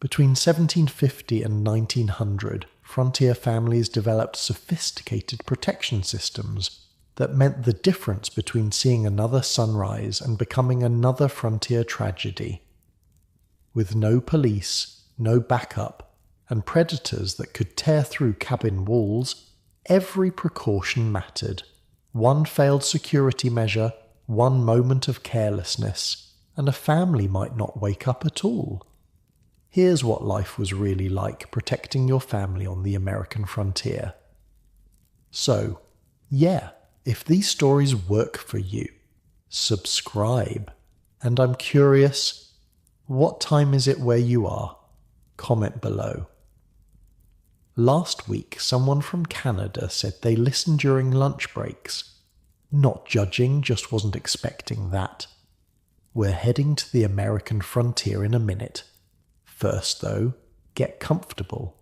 Between 1750 and 1900, frontier families developed sophisticated protection systems that meant the difference between seeing another sunrise and becoming another frontier tragedy. With no police, no backup, and predators that could tear through cabin walls, every precaution mattered. One failed security measure, one moment of carelessness, and a family might not wake up at all. Here's what life was really like protecting your family on the American frontier. So, yeah, if these stories work for you, subscribe. And I'm curious, what time is it where you are? Comment below. Last week, someone from Canada said they listened during lunch breaks. Not judging, just wasn't expecting that. We're heading to the American frontier in a minute. First, though, get comfortable.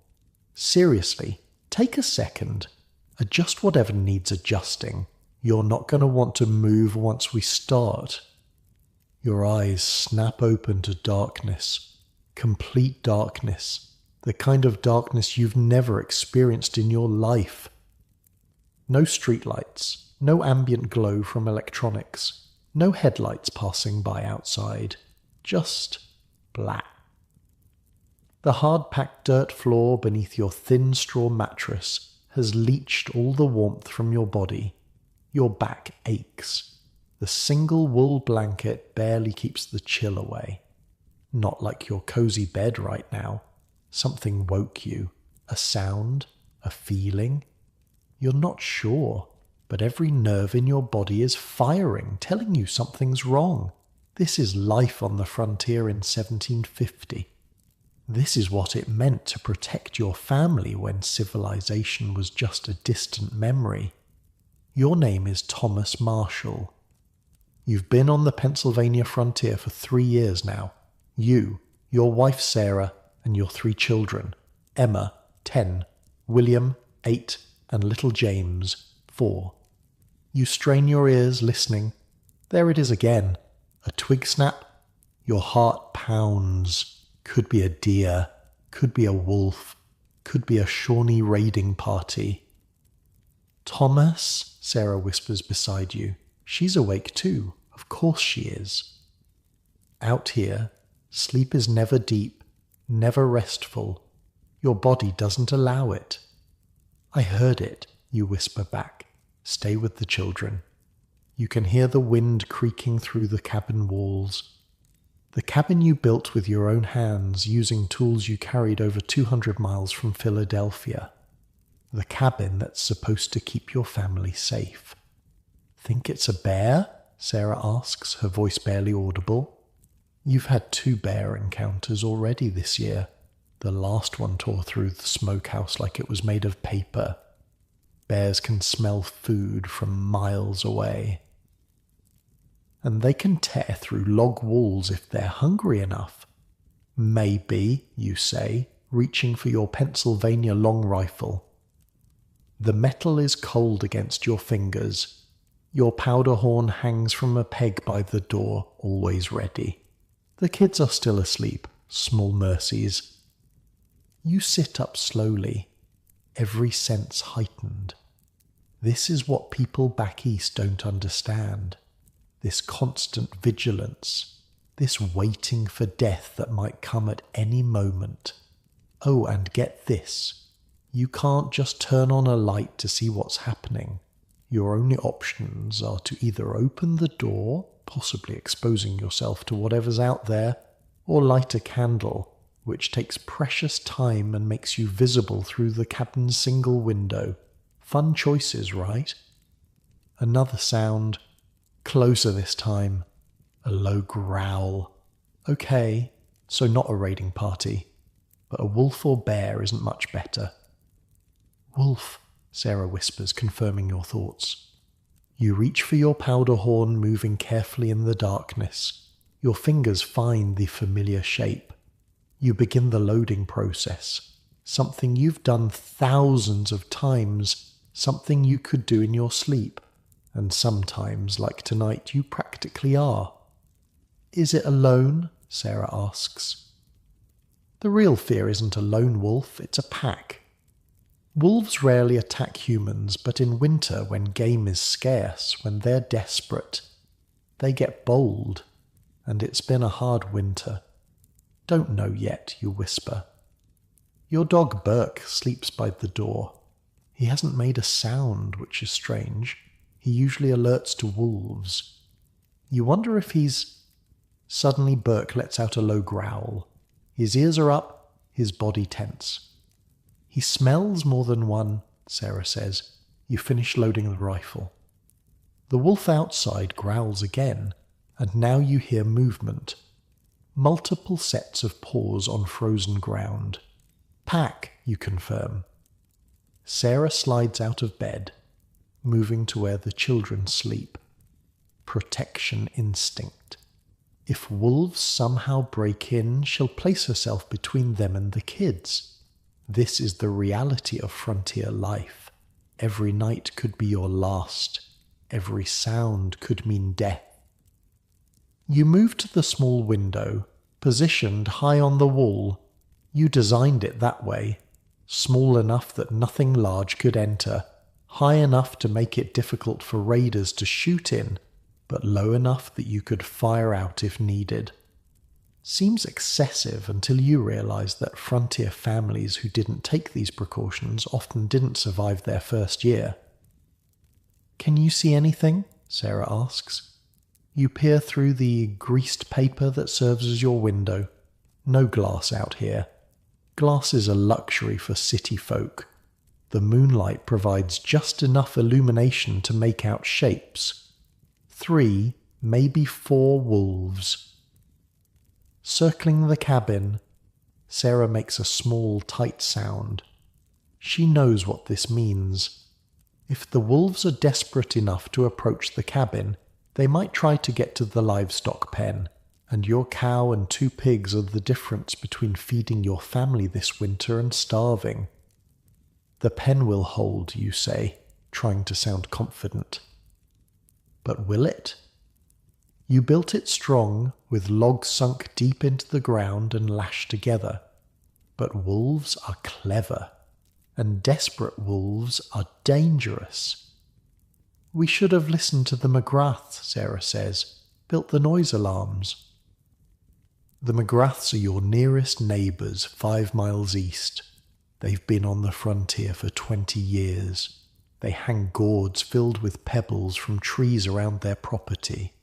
Seriously, take a second. Adjust whatever needs adjusting. You're not going to want to move once we start. Your eyes snap open to darkness. Complete darkness. The kind of darkness you've never experienced in your life. No streetlights, no ambient glow from electronics, no headlights passing by outside. Just black. The hard-packed dirt floor beneath your thin straw mattress has leached all the warmth from your body. Your back aches. The single wool blanket barely keeps the chill away. Not like your cozy bed right now. Something woke you. A sound? A feeling? You're not sure, but every nerve in your body is firing, telling you something's wrong. This is life on the frontier in 1750. This is what it meant to protect your family when civilization was just a distant memory. Your name is Thomas Marshall. You've been on the Pennsylvania frontier for 3 years now. You, your wife Sarah, and your 3 children, Emma, 10, William, 8, and little James, 4. You strain your ears listening. There it is again. A twig snap. Your heart pounds. Could be a deer. Could be a wolf. Could be a Shawnee raiding party. Thomas, Sarah whispers beside you. She's awake too. Of course she is. Out here, sleep is never deep, never restful. Your body doesn't allow it. I heard it, you whisper back. Stay with the children. You can hear the wind creaking through the cabin walls. The cabin you built with your own hands using tools you carried over 200 miles from Philadelphia. The cabin that's supposed to keep your family safe. Think it's a bear? Sarah asks, her voice barely audible. You've had 2 bear encounters already this year. The last one tore through the smokehouse like it was made of paper. Bears can smell food from miles away. And they can tear through log walls if they're hungry enough. Maybe, you say, reaching for your Pennsylvania long rifle. The metal is cold against your fingers. Your powder horn hangs from a peg by the door, always ready. The kids are still asleep, small mercies. You sit up slowly, every sense heightened. This is what people back east don't understand. This constant vigilance, this waiting for death that might come at any moment. Oh, and get this. You can't just turn on a light to see what's happening. Your only options are to either open the door, possibly exposing yourself to whatever's out there, or light a candle, which takes precious time and makes you visible through the cabin's single window. Fun choices, right? Another sound, closer this time, a low growl. Okay, so not a raiding party, but a wolf or bear isn't much better. Wolf, Sarah whispers, confirming your thoughts. You reach for your powder horn, moving carefully in the darkness. Your fingers find the familiar shape. You begin the loading process, something you've done thousands of times, something you could do in your sleep, and sometimes, like tonight, you practically are. Is it alone? Sarah asks. The real fear isn't a lone wolf, it's a pack. Wolves rarely attack humans, but in winter, when game is scarce, when they're desperate, they get bold, and it's been a hard winter. Don't know yet, you whisper. Your dog Burke sleeps by the door. He hasn't made a sound, which is strange. He usually alerts to wolves. You wonder if he's... Suddenly Burke lets out a low growl. His ears are up, his body tense. He smells more than one, Sarah says. You finish loading the rifle. The wolf outside growls again, and now you hear movement. Multiple sets of paws on frozen ground. Pack, you confirm. Sarah slides out of bed, moving to where the children sleep. Protection instinct. If wolves somehow break in, she'll place herself between them and the kids. This is the reality of frontier life. Every night could be your last. Every sound could mean death. You move to the small window, positioned high on the wall. You designed it that way, small enough that nothing large could enter, high enough to make it difficult for raiders to shoot in, but low enough that you could fire out if needed. Seems excessive until you realize that frontier families who didn't take these precautions often didn't survive their first year. Can you see anything? Sarah asks. You peer through the greased paper that serves as your window. No glass out here. Glass is a luxury for city folk. The moonlight provides just enough illumination to make out shapes. 3, maybe 4 wolves. Circling the cabin, Sarah makes a small, tight sound. She knows what this means. If the wolves are desperate enough to approach the cabin, they might try to get to the livestock pen, and your cow and 2 pigs are the difference between feeding your family this winter and starving. The pen will hold, you say, trying to sound confident. But will it? You built it strong, with logs sunk deep into the ground and lashed together. But wolves are clever, and desperate wolves are dangerous. We should have listened to the McGraths, Sarah says, built the noise alarms. The McGraths are your nearest neighbours 5 miles east. They've been on the frontier for 20 years. They hang gourds filled with pebbles from trees around their property.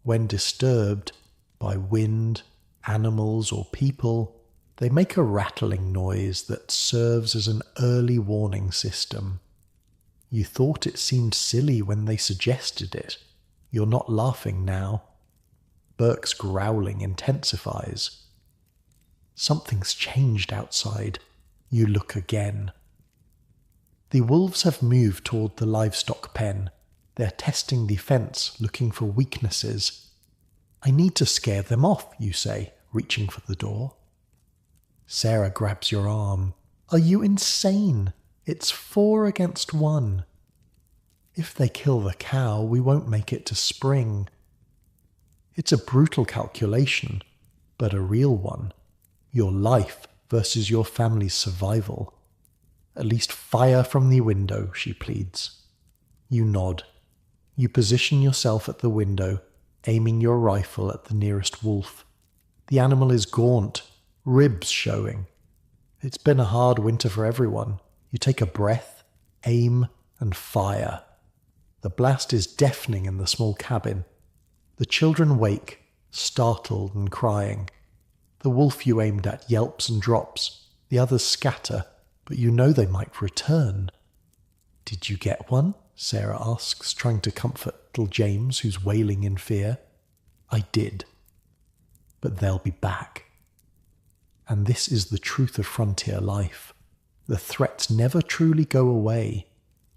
When disturbed by wind, animals, or people, they make a rattling noise that serves as an early warning system. You thought it seemed silly when they suggested it. You're not laughing now. Burke's growling intensifies. Something's changed outside. You look again. The wolves have moved toward the livestock pen. They're testing the fence, looking for weaknesses. I need to scare them off, you say, reaching for the door. Sarah grabs your arm. Are you insane? It's 4 against 1. If they kill the cow, we won't make it to spring. It's a brutal calculation, but a real one. Your life versus your family's survival. At least fire from the window, she pleads. You nod. You position yourself at the window, aiming your rifle at the nearest wolf. The animal is gaunt, ribs showing. It's been a hard winter for everyone. You take a breath, aim, and fire. The blast is deafening in the small cabin. The children wake, startled and crying. The wolf you aimed at yelps and drops. The others scatter, but you know they might return. Did you get one? Sarah asks, trying to comfort little James, who's wailing in fear. I did. But they'll be back. And this is the truth of frontier life. The threats never truly go away.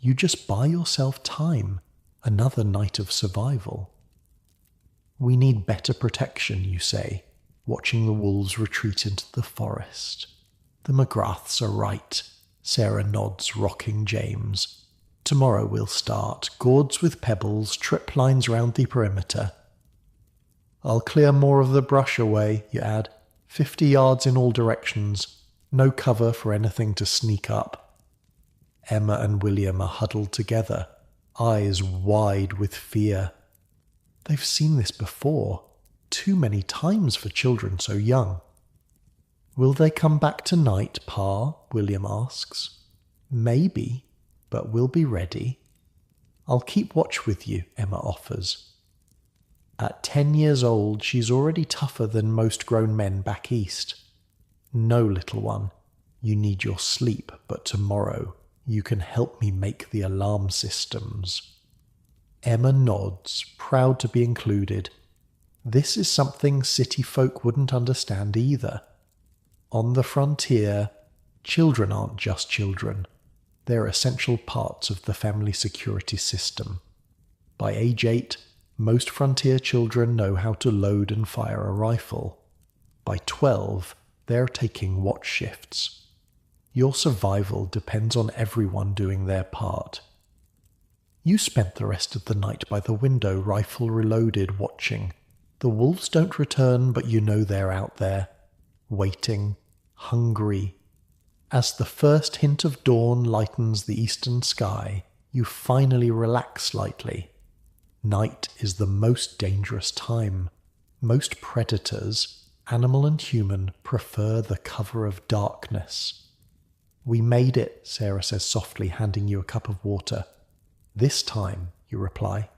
You just buy yourself time, another night of survival. We need better protection, you say, watching the wolves retreat into the forest. The McGraths are right. Sarah nods, rocking James. Tomorrow we'll start. Gourds with pebbles, trip lines round the perimeter. I'll clear more of the brush away, you add. 50 yards in all directions, no cover for anything to sneak up. Emma and William are huddled together, eyes wide with fear. They've seen this before, too many times for children so young. "Will they come back tonight, Pa?" William asks. "Maybe, but we'll be ready." "I'll keep watch with you," Emma offers. At 10 years old, she's already tougher than most grown men back east. "No, little one, you need your sleep, but tomorrow you can help me make the alarm systems." Emma nods, proud to be included. This is something city folk wouldn't understand either. On the frontier, children aren't just children. They're essential parts of the family security system. By age 8, most frontier children know how to load and fire a rifle. By 12, they're taking watch shifts. Your survival depends on everyone doing their part. You spent the rest of the night by the window, rifle reloaded, watching. The wolves don't return, but you know they're out there, waiting, hungry. As the first hint of dawn lightens the eastern sky, you finally relax slightly. Night is the most dangerous time. Most predators, animal and human, prefer the cover of darkness. "We made it," Sarah says softly, handing you a cup of water. "This time," you reply.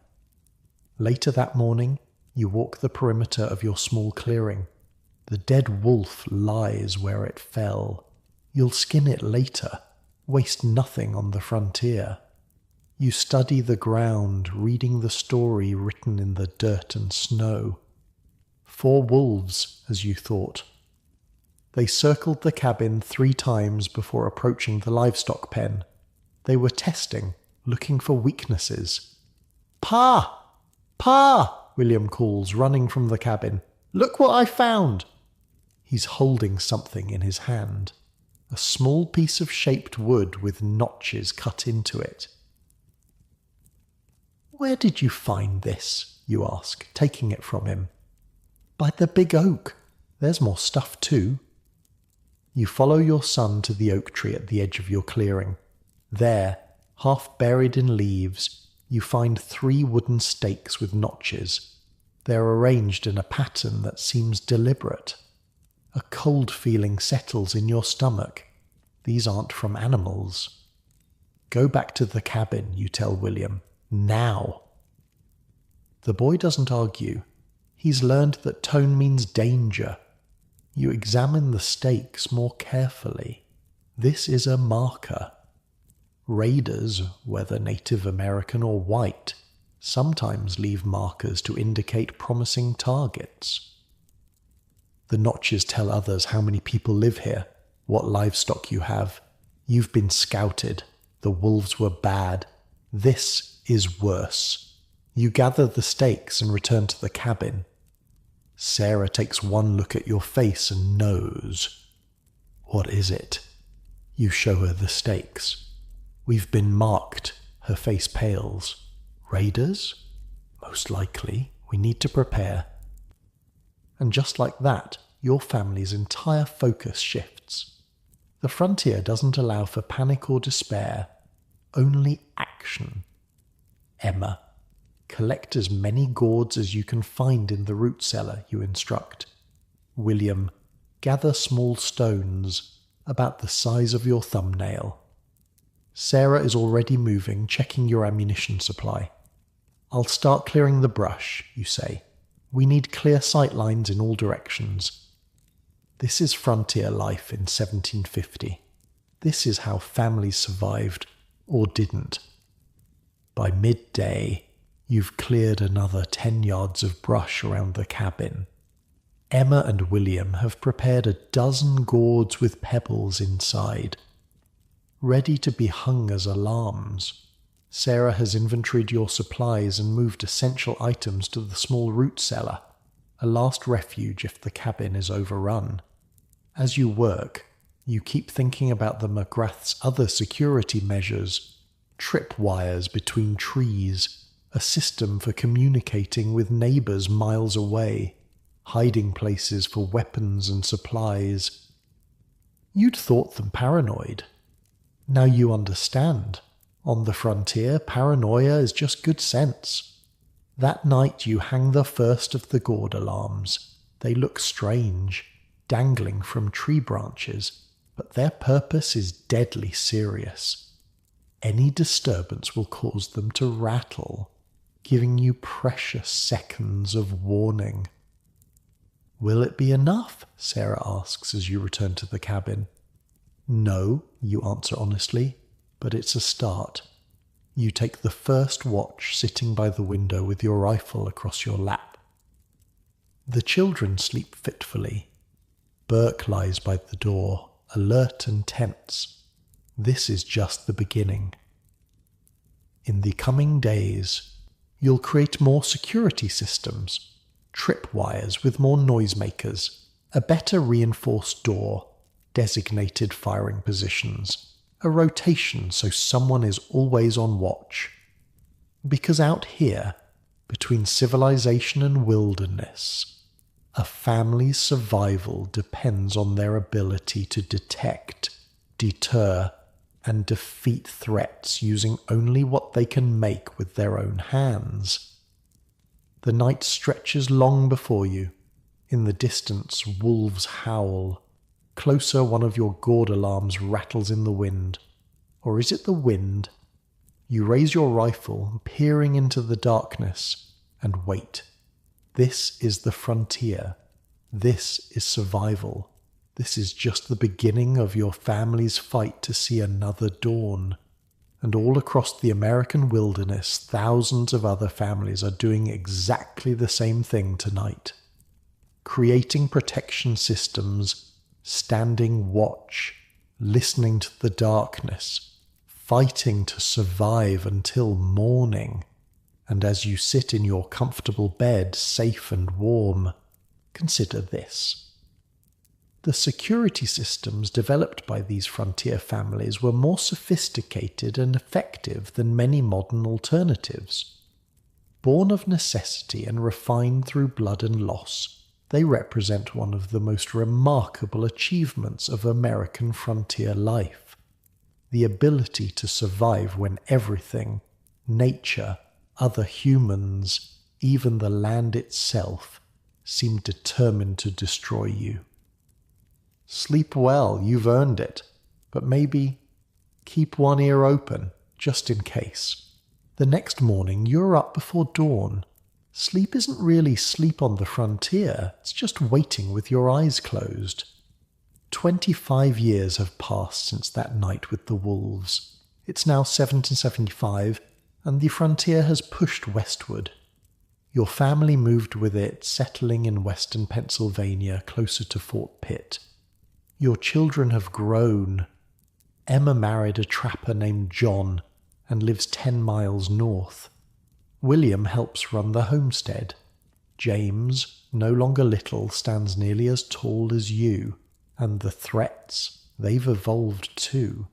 Later that morning, you walk the perimeter of your small clearing. The dead wolf lies where it fell. You'll skin it later, waste nothing on the frontier. You study the ground, reading the story written in the dirt and snow. 4 wolves, as you thought. They circled the cabin 3 times before approaching the livestock pen. They were testing, looking for weaknesses. "Pa! Pa!" William calls, running from the cabin. "Look what I found!" He's holding something in his hand. A small piece of shaped wood with notches cut into it. "Where did you find this?" you ask, taking it from him. "By the big oak. There's more stuff too." You follow your son to the oak tree at the edge of your clearing. There, half buried in leaves, you find 3 wooden stakes with notches. They're arranged in a pattern that seems deliberate. A cold feeling settles in your stomach. These aren't from animals. "Go back to the cabin," you tell William. "Now." The boy doesn't argue. He's learned that tone means danger. You examine the stakes more carefully. This is a marker. Raiders, whether Native American or white, sometimes leave markers to indicate promising targets. The notches tell others how many people live here, what livestock you have. You've been scouted. The wolves were bad. This is worse. You gather the stakes and return to the cabin. Sarah takes one look at your face and knows. "What is it?" You show her the stakes. "We've been marked." Her face pales. "Raiders? Most likely. We need to prepare." And just like that, your family's entire focus shifts. The frontier doesn't allow for panic or despair, only action. Emma, collect as many gourds as you can find in the root cellar, you instruct. William, gather small stones, about the size of your thumbnail. Sarah is already moving, checking your ammunition supply. "I'll start clearing the brush," you say. "We need clear sight lines in all directions." This is frontier life in 1750. This is how families survived, or didn't. By midday, you've cleared another 10 yards of brush around the cabin. Emma and William have prepared a dozen gourds with pebbles inside, ready to be hung as alarms. Sarah has inventoried your supplies and moved essential items to the small root cellar, a last refuge if the cabin is overrun. As you work, you keep thinking about the McGrath's other security measures, tripwires between trees, a system for communicating with neighbours miles away. hiding places for weapons and supplies. You'd thought them paranoid. Now you understand. On the frontier, paranoia is just good sense. That night you hang the first of the gourd alarms. They look strange, dangling from tree branches, but their purpose is deadly serious. Any disturbance will cause them to rattle, giving you precious seconds of warning. "Will it be enough?" Sarah asks as you return to the cabin. "No," you answer honestly, "but it's a start." You take the first watch sitting by the window with your rifle across your lap. The children sleep fitfully. Burke lies by the door, alert and tense. This is just the beginning. In the coming days, you'll create more security systems, tripwires with more noisemakers, a better reinforced door, designated firing positions, a rotation so someone is always on watch. Because out here, between civilization and wilderness, a family's survival depends on their ability to detect, deter, and defeat threats using only what they can make with their own hands. The night stretches long before you. In the distance, wolves howl. Closer, one of your gourd alarms rattles in the wind. Or is it the wind? You raise your rifle, peering into the darkness, and wait. This is the frontier. This is survival. This is just the beginning of your family's fight to see another dawn. And all across the American wilderness, thousands of other families are doing exactly the same thing tonight. Creating protection systems, standing watch, listening to the darkness, fighting to survive until morning. And as you sit in your comfortable bed, safe and warm, consider this. The security systems developed by these frontier families were more sophisticated and effective than many modern alternatives. Born of necessity and refined through blood and loss, they represent one of the most remarkable achievements of American frontier life. The ability to survive when everything, nature, other humans, even the land itself, seem determined to destroy you. Sleep well, you've earned it, but maybe keep one ear open, just in case. The next morning you're up before dawn. Sleep isn't really sleep on the frontier, it's just waiting with your eyes closed. 25 years have passed since that night with the wolves. It's now 1775, and the frontier has pushed westward. Your family moved with it, settling in western Pennsylvania closer to Fort Pitt. Your children have grown. Emma married a trapper named John and lives 10 miles north. William helps run the homestead. James, no longer little, stands nearly as tall as you. And the threats, they've evolved too.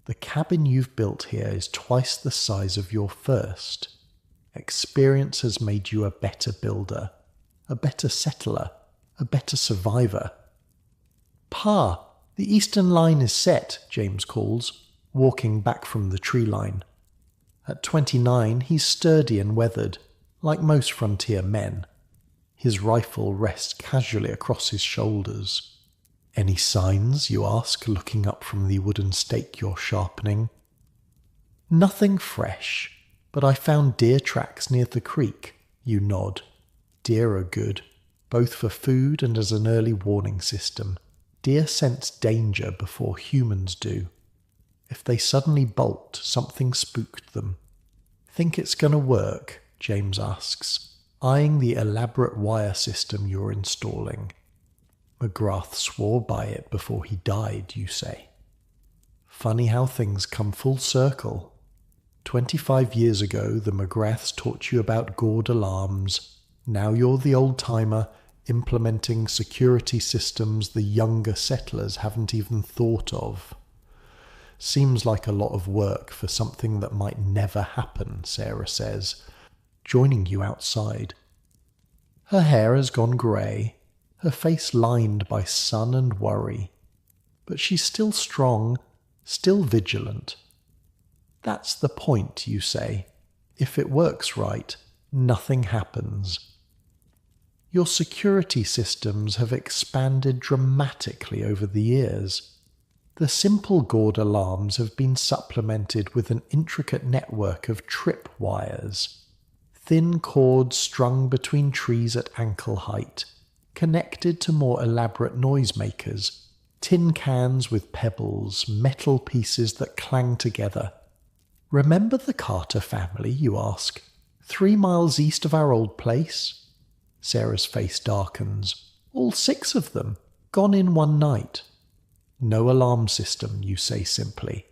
The cabin you've built here is twice the size of your first. Experience has made you a better builder, a better settler, a better survivor. "Pa, the eastern line is set," James calls, walking back from the tree line. At 29, he's sturdy and weathered, like most frontier men. His rifle rests casually across his shoulders. "Any signs?" you ask, looking up from the wooden stake you're sharpening. "Nothing fresh, but I found deer tracks near the creek," you nod. Deer are good, both for food and as an early warning system. Deer sense danger before humans do. If they suddenly bolt, something spooked them. "Think it's gonna work?" James asks, eyeing the elaborate wire system you're installing. "McGrath swore by it before he died," you say. Funny how things come full circle. 25 years ago, the McGraths taught you about gourd alarms. Now you're the old-timer implementing security systems the younger settlers haven't even thought of. "Seems like a lot of work for something that might never happen," Sarah says, joining you outside. Her hair has gone grey, her face lined by sun and worry. But she's still strong, still vigilant. That's the point, you say. If it works right, nothing happens. Your security systems have expanded dramatically over the years. The simple gourd alarms have been supplemented with an intricate network of trip wires. Thin cords strung between trees at ankle height, connected to more elaborate noisemakers, tin cans with pebbles, metal pieces that clang together. Remember the Carter family, you ask? 3 miles east of our old place? Sarah's face darkens. All 6 of them, gone in one night. No alarm system, you say simply.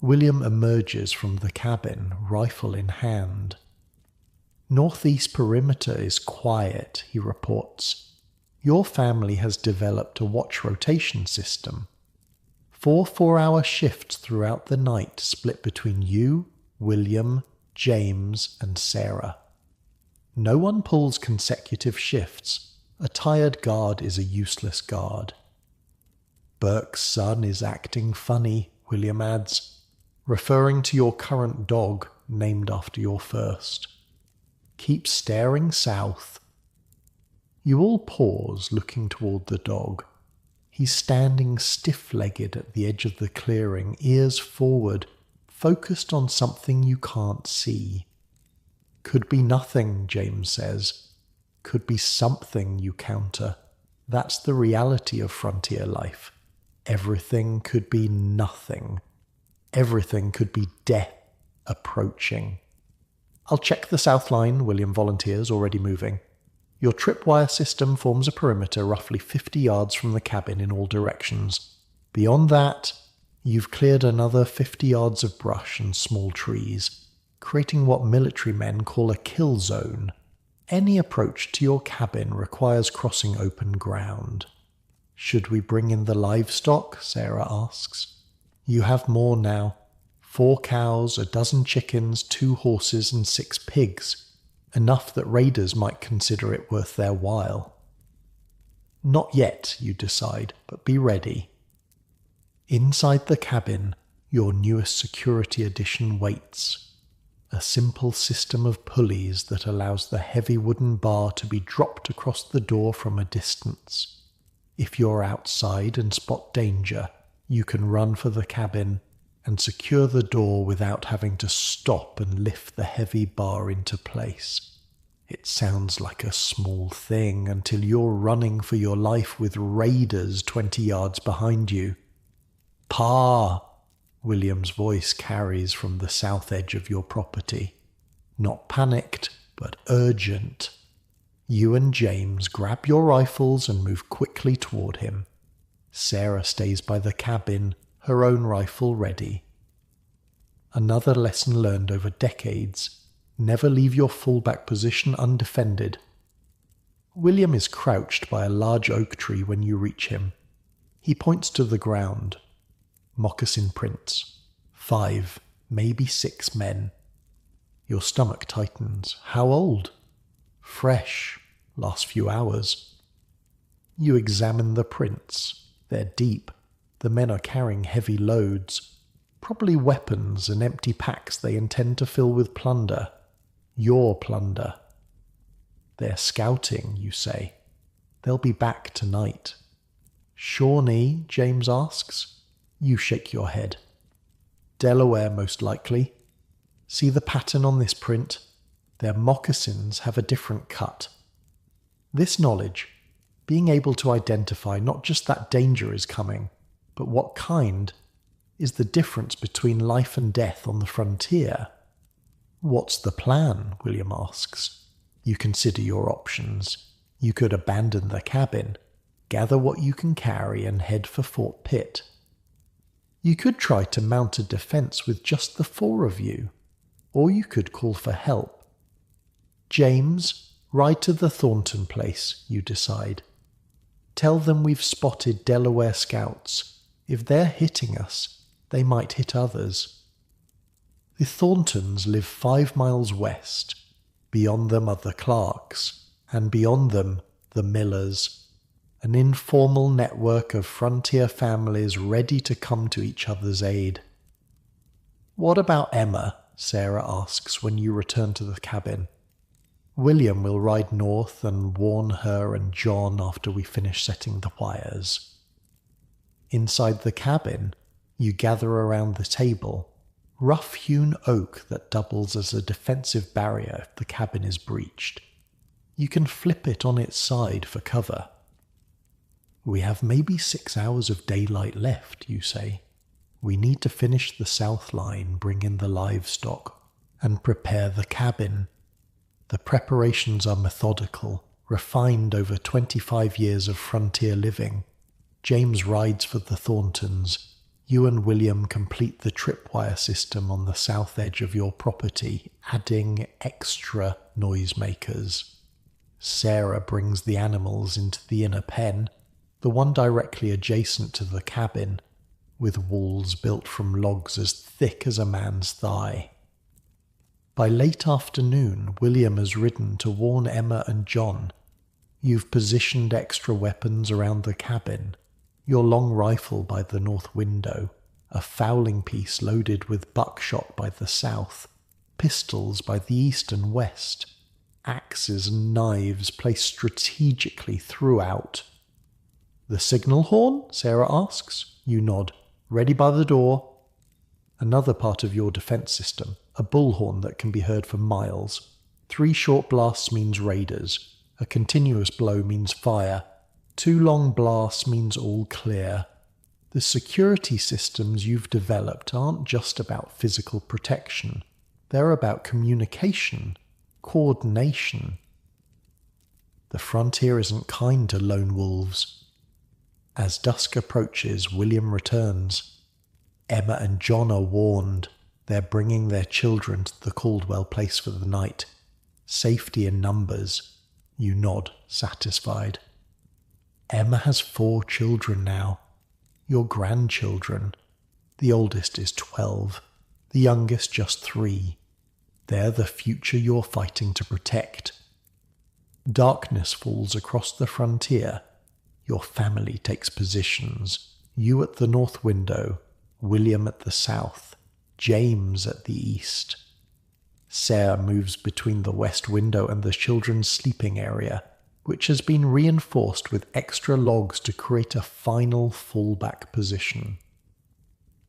William emerges from the cabin, rifle in hand. Northeast perimeter is quiet, he reports. Your family has developed a watch rotation system. 4 4-hour shifts throughout the night split between you, William, James, and Sarah. No one pulls consecutive shifts. A tired guard is a useless guard. Burke's son is acting funny, William adds, referring to your current dog, named after your first. Keep staring south. You all pause, looking toward the dog. He's standing stiff-legged at the edge of the clearing, ears forward, focused on something you can't see. Could be nothing, James says. Could be something, you counter. That's the reality of frontier life. Everything could be nothing. Everything could be death approaching. I'll check the south line, William volunteers, already moving. Your tripwire system forms a perimeter roughly 50 yards from the cabin in all directions. Beyond that, you've cleared another 50 yards of brush and small trees, creating what military men call a kill zone. Any approach to your cabin requires crossing open ground. Should we bring in the livestock? Sarah asks. You have more now. 4 cows, a dozen chickens, 2 horses, and 6 pigs. Enough that raiders might consider it worth their while. Not yet, you decide, but be ready. Inside the cabin, your newest security addition waits. A simple system of pulleys that allows the heavy wooden bar to be dropped across the door from a distance. If you're outside and spot danger, you can run for the cabin and secure the door without having to stop and lift the heavy bar into place. It sounds like a small thing until you're running for your life with raiders 20 yards behind you. Pa! William's voice carries from the south edge of your property. Not panicked, but urgent. You and James grab your rifles and move quickly toward him. Sarah stays by the cabin, her own rifle ready. Another lesson learned over decades. Never leave your fallback position undefended. William is crouched by a large oak tree when you reach him. He points to the ground. Moccasin prints. 5, maybe 6 men. Your stomach tightens. How old? Fresh. Last few hours. You examine the prints. They're deep. The men are carrying heavy loads. Probably weapons and empty packs they intend to fill with plunder. Your plunder. They're scouting, you say. They'll be back tonight. Shawnee? James asks. You shake your head. Delaware, most likely. See the pattern on this print? Their moccasins have a different cut. This knowledge, being able to identify not just that danger is coming, but what kind, is the difference between life and death on the frontier. What's the plan? William asks. You consider your options. You could abandon the cabin, gather what you can carry and head for Fort Pitt. You could try to mount a defense with just the 4 of you, or you could call for help. James, ride to the Thornton place, you decide. Tell them we've spotted Delaware scouts. If they're hitting us, they might hit others. The Thorntons live 5 miles west. Beyond them are the Clarks. and beyond them, the Millers, an informal network of frontier families ready to come to each other's aid. "What about Emma?" Sarah asks when you return to the cabin. "William will ride north and warn her and John after we finish setting the wires." Inside the cabin, you gather around the table, rough-hewn oak that doubles as a defensive barrier if the cabin is breached. You can flip it on its side for cover. "We have maybe 6 hours of daylight left," you say. "We need to finish the south line, bring in the livestock, and prepare the cabin." The preparations are methodical, refined over 25 years of frontier living. James rides for the Thorntons. You and William complete the tripwire system on the south edge of your property, adding extra noisemakers. Sarah brings the animals into the inner pen, the one directly adjacent to the cabin, with walls built from logs as thick as a man's thigh. By late afternoon, William has ridden to warn Emma and John. You've positioned extra weapons around the cabin, your long rifle by the north window, a fowling piece loaded with buckshot by the south, pistols by the east and west, axes and knives placed strategically throughout. "The signal horn?" Sarah asks. You nod. "Ready by the door." Another part of your defense system, a bullhorn that can be heard for miles. 3 short blasts means raiders. A continuous blow means fire. 2 long blasts means all clear. The security systems you've developed aren't just about physical protection. They're about communication, coordination. The frontier isn't kind to lone wolves. As dusk approaches, William returns. Emma and John are warned. They're bringing their children to the Caldwell place for the night. Safety in numbers. You nod, satisfied. Emma has 4 children now. Your grandchildren. The oldest is 12. The youngest just 3. They're the future you're fighting to protect. Darkness falls across the frontier. Your family takes positions. You at the north window, William at the south, James at the east. Sarah moves between the west window and the children's sleeping area, which has been reinforced with extra logs to create a final fallback position.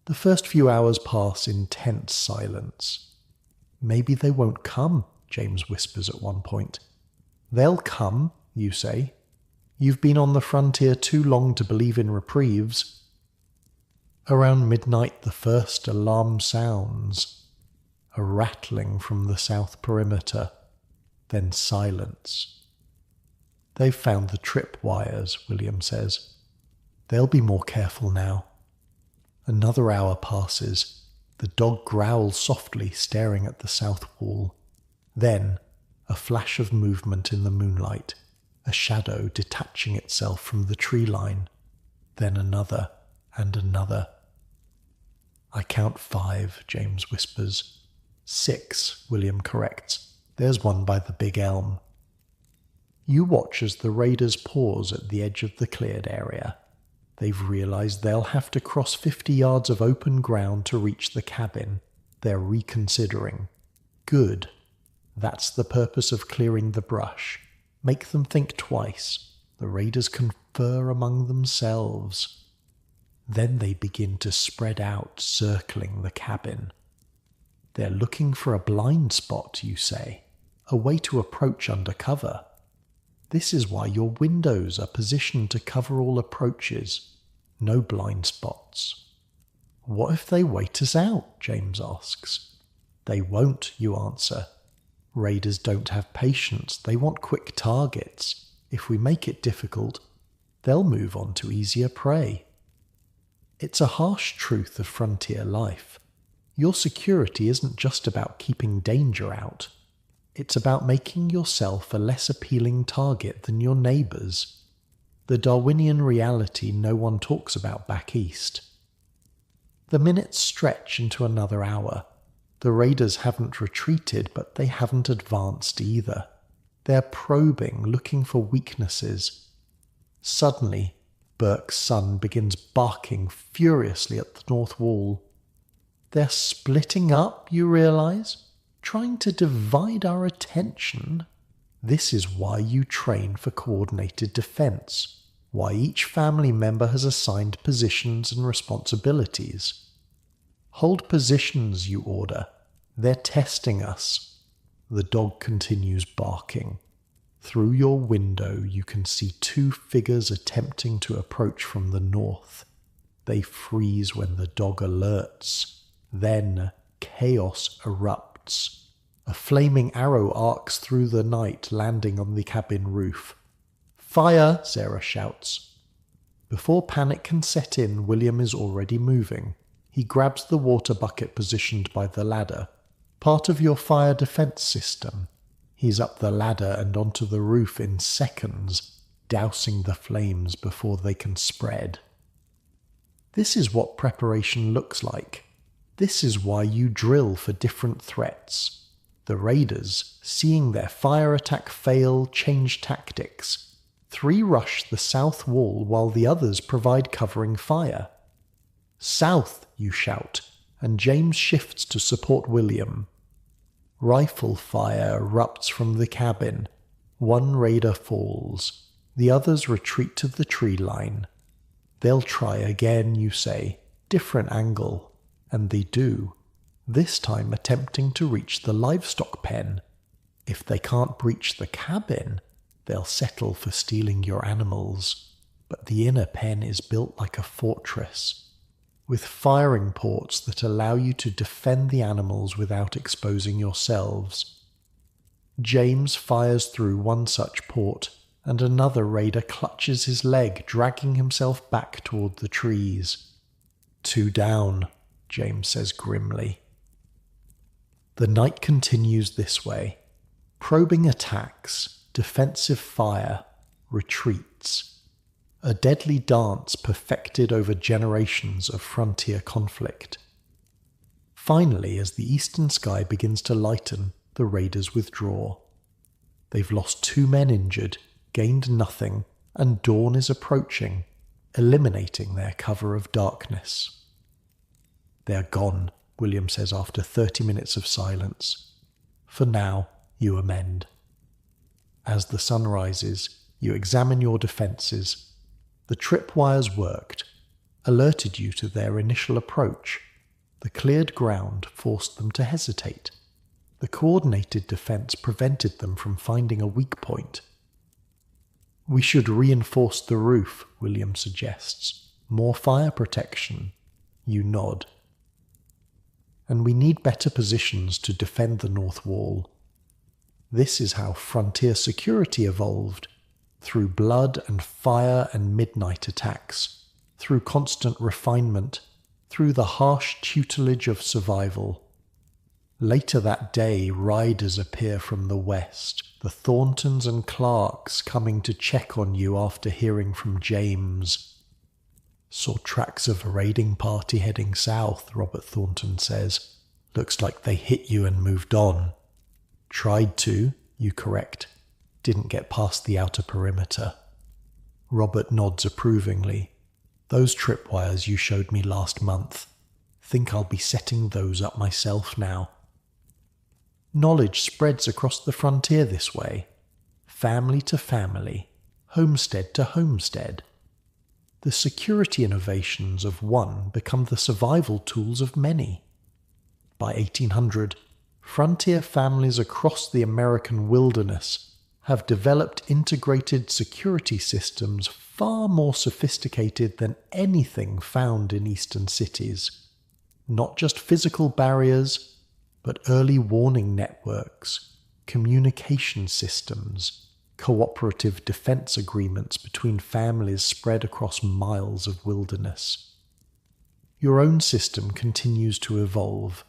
The first few hours pass in tense silence. "Maybe they won't come," James whispers at one point. "They'll come," you say. "You've been on the frontier too long to believe in reprieves." Around midnight the first alarm sounds. A rattling from the south perimeter, then silence. "They've found the trip wires," William says. "They'll be more careful now." Another hour passes. The dog growls softly, staring at the south wall. Then, a flash of movement in the moonlight, a shadow detaching itself from the tree line. Then another and another. "I count 5, James whispers. 6, William corrects. "There's one by the big elm." You watch as the raiders pause at the edge of the cleared area. They've realized they'll have to cross 50 yards of open ground to reach the cabin. They're reconsidering. Good. That's the purpose of clearing the brush. Make them think twice. The raiders confer among themselves. Then they begin to spread out, circling the cabin. They're looking for a blind spot, you say, a way to approach under cover. This is why your windows are positioned to cover all approaches. No blind spots. "What if they wait us out?" James asks. "They won't," you answer. "Raiders don't have patience. They want quick targets. If we make it difficult, they'll move on to easier prey." It's a harsh truth of frontier life. Your security isn't just about keeping danger out. It's about making yourself a less appealing target than your neighbours. The Darwinian reality no one talks about back east. The minutes stretch into another hour. The raiders haven't retreated, but they haven't advanced either. They're probing, looking for weaknesses. Suddenly, Burke's son begins barking furiously at the north wall. They're splitting up, you realize? Trying to divide our attention. This is why you train for coordinated defense, why each family member has assigned positions and responsibilities. Hold positions, you order. They're testing us. The dog continues barking. Through your window you can see two figures attempting to approach from the north. They freeze when the dog alerts. Then chaos erupts. A flaming arrow arcs through the night, landing on the cabin roof. "Fire!" Sarah shouts. Before panic can set in, William is already moving. He grabs the water bucket positioned by the ladder. Part of your fire defense system. He's up the ladder and onto the roof in seconds, dousing the flames before they can spread. This is what preparation looks like. This is why you drill for different threats. The raiders, seeing their fire attack fail, change tactics. 3 rush the south wall while the others provide covering fire. "South!" you shout, and James shifts to support William. Rifle fire erupts from the cabin. 1 raider falls. The others retreat to the tree line. "They'll try again," you say. "Different angle." And they do. This time attempting to reach the livestock pen. If they can't breach the cabin, they'll settle for stealing your animals. But the inner pen is built like a fortress, with firing ports that allow you to defend the animals without exposing yourselves. James fires through one such port, and another raider clutches his leg, dragging himself back toward the trees. "2 down," James says grimly. The night continues this way. Probing attacks, defensive fire, retreats. A deadly dance perfected over generations of frontier conflict. Finally, as the eastern sky begins to lighten, the raiders withdraw. They've lost 2 men injured, gained nothing, and dawn is approaching, eliminating their cover of darkness. "They're gone," William says after 30 minutes of silence. "For now, you amend." As the sun rises, you examine your defences. The tripwires worked, alerted you to their initial approach. The cleared ground forced them to hesitate. The coordinated defence prevented them from finding a weak point. "We should reinforce the roof," William suggests. "More fire protection." You nod. "And we need better positions to defend the north wall." This is how frontier security evolved, through blood and fire and midnight attacks, through constant refinement, through the harsh tutelage of survival. Later that day, riders appear from the west, the Thorntons and Clarks coming to check on you after hearing from James. "Saw tracks of a raiding party heading south," Robert Thornton says. "Looks like they hit you and moved on." "Tried to," you correct. "Didn't get past the outer perimeter." Robert nods approvingly. "Those tripwires you showed me last month. Think I'll be setting those up myself now." Knowledge spreads across the frontier this way, family to family, homestead to homestead. The security innovations of one become the survival tools of many. By 1800, frontier families across the American wilderness have developed integrated security systems far more sophisticated than anything found in eastern cities. Not just physical barriers, but early warning networks, communication systems, cooperative defense agreements between families spread across miles of wilderness. Your own system continues to evolve.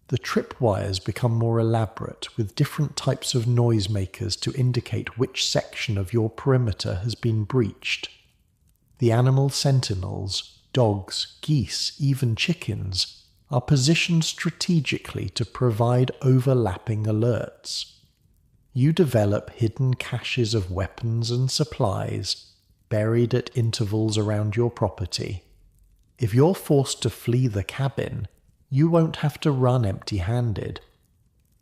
The tripwires become more elaborate, with different types of noisemakers to indicate which section of your perimeter has been breached. The animal sentinels, dogs, geese, even chickens, are positioned strategically to provide overlapping alerts. You develop hidden caches of weapons and supplies buried at intervals around your property. If you're forced to flee the cabin, you won't have to run empty-handed.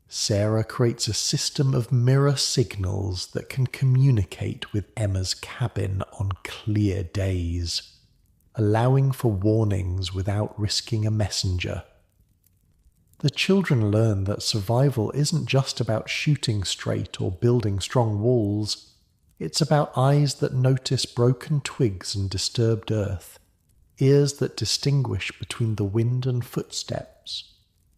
Sarah creates a system of mirror signals that can communicate with Emma's cabin on clear days, allowing for warnings without risking a messenger. The children learn that survival isn't just about shooting straight or building strong walls. It's about eyes that notice broken twigs and disturbed earth, ears that distinguish between the wind and footsteps,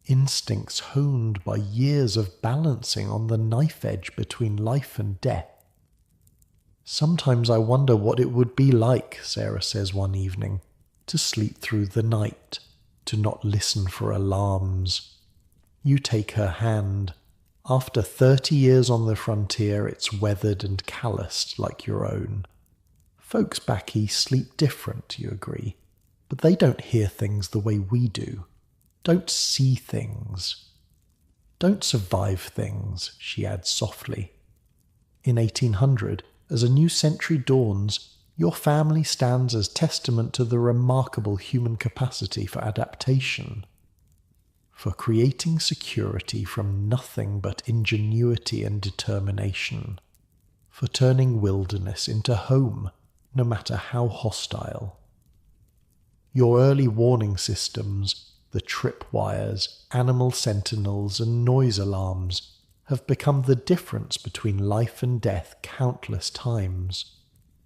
instincts honed by years of balancing on the knife edge between life and death. Sometimes I wonder what it would be like, Sarah says one evening, to sleep through the night, to not listen for alarms. You take her hand. After 30 years on the frontier, it's weathered and calloused like your own. Folks back east sleep different, you agree, but they don't hear things the way we do, don't see things, don't survive things, she adds softly. In 1800, as a new century dawns, your family stands as testament to the remarkable human capacity for adaptation, for creating security from nothing but ingenuity and determination, for turning wilderness into home, no matter how hostile. Your early warning systems, the tripwires, animal sentinels, and noise alarms, have become the difference between life and death countless times,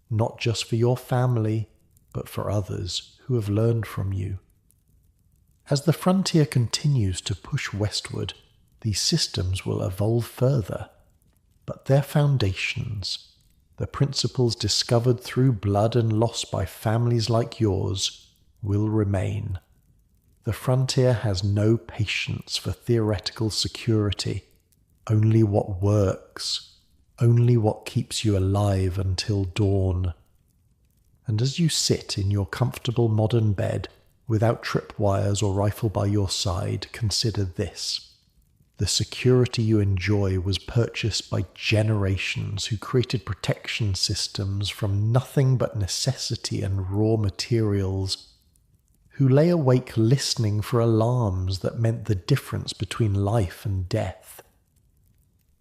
not just for your family, but for others who have learned from you. As the frontier continues to push westward, these systems will evolve further, but their foundations, the principles discovered through blood and loss by families like yours, will remain. The frontier has no patience for theoretical security, only what works, only what keeps you alive until dawn. And as you sit in your comfortable modern bed, without tripwires or rifle by your side, consider this. The security you enjoy was purchased by generations who created protection systems from nothing but necessity and raw materials, who lay awake listening for alarms that meant the difference between life and death.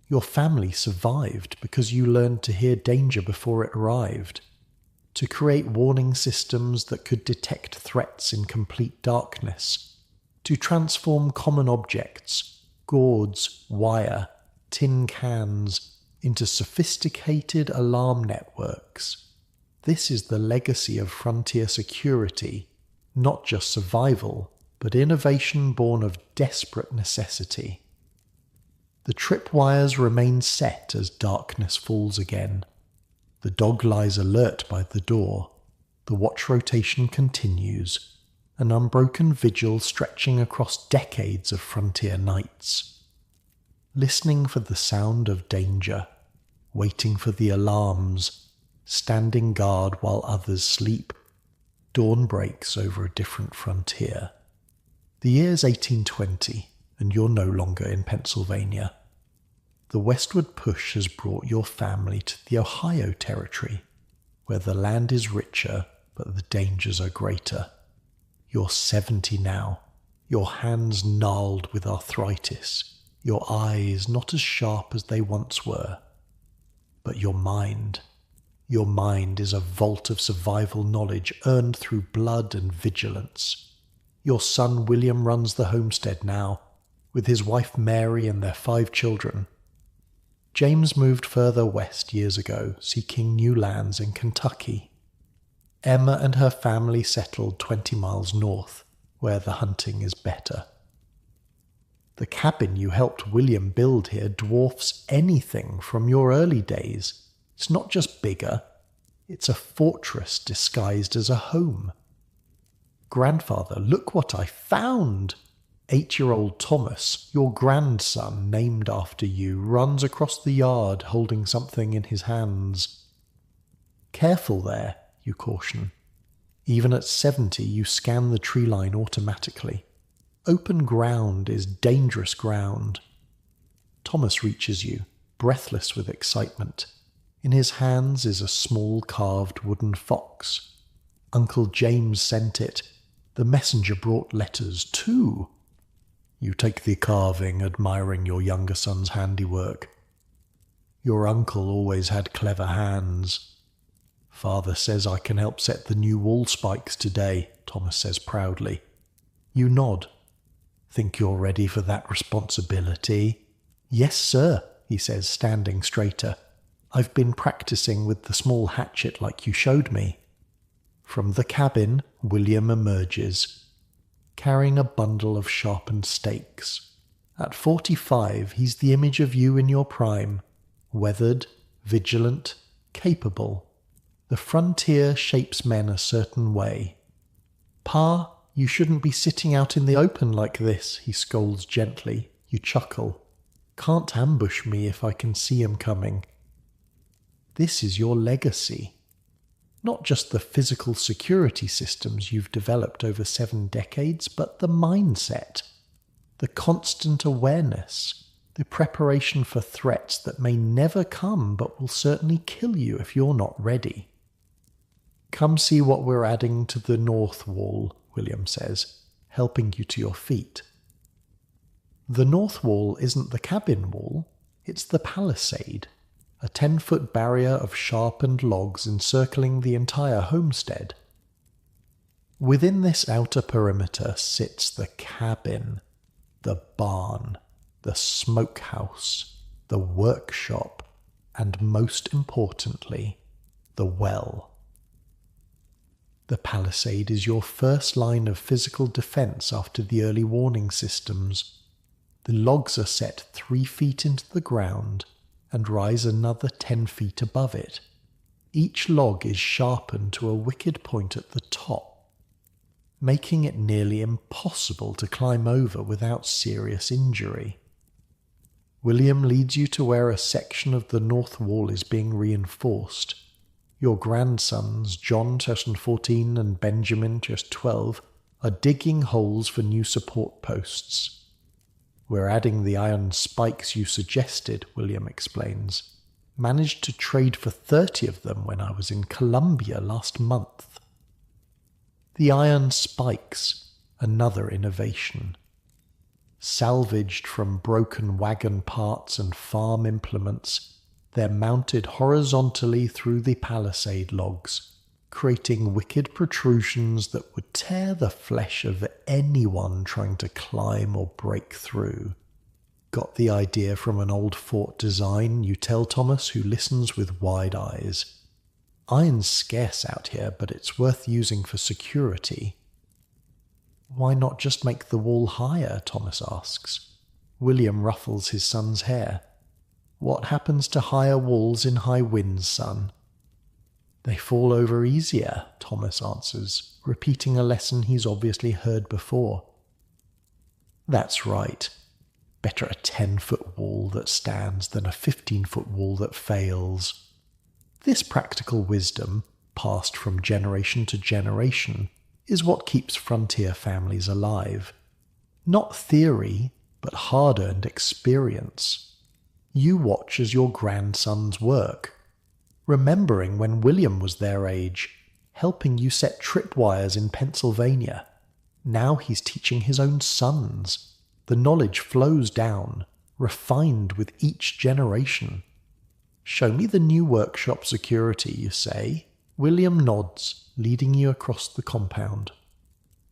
Your family survived because you learned to hear danger before it arrived, to create warning systems that could detect threats in complete darkness, to transform common objects, gourds, wire, tin cans, into sophisticated alarm networks. This is the legacy of frontier security, not just survival, but innovation born of desperate necessity. The tripwires remain set as darkness falls again. The dog lies alert by the door. The watch rotation continues, an unbroken vigil stretching across decades of frontier nights. Listening for the sound of danger, waiting for the alarms, standing guard while others sleep. Dawn breaks over a different frontier. The year's 1820, and you're no longer in Pennsylvania. The westward push has brought your family to the Ohio Territory, where the land is richer, but the dangers are greater. You're 70 now, your hands gnarled with arthritis, your eyes not as sharp as they once were. But your mind is a vault of survival knowledge earned through blood and vigilance. Your son William runs the homestead now, with his wife Mary and their 5 children. James moved further west years ago, seeking new lands in Kentucky. Emma and her family settled 20 miles north, where the hunting is better. The cabin you helped William build here dwarfs anything from your early days. It's not just bigger, it's a fortress disguised as a home. Grandfather, look what I found! 8-year-old Thomas, your grandson named after you, runs across the yard holding something in his hands. Careful there, you caution. Even at 70, you scan the tree line automatically. Open ground is dangerous ground. Thomas reaches you. breathless with excitement. In his hands is a small carved wooden fox. Uncle James sent it. The messenger brought letters too. You take the carving, admiring your younger son's handiwork. Your uncle always had clever hands. Father says I can help set the new wall spikes today, Thomas says proudly. You nod. Think you're ready for that responsibility? Yes, sir, he says, standing straighter. I've been practicing with the small hatchet like you showed me. From the cabin, William emerges, carrying a bundle of sharpened stakes. At 45, he's the image of you in your prime. Weathered, vigilant, capable. The frontier shapes men a certain way. Pa, you shouldn't be sitting out in the open like this, he scolds gently. You chuckle. Can't ambush me if I can see him coming. This is your legacy. Not just the physical security systems you've developed over 7 decades, but the mindset, the constant awareness, the preparation for threats that may never come but will certainly kill you if you're not ready. Come see what we're adding to the north wall, William says, helping you to your feet. The north wall isn't the cabin wall, it's the palisade. A 10-foot barrier of sharpened logs encircling the entire homestead. Within this outer perimeter sits the cabin, the barn, the smokehouse, the workshop, and most importantly, the well. The palisade is your first line of physical defense after the early warning systems. The logs are set 3 feet into the ground and rise another 10 feet above it. Each log is sharpened to a wicked point at the top, making it nearly impossible to climb over without serious injury. William leads you to where a section of the north wall is being reinforced. Your grandsons, John, just 14, and Benjamin, just 12, are digging holes for new support posts. We're adding the iron spikes you suggested, William explains. Managed to trade for 30 of them when I was in Colombia last month. The iron spikes, another innovation. Salvaged from broken wagon parts and farm implements, they're mounted horizontally through the palisade logs, creating wicked protrusions that would tear the flesh of anyone trying to climb or break through. Got the idea from an old fort design, you tell Thomas, who listens with wide eyes. Iron's scarce out here, but it's worth using for security. Why not just make the wall higher, Thomas asks. William ruffles his son's hair. What happens to higher walls in high winds, son? They fall over easier, Thomas answers, repeating a lesson he's obviously heard before. That's right. Better a 10-foot wall that stands than a 15-foot wall that fails. This practical wisdom, passed from generation to generation, is what keeps frontier families alive. Not theory, but hard-earned experience. You watch as your grandsons work, remembering when William was their age, helping you set tripwires in Pennsylvania. Now he's teaching his own sons. The knowledge flows down, refined with each generation. Show me the new workshop security, you say. William nods, leading you across the compound.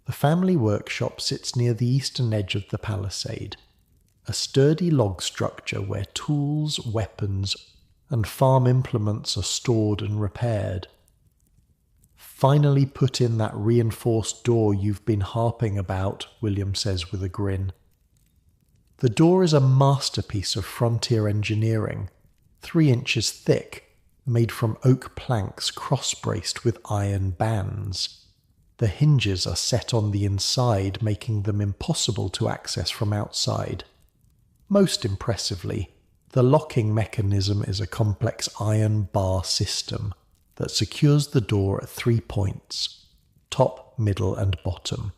The family workshop sits near the eastern edge of the palisade, a sturdy log structure where tools, weapons, and farm implements are stored and repaired. Finally put in that reinforced door you've been harping about, William says with a grin. The door is a masterpiece of frontier engineering, 3 inches thick, made from oak planks cross-braced with iron bands. The hinges are set on the inside, making them impossible to access from outside. Most impressively, the locking mechanism is a complex iron bar system that secures the door at 3 points, top, middle, and bottom.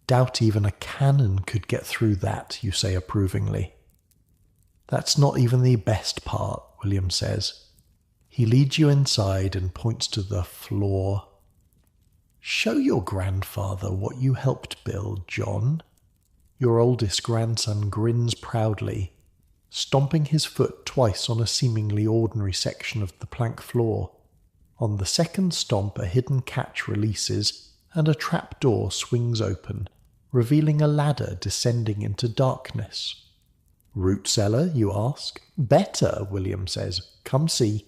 Doubt even a cannon could get through that, you say approvingly. That's not even the best part, William says. He leads you inside and points to the floor. Show your grandfather what you helped build, John. Your oldest grandson grins proudly, stomping his foot twice on a seemingly ordinary section of the plank floor. On the second stomp, a hidden catch releases and a trap door swings open, revealing a ladder descending into darkness. Root cellar, you ask? Better, William says. Come see.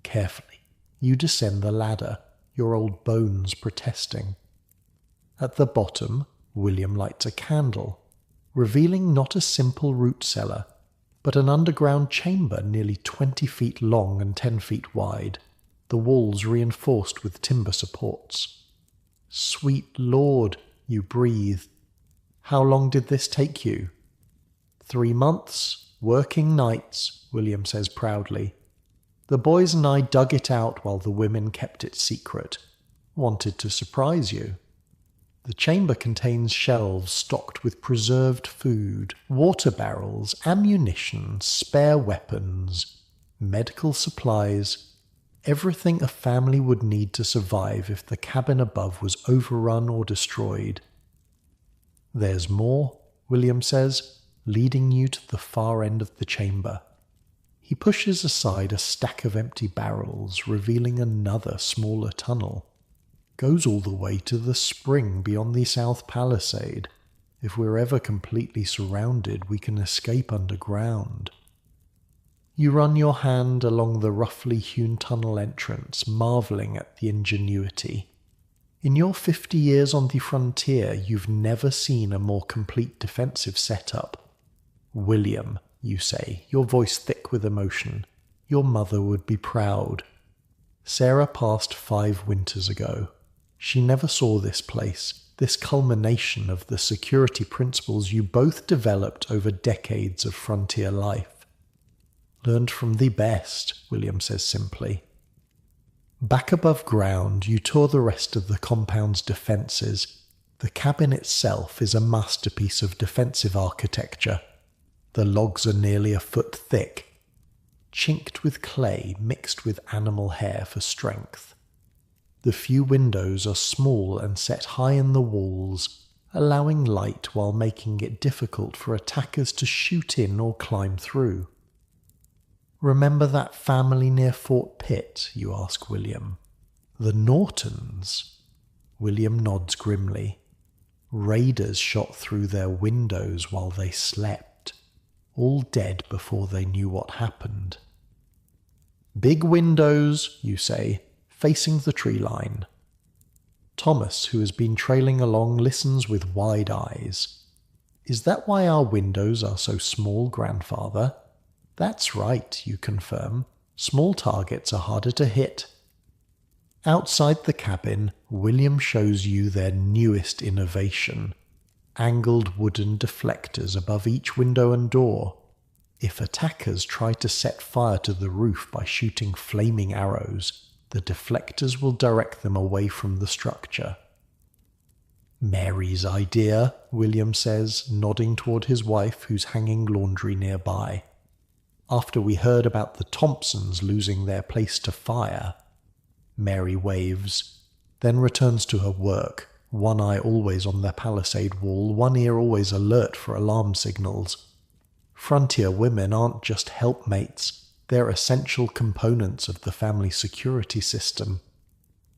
Carefully, you descend the ladder, your old bones protesting. At the bottom, William lights a candle, revealing not a simple root cellar, but an underground chamber nearly 20 feet long and 10 feet wide, the walls reinforced with timber supports. Sweet Lord, you breathe. How long did this take you? 3 months, working nights, William says proudly. The boys and I dug it out while the women kept it secret. Wanted to surprise you. The chamber contains shelves stocked with preserved food, water barrels, ammunition, spare weapons, medical supplies, everything a family would need to survive if the cabin above was overrun or destroyed. There's more, William says, leading you to the far end of the chamber. He pushes aside a stack of empty barrels, revealing another smaller tunnel. Goes all the way to the spring beyond the south palisade. If we're ever completely surrounded, we can escape underground. You run your hand along the roughly hewn tunnel entrance, marvelling at the ingenuity. In your 50 years on the frontier, you've never seen a more complete defensive setup. William, you say, your voice thick with emotion. Your mother would be proud. Sarah passed 5 winters ago. She never saw this place, this culmination of the security principles you both developed over decades of frontier life. Learned from the best, William says simply. Back above ground, you tour the rest of the compound's defences. The cabin itself is a masterpiece of defensive architecture. The logs are nearly a foot thick, chinked with clay mixed with animal hair for strength. The few windows are small and set high in the walls, allowing light while making it difficult for attackers to shoot in or climb through. Remember that family near Fort Pitt, you ask William. The Nortons? William nods grimly. Raiders shot through their windows while they slept. All dead before they knew what happened. Big windows, you say, facing the tree line. Thomas, who has been trailing along, listens with wide eyes. Is that why our windows are so small, grandfather? That's right, you confirm. Small targets are harder to hit. Outside the cabin, William shows you their newest innovation. Angled wooden deflectors above each window and door. If attackers try to set fire to the roof by shooting flaming arrows, the deflectors will direct them away from the structure. Mary's idea, William says, nodding toward his wife who's hanging laundry nearby. After we heard about the Thompsons losing their place to fire. Mary waves, then returns to her work. One eye always on their palisade wall, one ear always alert for alarm signals. Frontier women aren't just helpmates, they're essential components of the family security system.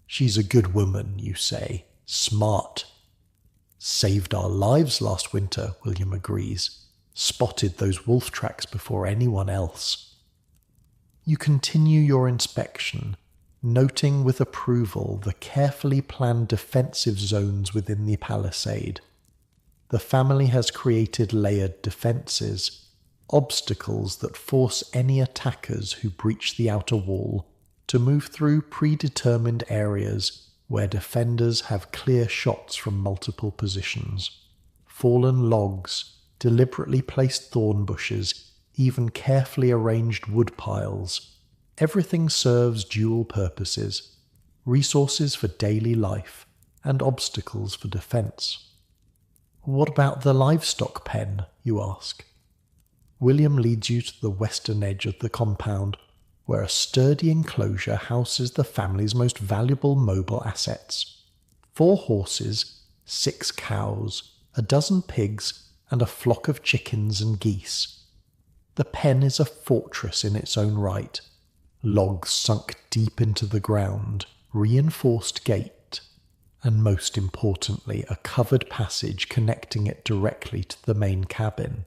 She's a good woman, you say. Smart. Saved our lives last winter, William agrees. Spotted those wolf tracks before anyone else. You continue your inspection, noting with approval the carefully planned defensive zones within the palisade. The family has created layered defenses, obstacles that force any attackers who breach the outer wall to move through predetermined areas where defenders have clear shots from multiple positions. Fallen logs, deliberately placed thorn bushes, even carefully arranged wood piles. Everything serves dual purposes, resources for daily life and obstacles for defense. What about the livestock pen, you ask? William leads you to the western edge of the compound, where a sturdy enclosure houses the family's most valuable mobile assets. 4 horses, 6 cows, a dozen pigs, and a flock of chickens and geese. The pen is a fortress in its own right. Logs sunk deep into the ground, reinforced gate, and most importantly, a covered passage connecting it directly to the main cabin.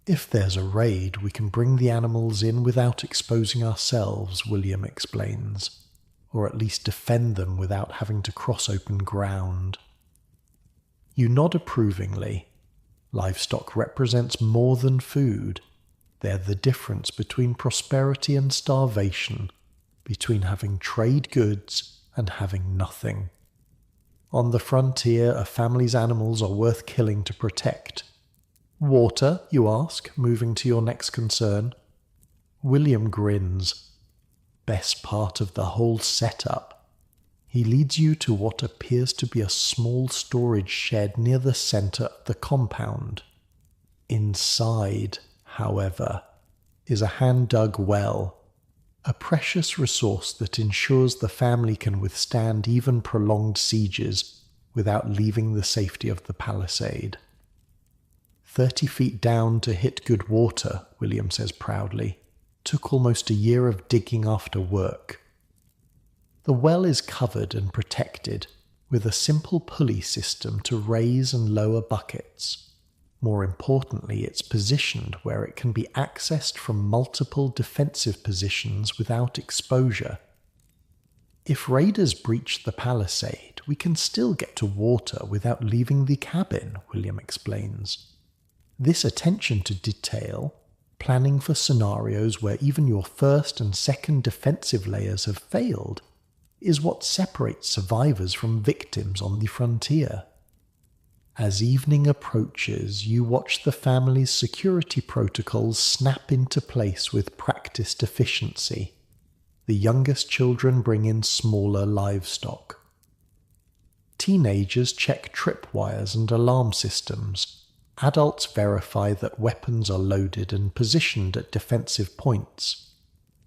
If there's a raid, we can bring the animals in without exposing ourselves, William explains, or at least defend them without having to cross open ground. You nod approvingly. Livestock represents more than food. They're the difference between prosperity and starvation, between having trade goods and having nothing. On the frontier, a family's animals are worth killing to protect. Water, you ask, moving to your next concern. William grins. Best part of the whole setup. He leads you to what appears to be a small storage shed near the centre of the compound. Inside, however, is a hand-dug well, a precious resource that ensures the family can withstand even prolonged sieges without leaving the safety of the palisade. 30 feet down to hit good water, William says proudly. Took almost a year of digging after work. The well is covered and protected, with a simple pulley system to raise and lower buckets. More importantly, it's positioned where it can be accessed from multiple defensive positions without exposure. If raiders breach the palisade, we can still get to water without leaving the cabin, William explains. This attention to detail, planning for scenarios where even your first and second defensive layers have failed, is what separates survivors from victims on the frontier. As evening approaches, you watch the family's security protocols snap into place with practiced efficiency. The youngest children bring in smaller livestock. Teenagers check tripwires and alarm systems. Adults verify that weapons are loaded and positioned at defensive points.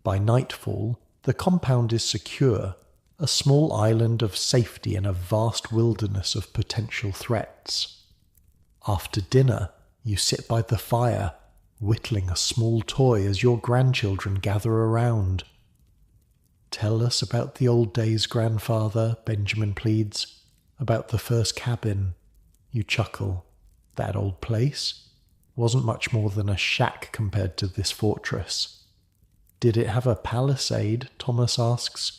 By nightfall, the compound is secure, a small island of safety in a vast wilderness of potential threats. After dinner, you sit by the fire, whittling a small toy as your grandchildren gather around. "Tell us about the old days, grandfather," Benjamin pleads. "About the first cabin." You chuckle. "That old place? Wasn't much more than a shack compared to this fortress." "Did it have a palisade?" Thomas asks.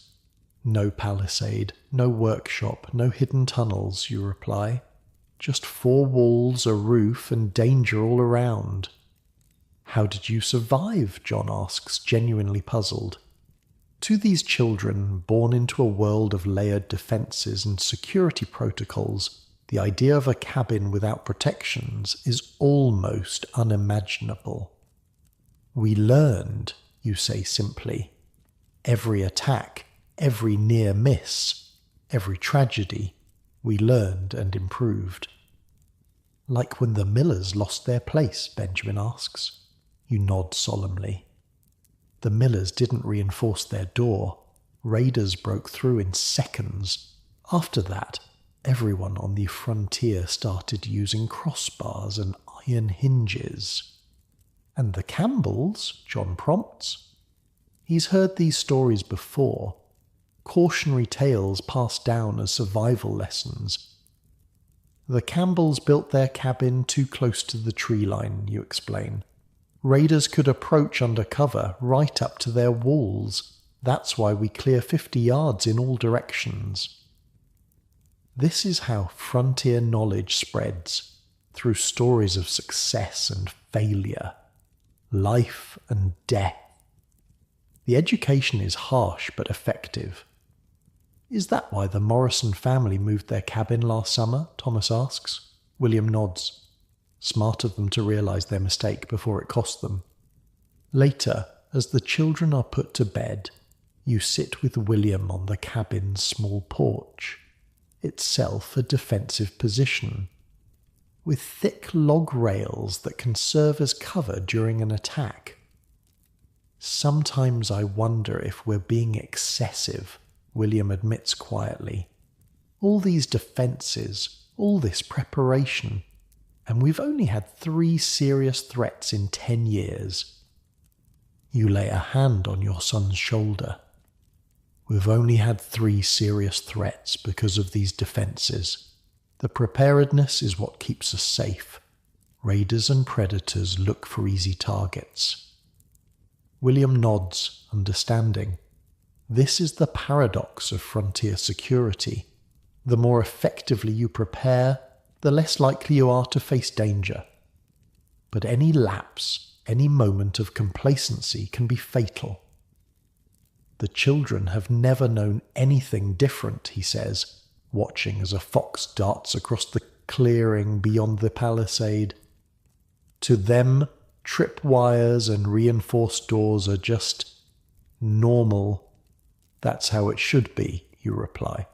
"No palisade, no workshop, no hidden tunnels," you reply. "Just 4 walls, a roof, and danger all around." "How did you survive?" John asks, genuinely puzzled. To these children, born into a world of layered defenses and security protocols, the idea of a cabin without protections is almost unimaginable. "We learned," you say simply. "Every attack, every near miss, every tragedy, we learned and improved." "Like when the Millers lost their place?" Benjamin asks. You nod solemnly. "The Millers didn't reinforce their door. Raiders broke through in seconds. After that, everyone on the frontier started using crossbars and iron hinges." "And the Campbells?" John prompts. He's heard these stories before. Cautionary tales passed down as survival lessons. "The Campbells built their cabin too close to the tree line," you explain. "Raiders could approach under cover right up to their walls. That's why we clear 50 yards in all directions." This is how frontier knowledge spreads, through stories of success and failure, life and death. The education is harsh but effective. "Is that why the Morrison family moved their cabin last summer?" Thomas asks. William nods. Smart of them to realise their mistake before it cost them. Later, as the children are put to bed, you sit with William on the cabin's small porch, itself a defensive position. with thick log rails that can serve as cover during an attack. Sometimes I wonder if we're being excessive, William admits quietly. All these defences, all this preparation, and we've only had 3 serious threats in 10 years. You lay a hand on your son's shoulder. We've only had 3 serious threats because of these defences. The preparedness is what keeps us safe. Raiders and predators look for easy targets. William nods, understanding. This is the paradox of frontier security. The more effectively you prepare, the less likely you are to face danger. But any lapse, any moment of complacency can be fatal. The children have never known anything different, he says, watching as a fox darts across the clearing beyond the palisade. To them, tripwires and reinforced doors are just normal. That's how it should be, you reply.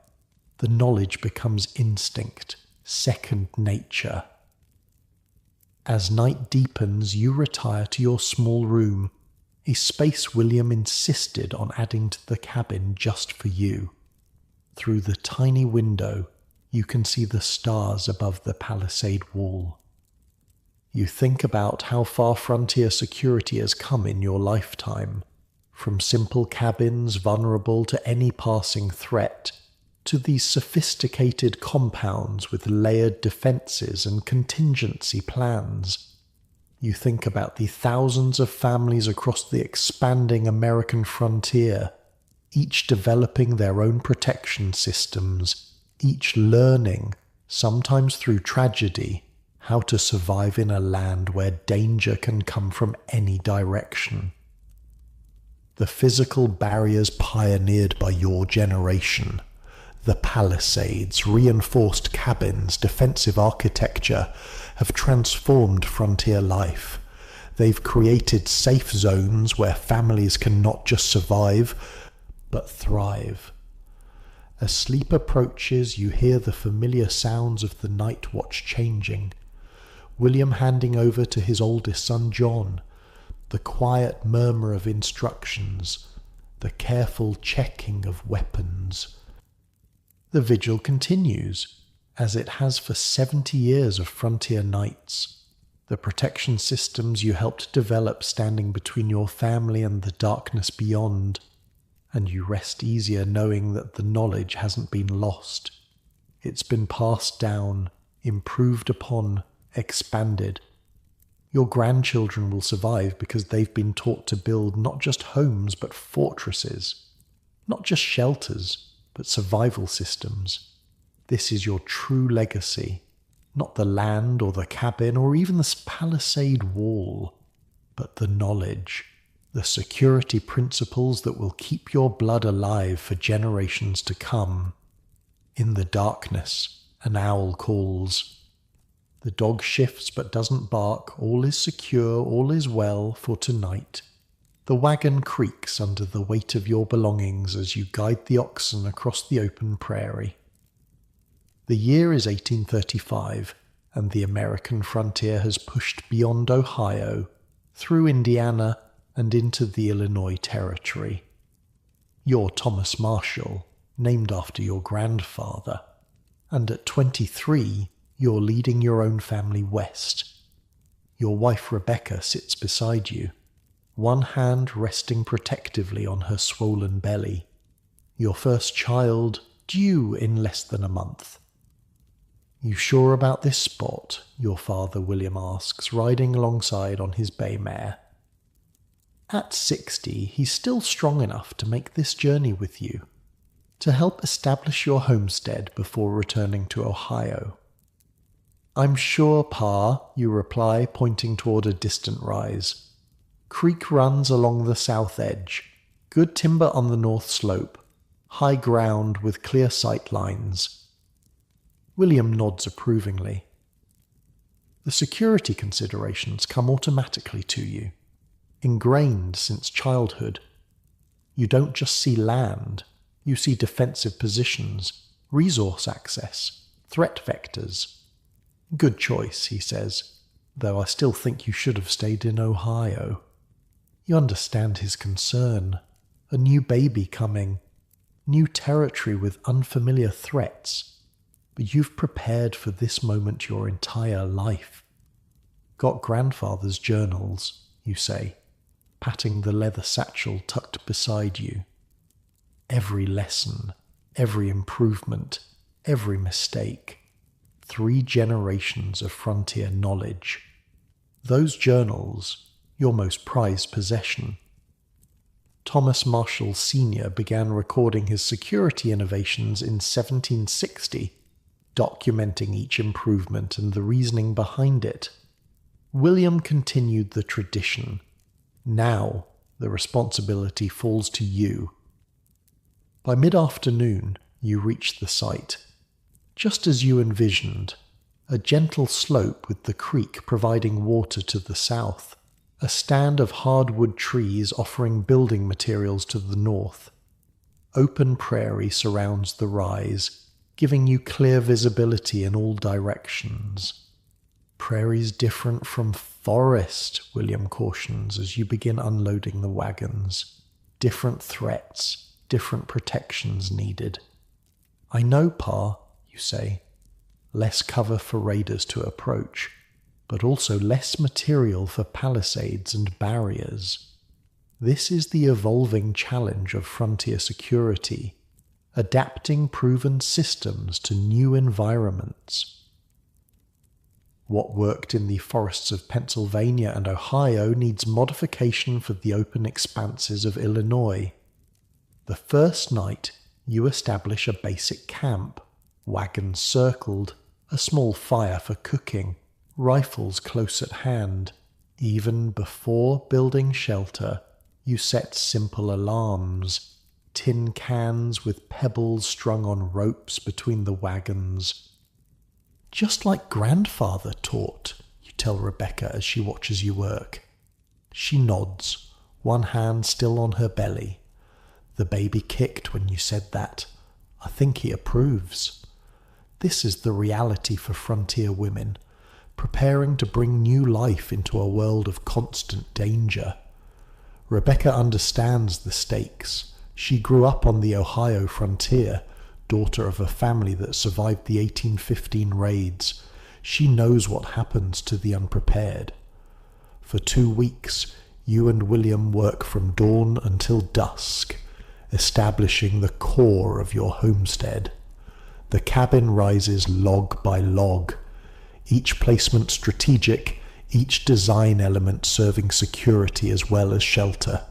The knowledge becomes instinct, second nature. As night deepens, you retire to your small room, a space William insisted on adding to the cabin just for you. Through the tiny window, you can see the stars above the palisade wall. You think about how far frontier security has come in your lifetime, from simple cabins vulnerable to any passing threat, to these sophisticated compounds with layered defences and contingency plans. You think about the thousands of families across the expanding American frontier, each developing their own protection systems, each learning, sometimes through tragedy, how to survive in a land where danger can come from any direction. The physical barriers pioneered by your generation, the palisades, reinforced cabins, defensive architecture, have transformed frontier life. They've created safe zones where families can not just survive, but thrive. As sleep approaches, you hear the familiar sounds of the night watch changing. William handing over to his oldest son John, the quiet murmur of instructions, the careful checking of weapons. The vigil continues, as it has for 70 years of frontier nights. The protection systems you helped develop standing between your family and the darkness beyond, and you rest easier knowing that the knowledge hasn't been lost. It's been passed down, improved upon, expanded. Your grandchildren will survive because they've been taught to build not just homes but fortresses, not just shelters but survival systems. This is your true legacy, not the land or the cabin or even the palisade wall, but the knowledge, the security principles that will keep your blood alive for generations to come. In the darkness, an owl calls. The dog shifts but doesn't bark. All is secure, all is well for tonight. The wagon creaks under the weight of your belongings as you guide the oxen across the open prairie. The year is 1835, and the American frontier has pushed beyond Ohio, through Indiana, and into the Illinois Territory. You're Thomas Marshall, named after your grandfather, and at 23, you're leading your own family west. Your wife Rebecca sits beside you, one hand resting protectively on her swollen belly. Your first child due in less than a month. You sure about this spot? Your father William asks, riding alongside on his bay mare. At 60, he's still strong enough to make this journey with you, to help establish your homestead before returning to Ohio. I'm sure, Pa, you reply, pointing toward a distant rise. Creek runs along the south edge, good timber on the north slope, high ground with clear sight lines. William nods approvingly. The security considerations come automatically to you, ingrained since childhood. You don't just see land, you see defensive positions, resource access, threat vectors. Good choice, he says, though I still think you should have stayed in Ohio. You understand his concern. A new baby coming. New territory with unfamiliar threats. But you've prepared for this moment your entire life. Got grandfather's journals, you say, patting the leather satchel tucked beside you. Every lesson, every improvement, every mistake. 3 generations of frontier knowledge. Those journals, your most prized possession. Thomas Marshall Sr. began recording his security innovations in 1760, documenting each improvement and the reasoning behind it. William continued the tradition. Now, the responsibility falls to you. By mid-afternoon, you reach the site. Just as you envisioned, a gentle slope with the creek providing water to the south, a stand of hardwood trees offering building materials to the north. Open prairie surrounds the rise, giving you clear visibility in all directions. Prairie's different from forest, William cautions as you begin unloading the wagons. Different threats, different protections needed. I know, Pa, you say. Less cover for raiders to approach, but also less material for palisades and barriers. This is the evolving challenge of frontier security, adapting proven systems to new environments. What worked in the forests of Pennsylvania and Ohio needs modification for the open expanses of Illinois. The first night, you establish a basic camp, wagons circled, a small fire for cooking, rifles close at hand. Even before building shelter, you set simple alarms, tin cans with pebbles strung on ropes between the wagons. Just like grandfather taught, you tell Rebecca as she watches you work. She nods, one hand still on her belly. The baby kicked when you said that. I think he approves. This is the reality for frontier women, preparing to bring new life into a world of constant danger. Rebecca understands the stakes. She grew up on the Ohio frontier, daughter of a family that survived the 1815 raids. She knows what happens to the unprepared. For 2 weeks, you and William work from dawn until dusk, establishing the core of your homestead. The cabin rises log by log, each placement strategic, each design element serving security as well as shelter.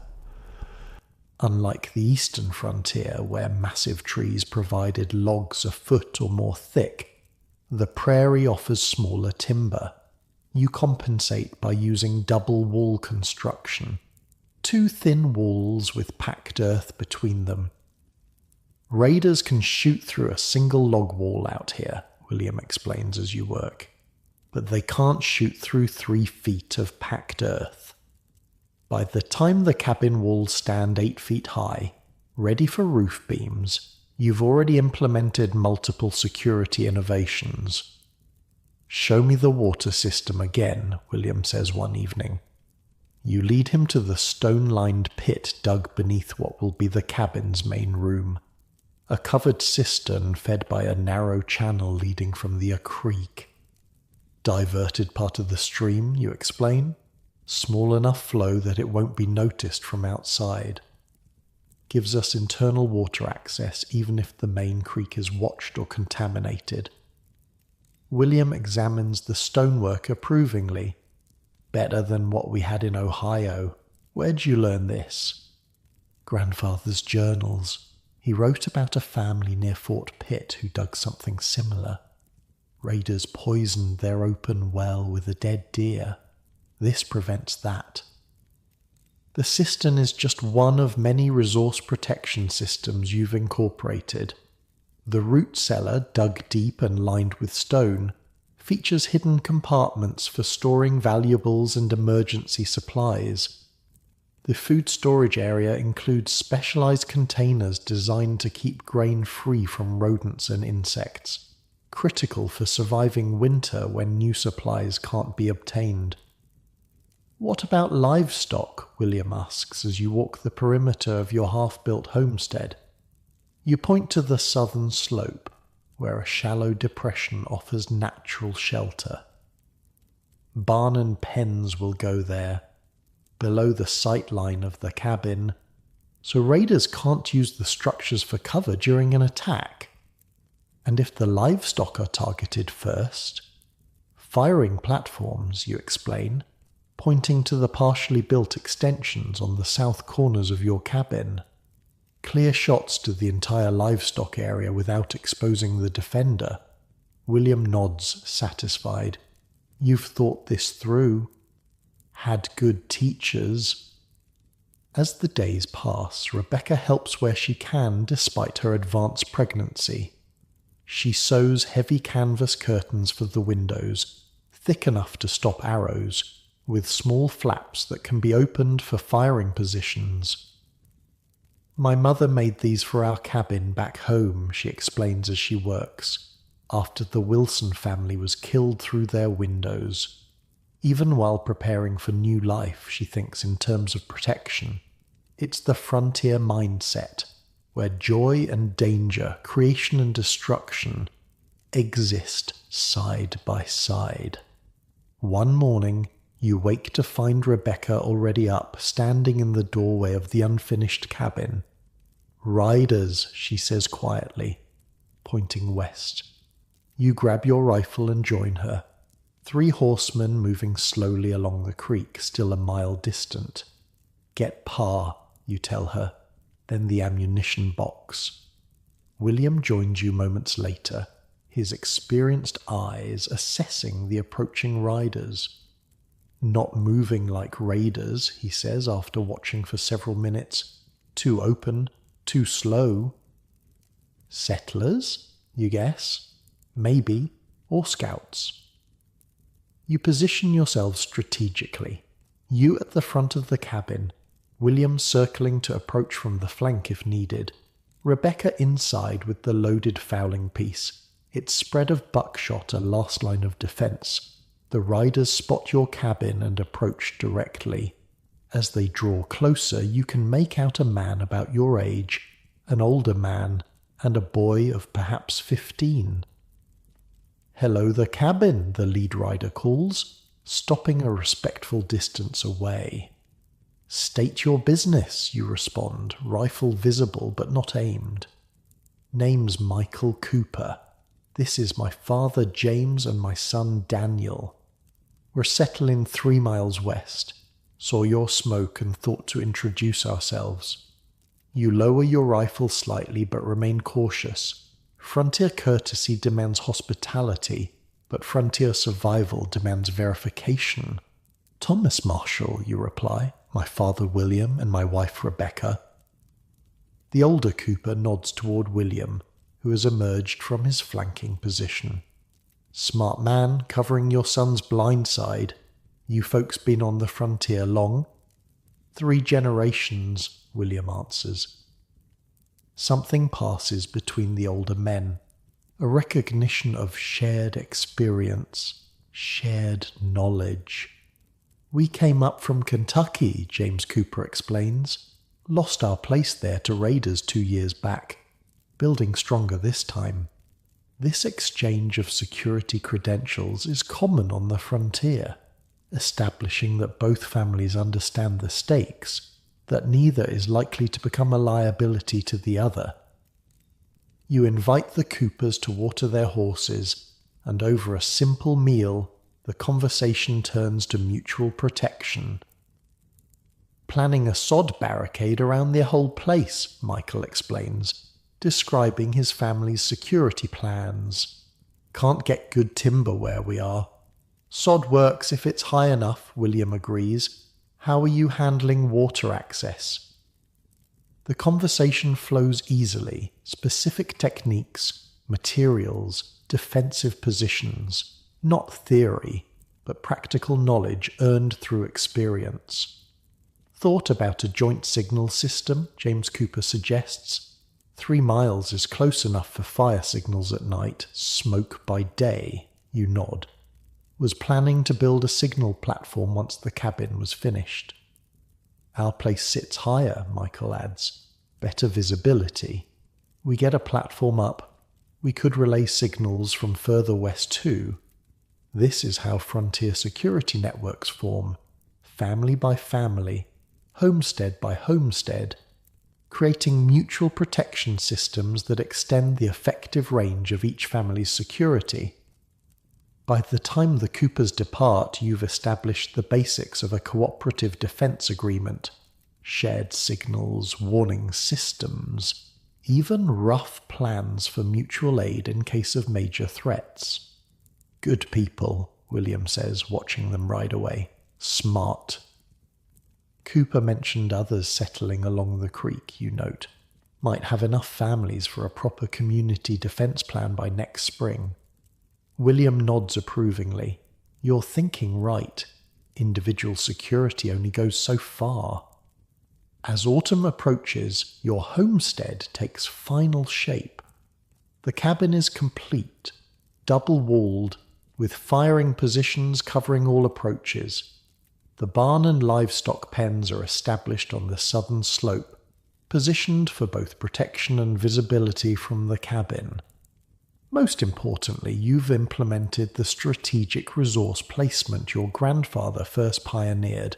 Unlike the eastern frontier, where massive trees provided logs a foot or more thick, the prairie offers smaller timber. You compensate by using double wall construction, 2 thin walls with packed earth between them. Raiders can shoot through a single log wall out here, William explains as you work, but they can't shoot through 3 feet of packed earth. By the time the cabin walls stand 8 feet high, ready for roof beams, you've already implemented multiple security innovations. Show me the water system again, William says one evening. You lead him to the stone-lined pit dug beneath what will be the cabin's main room. A covered cistern fed by a narrow channel leading from the creek. Diverted part of the stream, you explain? Small enough flow that it won't be noticed from outside. Gives us internal water access even if the main creek is watched or contaminated. William examines the stonework approvingly. Better than what we had in Ohio. Where'd you learn this? Grandfather's journals. He wrote about a family near Fort Pitt who dug something similar. Raiders poisoned their open well with a dead deer. This prevents that. The cistern is just one of many resource protection systems you've incorporated. The root cellar, dug deep and lined with stone, features hidden compartments for storing valuables and emergency supplies. The food storage area includes specialized containers designed to keep grain free from rodents and insects. critical for surviving winter when new supplies can't be obtained. "What about livestock?" William asks as you walk the perimeter of your half-built homestead. You point to the southern slope, where a shallow depression offers natural shelter. Barn and pens will go there, below the sight line of the cabin, so raiders can't use the structures for cover during an attack. And if the livestock are targeted first, firing platforms, you explain, pointing to the partially built extensions on the south corners of your cabin. Clear shots to the entire livestock area without exposing the defender. William nods, satisfied. You've thought this through. Had good teachers. As the days pass, Rebecca helps where she can despite her advanced pregnancy. She sews heavy canvas curtains for the windows, thick enough to stop arrows, with small flaps that can be opened for firing positions. "My mother made these for our cabin back home," she explains as she works, "after the Wilson family was killed through their windows." Even while preparing for new life, she thinks in terms of protection. It's the frontier mindset, where joy and danger, creation and destruction, exist side by side. One morning, you wake to find Rebecca already up, standing in the doorway of the unfinished cabin. "Riders," she says quietly, pointing west. You grab your rifle and join her. 3 horsemen moving slowly along the creek, still a mile distant. "Get Pa," you tell her, then the ammunition box. William joins you moments later, his experienced eyes assessing the approaching riders. "Not moving like raiders," he says after watching for several minutes. "Too open, too slow." "Settlers?" you guess. "Maybe, or scouts." You position yourselves strategically. You at the front of the cabin, William circling to approach from the flank if needed, Rebecca inside with the loaded fowling piece, its spread of buckshot a last line of defense. The riders spot your cabin and approach directly. As they draw closer, you can make out a man about your age, an older man, and a boy of perhaps 15. "Hello, the cabin," the lead rider calls, stopping a respectful distance away. "State your business," you respond, rifle visible but not aimed. "Name's Michael Cooper. This is my father James and my son Daniel. We're settling 3 miles west. Saw your smoke and thought to introduce ourselves." You lower your rifle slightly but remain cautious. Frontier courtesy demands hospitality, but frontier survival demands verification. "Thomas Marshall," you reply, "my father William and my wife Rebecca." The older Cooper nods toward William, who has emerged from his flanking position. "Smart man, covering your son's blind side. You folks been on the frontier long?" 3 generations, William answers. Something passes between the older men, a recognition of shared experience, shared knowledge. "We came up from Kentucky," James Cooper explains. "Lost our place there to raiders 2 years back. Building stronger this time." This exchange of security credentials is common on the frontier, establishing that both families understand the stakes, that neither is likely to become a liability to the other. You invite the Coopers to water their horses, and over a simple meal, the conversation turns to mutual protection. "Planning a sod barricade around their whole place," Michael explains, describing his family's security plans. "Can't get good timber where we are." "Sod works if it's high enough," William agrees. "How are you handling water access?" The conversation flows easily, specific techniques, materials, defensive positions, not theory, but practical knowledge earned through experience. "Thought about a joint signal system," James Cooper suggests. 3 miles is close enough for fire signals at night, smoke by day, you nod. Was planning to build a signal platform once the cabin was finished. Our place sits higher, Michael adds. Better visibility. We get a platform up. We could relay signals from further west too. This is how frontier security networks form. Family by family, homestead by homestead, creating mutual protection systems that extend the effective range of each family's security. By the time the Coopers depart, you've established the basics of a cooperative defense agreement, shared signals, warning systems, even rough plans for mutual aid in case of major threats. Good people, William says, watching them ride away. Smart. Cooper mentioned others settling along the creek, you note. Might have enough families for a proper community defense plan by next spring. William nods approvingly. You're thinking right. Individual security only goes so far. As autumn approaches, your homestead takes final shape. The cabin is complete, double-walled, with firing positions covering all approaches. The barn and livestock pens are established on the southern slope, positioned for both protection and visibility from the cabin. Most importantly, you've implemented the strategic resource placement your grandfather first pioneered,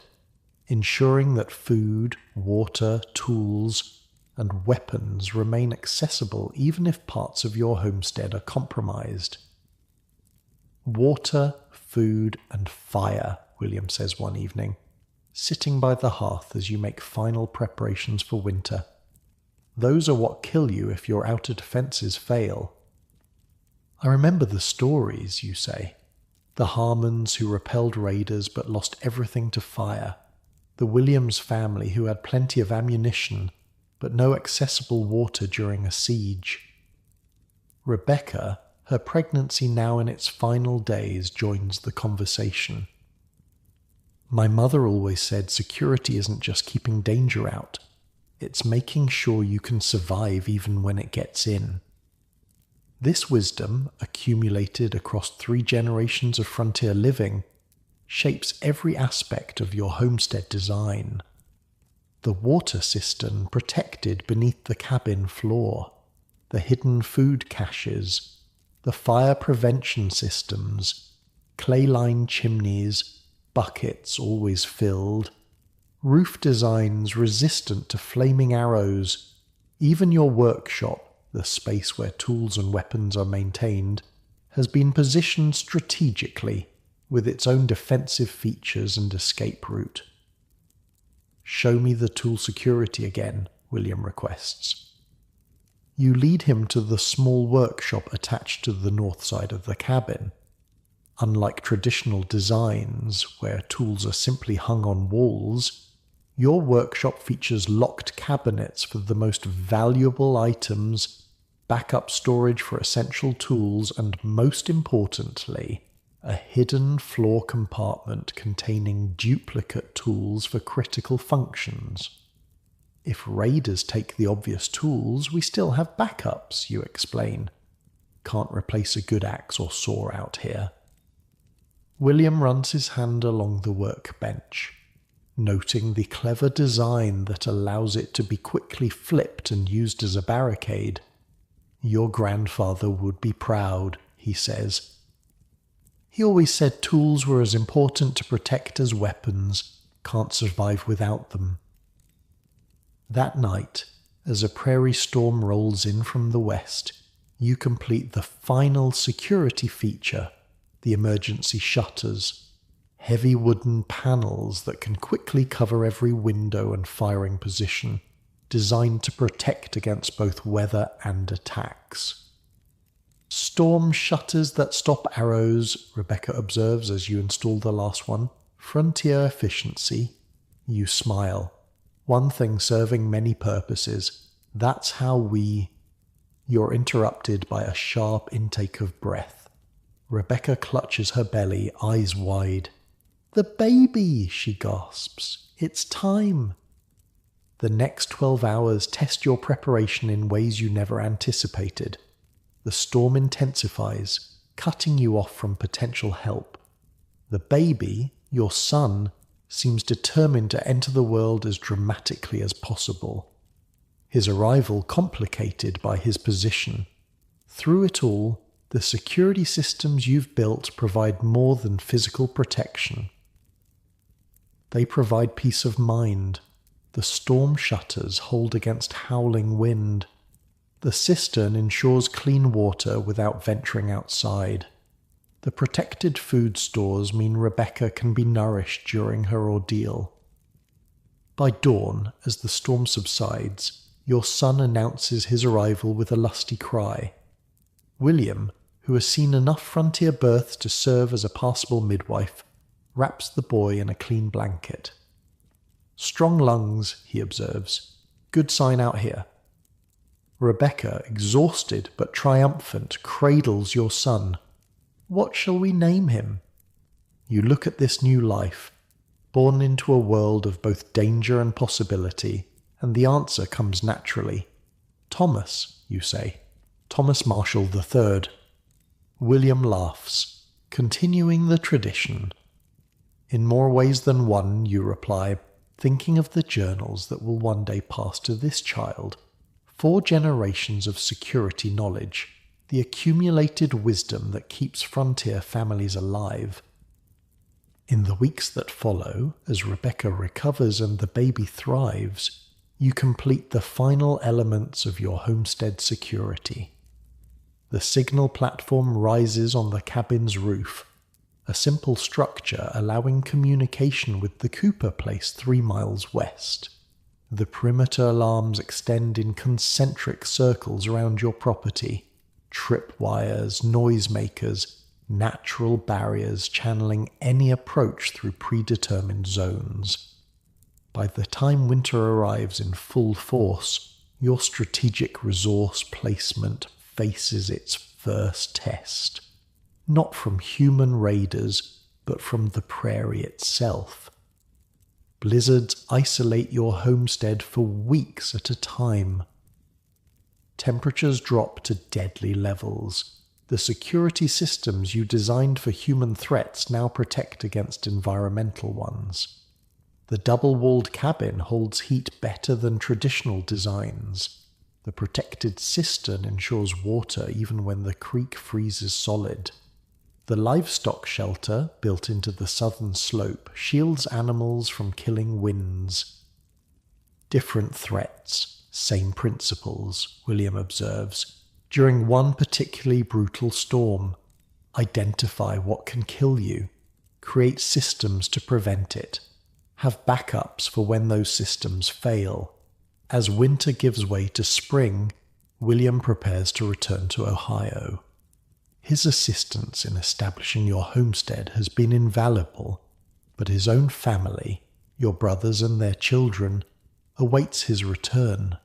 ensuring that food, water, tools, and weapons remain accessible even if parts of your homestead are compromised. Water, food, and fire, William says one evening, sitting by the hearth as you make final preparations for winter. Those are what kill you if your outer defenses fail. I remember the stories, you say. The Harmons who repelled raiders but lost everything to fire. The Williams family who had plenty of ammunition but no accessible water during a siege. Rebecca, her pregnancy now in its final days, joins the conversation. My mother always said security isn't just keeping danger out. It's making sure you can survive even when it gets in. This wisdom, accumulated across 3 generations of frontier living, shapes every aspect of your homestead design. The water cistern protected beneath the cabin floor, the hidden food caches, the fire prevention systems, clay-lined chimneys, buckets always filled, roof designs resistant to flaming arrows, even your workshop, the space where tools and weapons are maintained, has been positioned strategically with its own defensive features and escape route. Show me the tool security again, William requests. You lead him to the small workshop attached to the north side of the cabin. Unlike traditional designs, where tools are simply hung on walls, your workshop features locked cabinets for the most valuable items, backup storage for essential tools, and most importantly, a hidden floor compartment containing duplicate tools for critical functions. If raiders take the obvious tools, we still have backups, you explain. Can't replace a good axe or saw out here. William runs his hand along the workbench, noting the clever design that allows it to be quickly flipped and used as a barricade. Your grandfather would be proud, he says. He always said tools were as important to protect as weapons, can't survive without them. That night, as a prairie storm rolls in from the west, you complete the final security feature, the emergency shutters, heavy wooden panels that can quickly cover every window and firing position, designed to protect against both weather and attacks. Storm shutters that stop arrows, Rebecca observes as you install the last one. Frontier efficiency. You smile. One thing serving many purposes. That's how we... You're interrupted by a sharp intake of breath. Rebecca clutches her belly, eyes wide. "The baby!" she gasps. "It's time!" The next 12 hours test your preparation in ways you never anticipated. The storm intensifies, cutting you off from potential help. The baby, your son, seems determined to enter the world as dramatically as possible. His arrival complicated by his position. Through it all, the security systems you've built provide more than physical protection. They provide peace of mind. The storm shutters hold against howling wind. The cistern ensures clean water without venturing outside. The protected food stores mean Rebecca can be nourished during her ordeal. By dawn, as the storm subsides, your son announces his arrival with a lusty cry. William, who has seen enough frontier births to serve as a passable midwife, wraps the boy in a clean blanket. "Strong lungs," he observes. "Good sign out here." Rebecca, exhausted but triumphant, cradles your son. "What shall we name him?" You look at this new life, born into a world of both danger and possibility, and the answer comes naturally. "Thomas," you say. "Thomas Marshall III. William laughs, continuing the tradition. "In more ways than one," you reply, thinking of the journals that will one day pass to this child. 4 generations of security knowledge, the accumulated wisdom that keeps frontier families alive. In the weeks that follow, as Rebecca recovers and the baby thrives, you complete the final elements of your homestead security. The signal platform rises on the cabin's roof, a simple structure allowing communication with the Cooper place 3 miles west. The perimeter alarms extend in concentric circles around your property. Tripwires, noisemakers, natural barriers channeling any approach through predetermined zones. By the time winter arrives in full force, your strategic resource placement faces its first test. Not from human raiders, but from the prairie itself. Blizzards isolate your homestead for weeks at a time. Temperatures drop to deadly levels. The security systems you designed for human threats now protect against environmental ones. The double-walled cabin holds heat better than traditional designs. The protected cistern ensures water even when the creek freezes solid. The livestock shelter, built into the southern slope, shields animals from killing winds. Different threats, same principles, William observes. During one particularly brutal storm, identify what can kill you, create systems to prevent it, have backups for when those systems fail. As winter gives way to spring, William prepares to return to Ohio. His assistance in establishing your homestead has been invaluable, but his own family, your brothers and their children, awaits his return.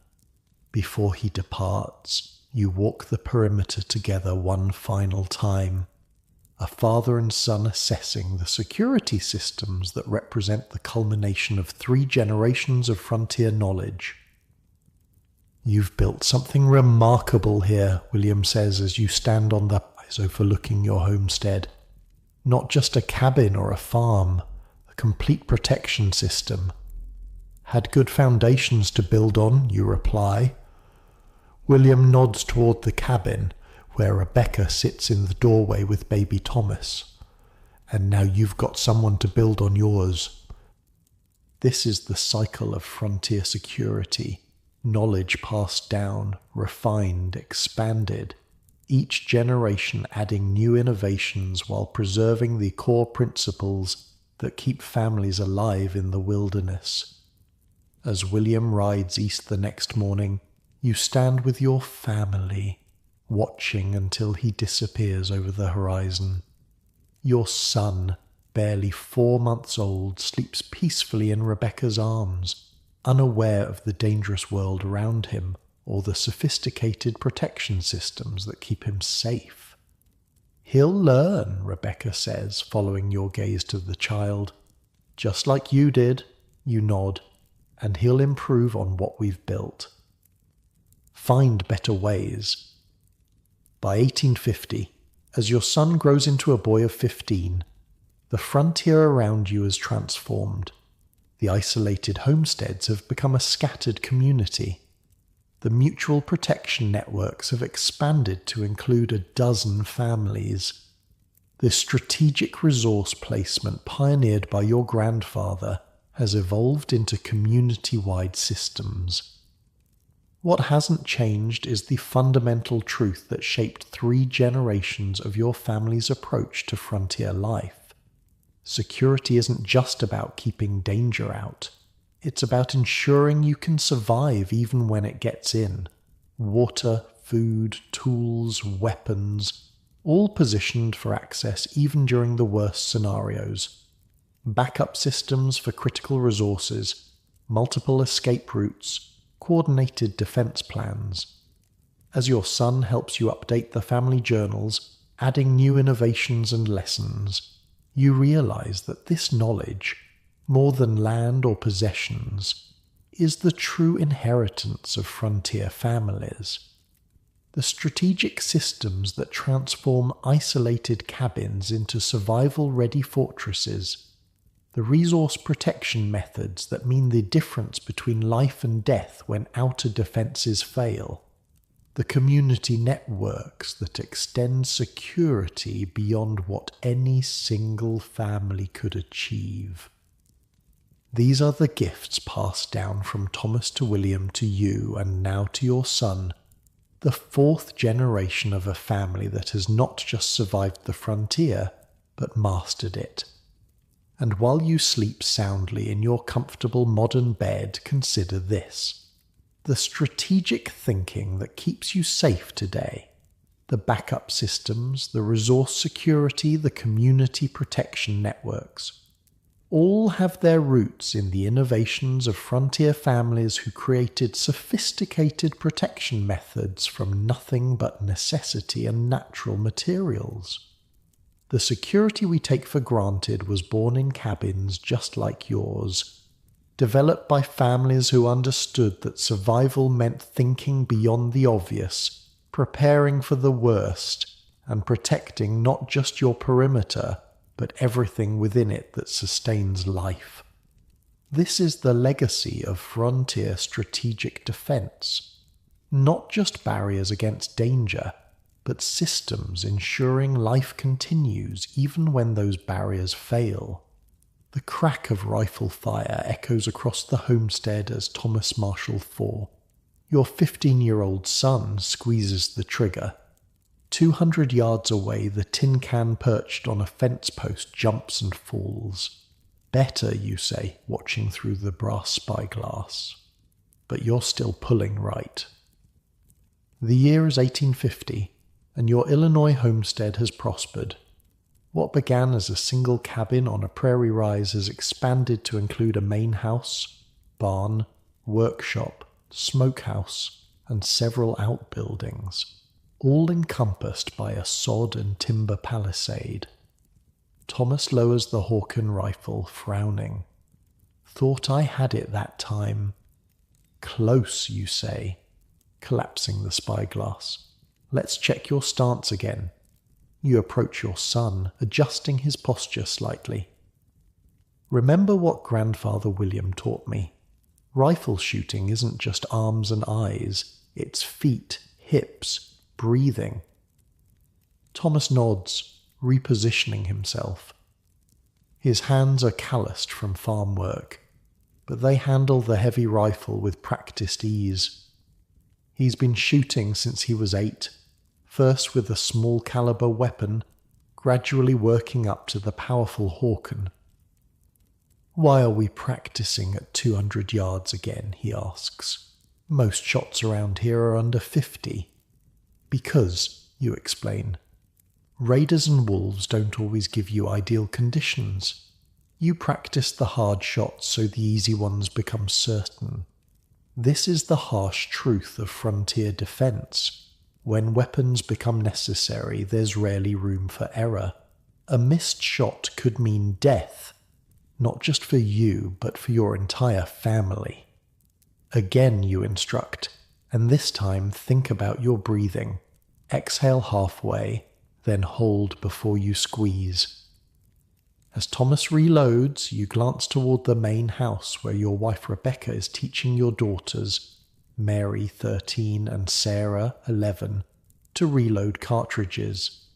Before he departs, you walk the perimeter together one final time, a father and son assessing the security systems that represent the culmination of 3 generations of frontier knowledge. "You've built something remarkable here," William says as you stand on the overlooking your homestead. "Not just a cabin or a farm, a complete protection system." "Had good foundations to build on," you reply. William nods toward the cabin, where Rebecca sits in the doorway with baby Thomas. "And now you've got someone to build on yours." This is the cycle of frontier security. Knowledge passed down, refined, expanded. Each generation adding new innovations while preserving the core principles that keep families alive in the wilderness. As William rides east the next morning, you stand with your family, watching until he disappears over the horizon. Your son, barely 4 months old, sleeps peacefully in Rebecca's arms, unaware of the dangerous world around him or the sophisticated protection systems that keep him safe. "He'll learn," Rebecca says, following your gaze to the child. "Just like you did," you nod. and he'll improve on what we've built. Find better ways. By 1850, as your son grows into a boy of 15, the frontier around you has transformed. The isolated homesteads have become a scattered community. The mutual protection networks have expanded to include a dozen families. The strategic resource placement pioneered by your grandfather has evolved into community-wide systems. What hasn't changed is the fundamental truth that shaped 3 generations of your family's approach to frontier life. Security isn't just about keeping danger out. It's about ensuring you can survive even when it gets in. Water, food, tools, weapons, all positioned for access even during the worst scenarios. Backup systems for critical resources, multiple escape routes, coordinated defense plans. As your son helps you update the family journals, adding new innovations and lessons, you realize that this knowledge, more than land or possessions, is the true inheritance of frontier families. The strategic systems that transform isolated cabins into survival-ready fortresses, the resource protection methods that mean the difference between life and death when outer defenses fail, the community networks that extend security beyond what any single family could achieve. These are the gifts passed down from Thomas to William to you and now to your son, the 4th generation of a family that has not just survived the frontier, but mastered it. And while you sleep soundly in your comfortable modern bed, consider this: the strategic thinking that keeps you safe today, the backup systems, the resource security, the community protection networks, all have their roots in the innovations of frontier families who created sophisticated protection methods from nothing but necessity and natural materials. The security we take for granted was born in cabins just like yours, developed by families who understood that survival meant thinking beyond the obvious, preparing for the worst, and protecting not just your perimeter, but everything within it that sustains life. This is the legacy of frontier strategic defense. Not just barriers against danger, but systems ensuring life continues even when those barriers fail. The crack of rifle fire echoes across the homestead as Thomas Marshall IV, your 15-year-old son, squeezes the trigger. 200 yards away, the tin can perched on a fence post jumps and falls. Better, you say, watching through the brass spyglass. But you're still pulling right. The year is 1850, and your Illinois homestead has prospered. What began as a single cabin on a prairie rise has expanded to include a main house, barn, workshop, smokehouse, and several outbuildings, all encompassed by a sod and timber palisade. Thomas lowers the Hawken rifle, frowning. Thought I had it that time. Close, you say, collapsing the spyglass. Let's check your stance again. You approach your son, adjusting his posture slightly. Remember what Grandfather William taught me. Rifle shooting isn't just arms and eyes, it's feet, hips, breathing. Thomas nods, repositioning himself. His hands are calloused from farm work, but they handle the heavy rifle with practiced ease. He's been shooting since he was 8, first with a small caliber weapon, gradually working up to the powerful Hawken. Why are we practicing at 200 yards again, he asks. Most shots around here are under 50. Because, you explain, raiders and wolves don't always give you ideal conditions. You practice the hard shots so the easy ones become certain. This is the harsh truth of frontier defense. When weapons become necessary, there's rarely room for error. A missed shot could mean death, not just for you, but for your entire family. Again you instruct, and this time think about your breathing. Exhale halfway, then hold before you squeeze. As Thomas reloads, you glance toward the main house where your wife Rebecca is teaching your daughters, Mary 13 and Sarah 11, to reload cartridges.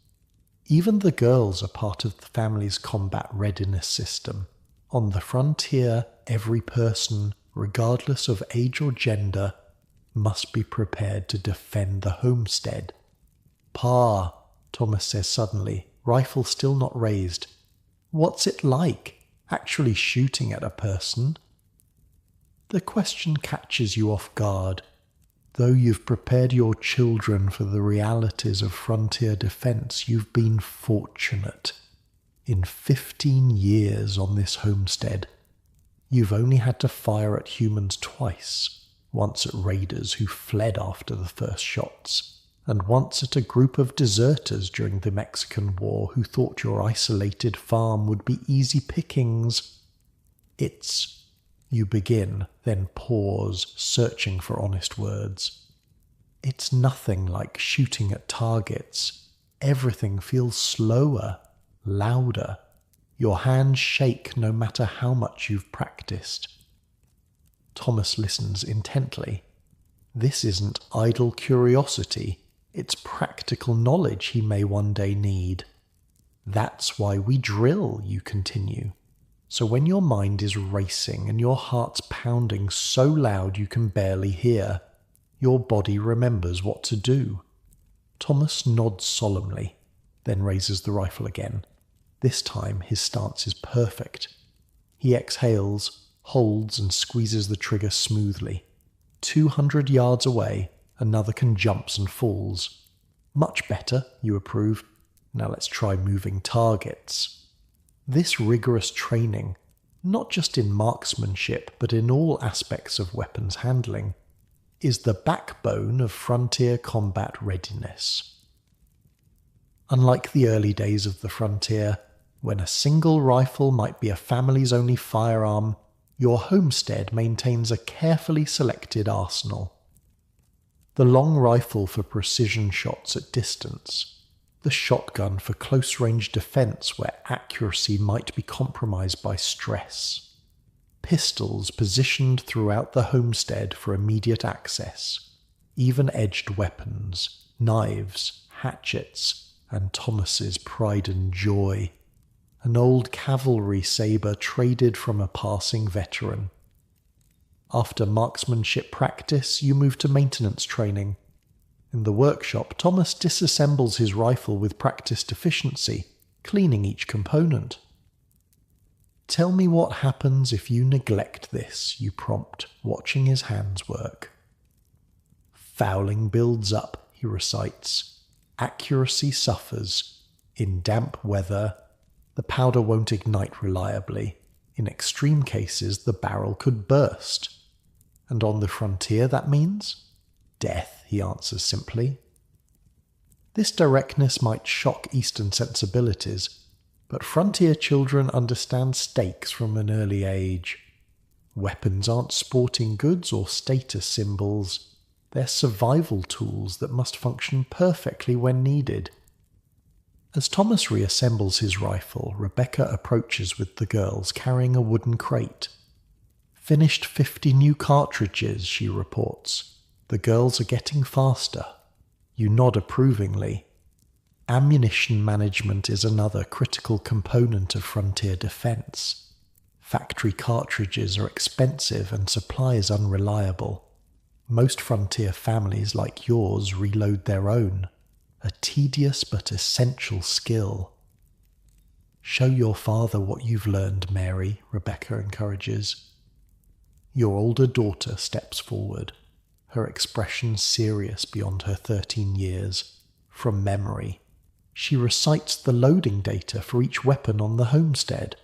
Even the girls are part of the family's combat readiness system. On the frontier, every person, regardless of age or gender, must be prepared to defend the homestead. "Pa," Thomas says suddenly, rifle still not raised. "What's it like, actually shooting at a person?" The question catches you off guard. Though you've prepared your children for the realities of frontier defense, you've been fortunate. In 15 years on this homestead, you've only had to fire at humans twice, once at raiders who fled after the first shots, and once at a group of deserters during the Mexican War who thought your isolated farm would be easy pickings. You begin, then pause, searching for honest words. It's nothing like shooting at targets. Everything feels slower, louder. Your hands shake no matter how much you've practiced. Thomas listens intently. This isn't idle curiosity. It's practical knowledge he may one day need. "That's why we drill," you continue. "So when your mind is racing and your heart's pounding so loud you can barely hear, your body remembers what to do." Thomas nods solemnly, then raises the rifle again. This time his stance is perfect. He exhales, holds and squeezes the trigger smoothly. 200 yards away, another can jumps and falls. "Much better," you approve. "Now let's try moving targets." This rigorous training, not just in marksmanship but in all aspects of weapons handling, is the backbone of frontier combat readiness. Unlike the early days of the frontier, when a single rifle might be a family's only firearm, your homestead maintains a carefully selected arsenal. The long rifle for precision shots at distance, the shotgun for close-range defense where accuracy might be compromised by stress, pistols positioned throughout the homestead for immediate access, even-edged weapons, knives, hatchets, and Thomas's pride and joy, an old cavalry saber traded from a passing veteran. After marksmanship practice, you move to maintenance training. In the workshop, Thomas disassembles his rifle with practiced efficiency, cleaning each component. "Tell me what happens if you neglect this," you prompt, watching his hands work. "Fouling builds up," he recites. "Accuracy suffers. In damp weather, the powder won't ignite reliably. In extreme cases, the barrel could burst. And on the frontier, that means death," he answers simply. This directness might shock Eastern sensibilities, but frontier children understand stakes from an early age. Weapons aren't sporting goods or status symbols. They're survival tools that must function perfectly when needed. As Thomas reassembles his rifle, Rebecca approaches with the girls carrying a wooden crate. "Finished 50 new cartridges," she reports. "The girls are getting faster." You nod approvingly. Ammunition management is another critical component of frontier defense. Factory cartridges are expensive and supplies unreliable. Most frontier families like yours reload their own, a tedious but essential skill. "Show your father what you've learned, Mary," Rebecca encourages. Your older daughter steps forward, her expression serious beyond her 13 years. From memory, she recites the loading data for each weapon on the homestead,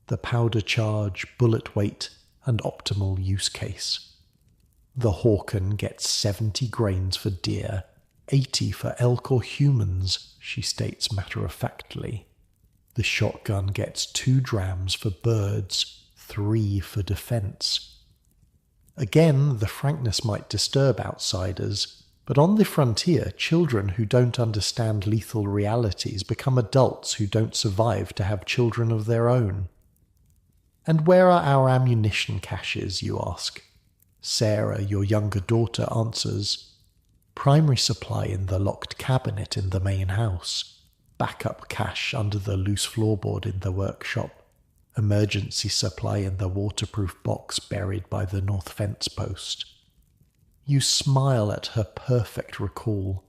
the powder charge, bullet weight, and optimal use case. The Hawken gets 70 grains for deer, 80 for elk or humans, she states matter-of-factly. The shotgun gets 2 drams for birds, 3 for defense. Again, the frankness might disturb outsiders, but on the frontier, children who don't understand lethal realities become adults who don't survive to have children of their own. And where are our ammunition caches, you ask? Sarah, your younger daughter, answers, primary supply in the locked cabinet in the main house, backup cache under the loose floorboard in the workshop, emergency supply in the waterproof box buried by the north fence post. You smile at her perfect recall.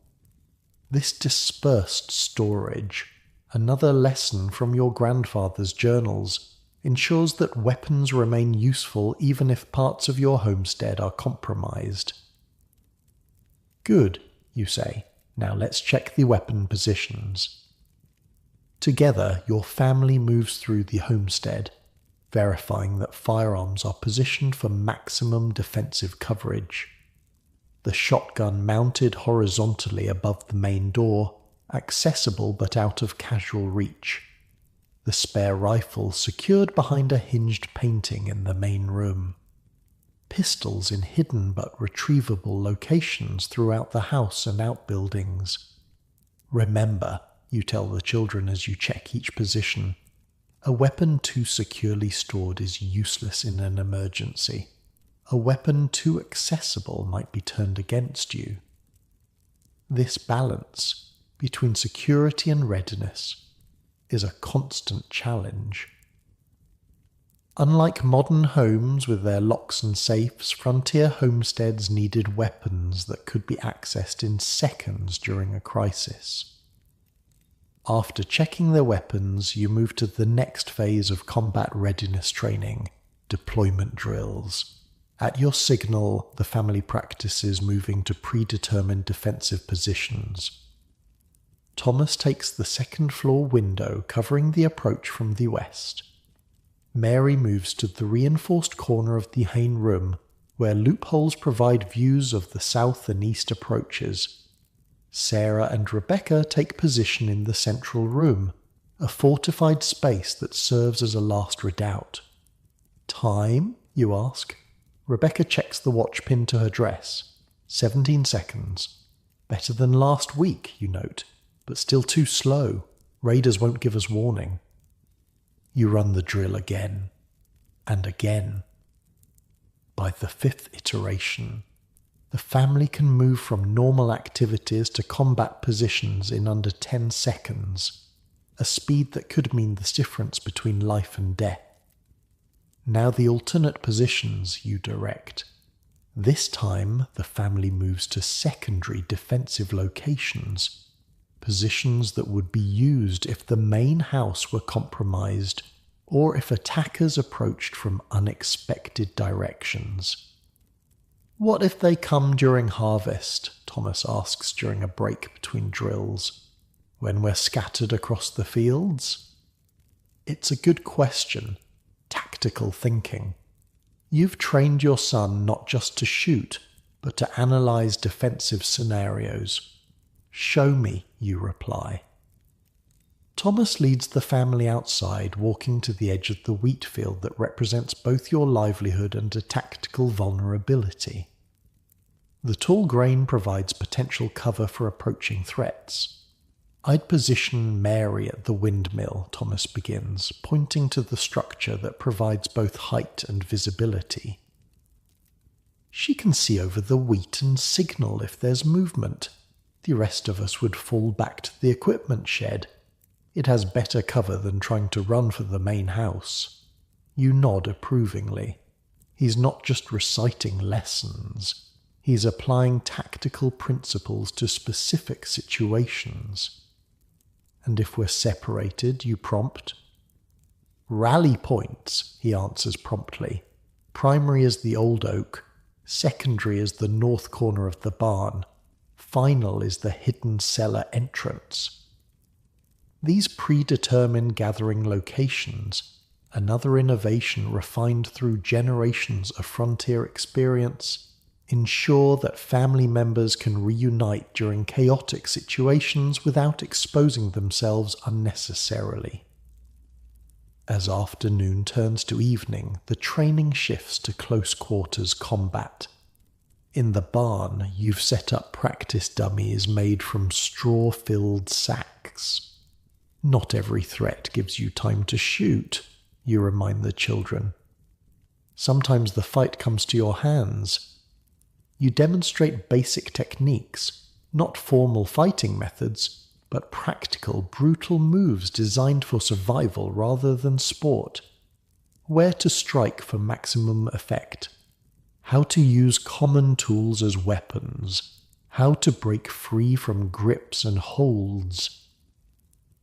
This dispersed storage, another lesson from your grandfather's journals, ensures that weapons remain useful even if parts of your homestead are compromised. Good, you say. Now let's check the weapon positions. Together, your family moves through the homestead, verifying that firearms are positioned for maximum defensive coverage. The shotgun mounted horizontally above the main door, accessible but out of casual reach. The spare rifle secured behind a hinged painting in the main room. Pistols in hidden but retrievable locations throughout the house and outbuildings. Remember, you tell the children as you check each position, a weapon too securely stored is useless in an emergency. A weapon too accessible might be turned against you. This balance between security and readiness is a constant challenge. Unlike modern homes with their locks and safes, frontier homesteads needed weapons that could be accessed in seconds during a crisis. After checking their weapons, you move to the next phase of combat readiness training, deployment drills. At your signal, the family practices moving to predetermined defensive positions. Thomas takes the second floor window covering the approach from the west. Mary moves to the reinforced corner of the Hain room, where loopholes provide views of the south and east approaches. Sarah and Rebecca take position in the central room, a fortified space that serves as a last redoubt. Time, you ask? Rebecca checks the watch pinned to her dress. 17 seconds. Better than last week, you note, but still too slow. Raiders won't give us warning. You run the drill again, and again. By the fifth iteration, the family can move from normal activities to combat positions in under 10 seconds, a speed that could mean the difference between life and death. Now the alternate positions you direct. This time, the family moves to secondary defensive locations, positions that would be used if the main house were compromised or if attackers approached from unexpected directions. What if they come during harvest? Thomas asks during a break between drills. When we're scattered across the fields? It's a good question. Tactical thinking. You've trained your son not just to shoot, but to analyze defensive scenarios. Show me, you reply. Thomas leads the family outside, walking to the edge of the wheat field that represents both your livelihood and a tactical vulnerability. The tall grain provides potential cover for approaching threats. I'd position Mary at the windmill, Thomas begins, pointing to the structure that provides both height and visibility. She can see over the wheat and signal if there's movement. The rest of us would fall back to the equipment shed. It has better cover than trying to run for the main house. You nod approvingly. He's not just reciting lessons. He's applying tactical principles to specific situations. And if we're separated, you prompt. Rally points, he answers promptly. Primary is the old oak. Secondary is the north corner of the barn. Final is the hidden cellar entrance. These predetermined gathering locations, another innovation refined through generations of frontier experience, ensure that family members can reunite during chaotic situations without exposing themselves unnecessarily. As afternoon turns to evening, the training shifts to close quarters combat. In the barn, you've set up practice dummies made from straw-filled sacks. Not every threat gives you time to shoot, you remind the children. Sometimes the fight comes to your hands. You demonstrate basic techniques, not formal fighting methods, but practical, brutal moves designed for survival rather than sport. Where to strike for maximum effect. How to use common tools as weapons. How to break free from grips and holds.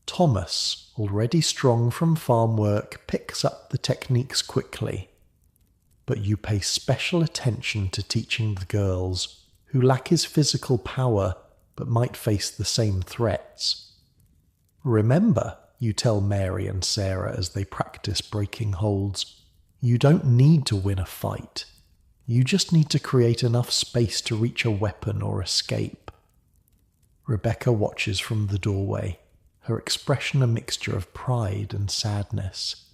Thomas, already strong from farm work, picks up the techniques quickly. But you pay special attention to teaching the girls, who lack his physical power but might face the same threats. Remember, you tell Mary and Sarah as they practice breaking holds, you don't need to win a fight. You just need to create enough space to reach a weapon or escape. Rebecca watches from the doorway, her expression a mixture of pride and sadness.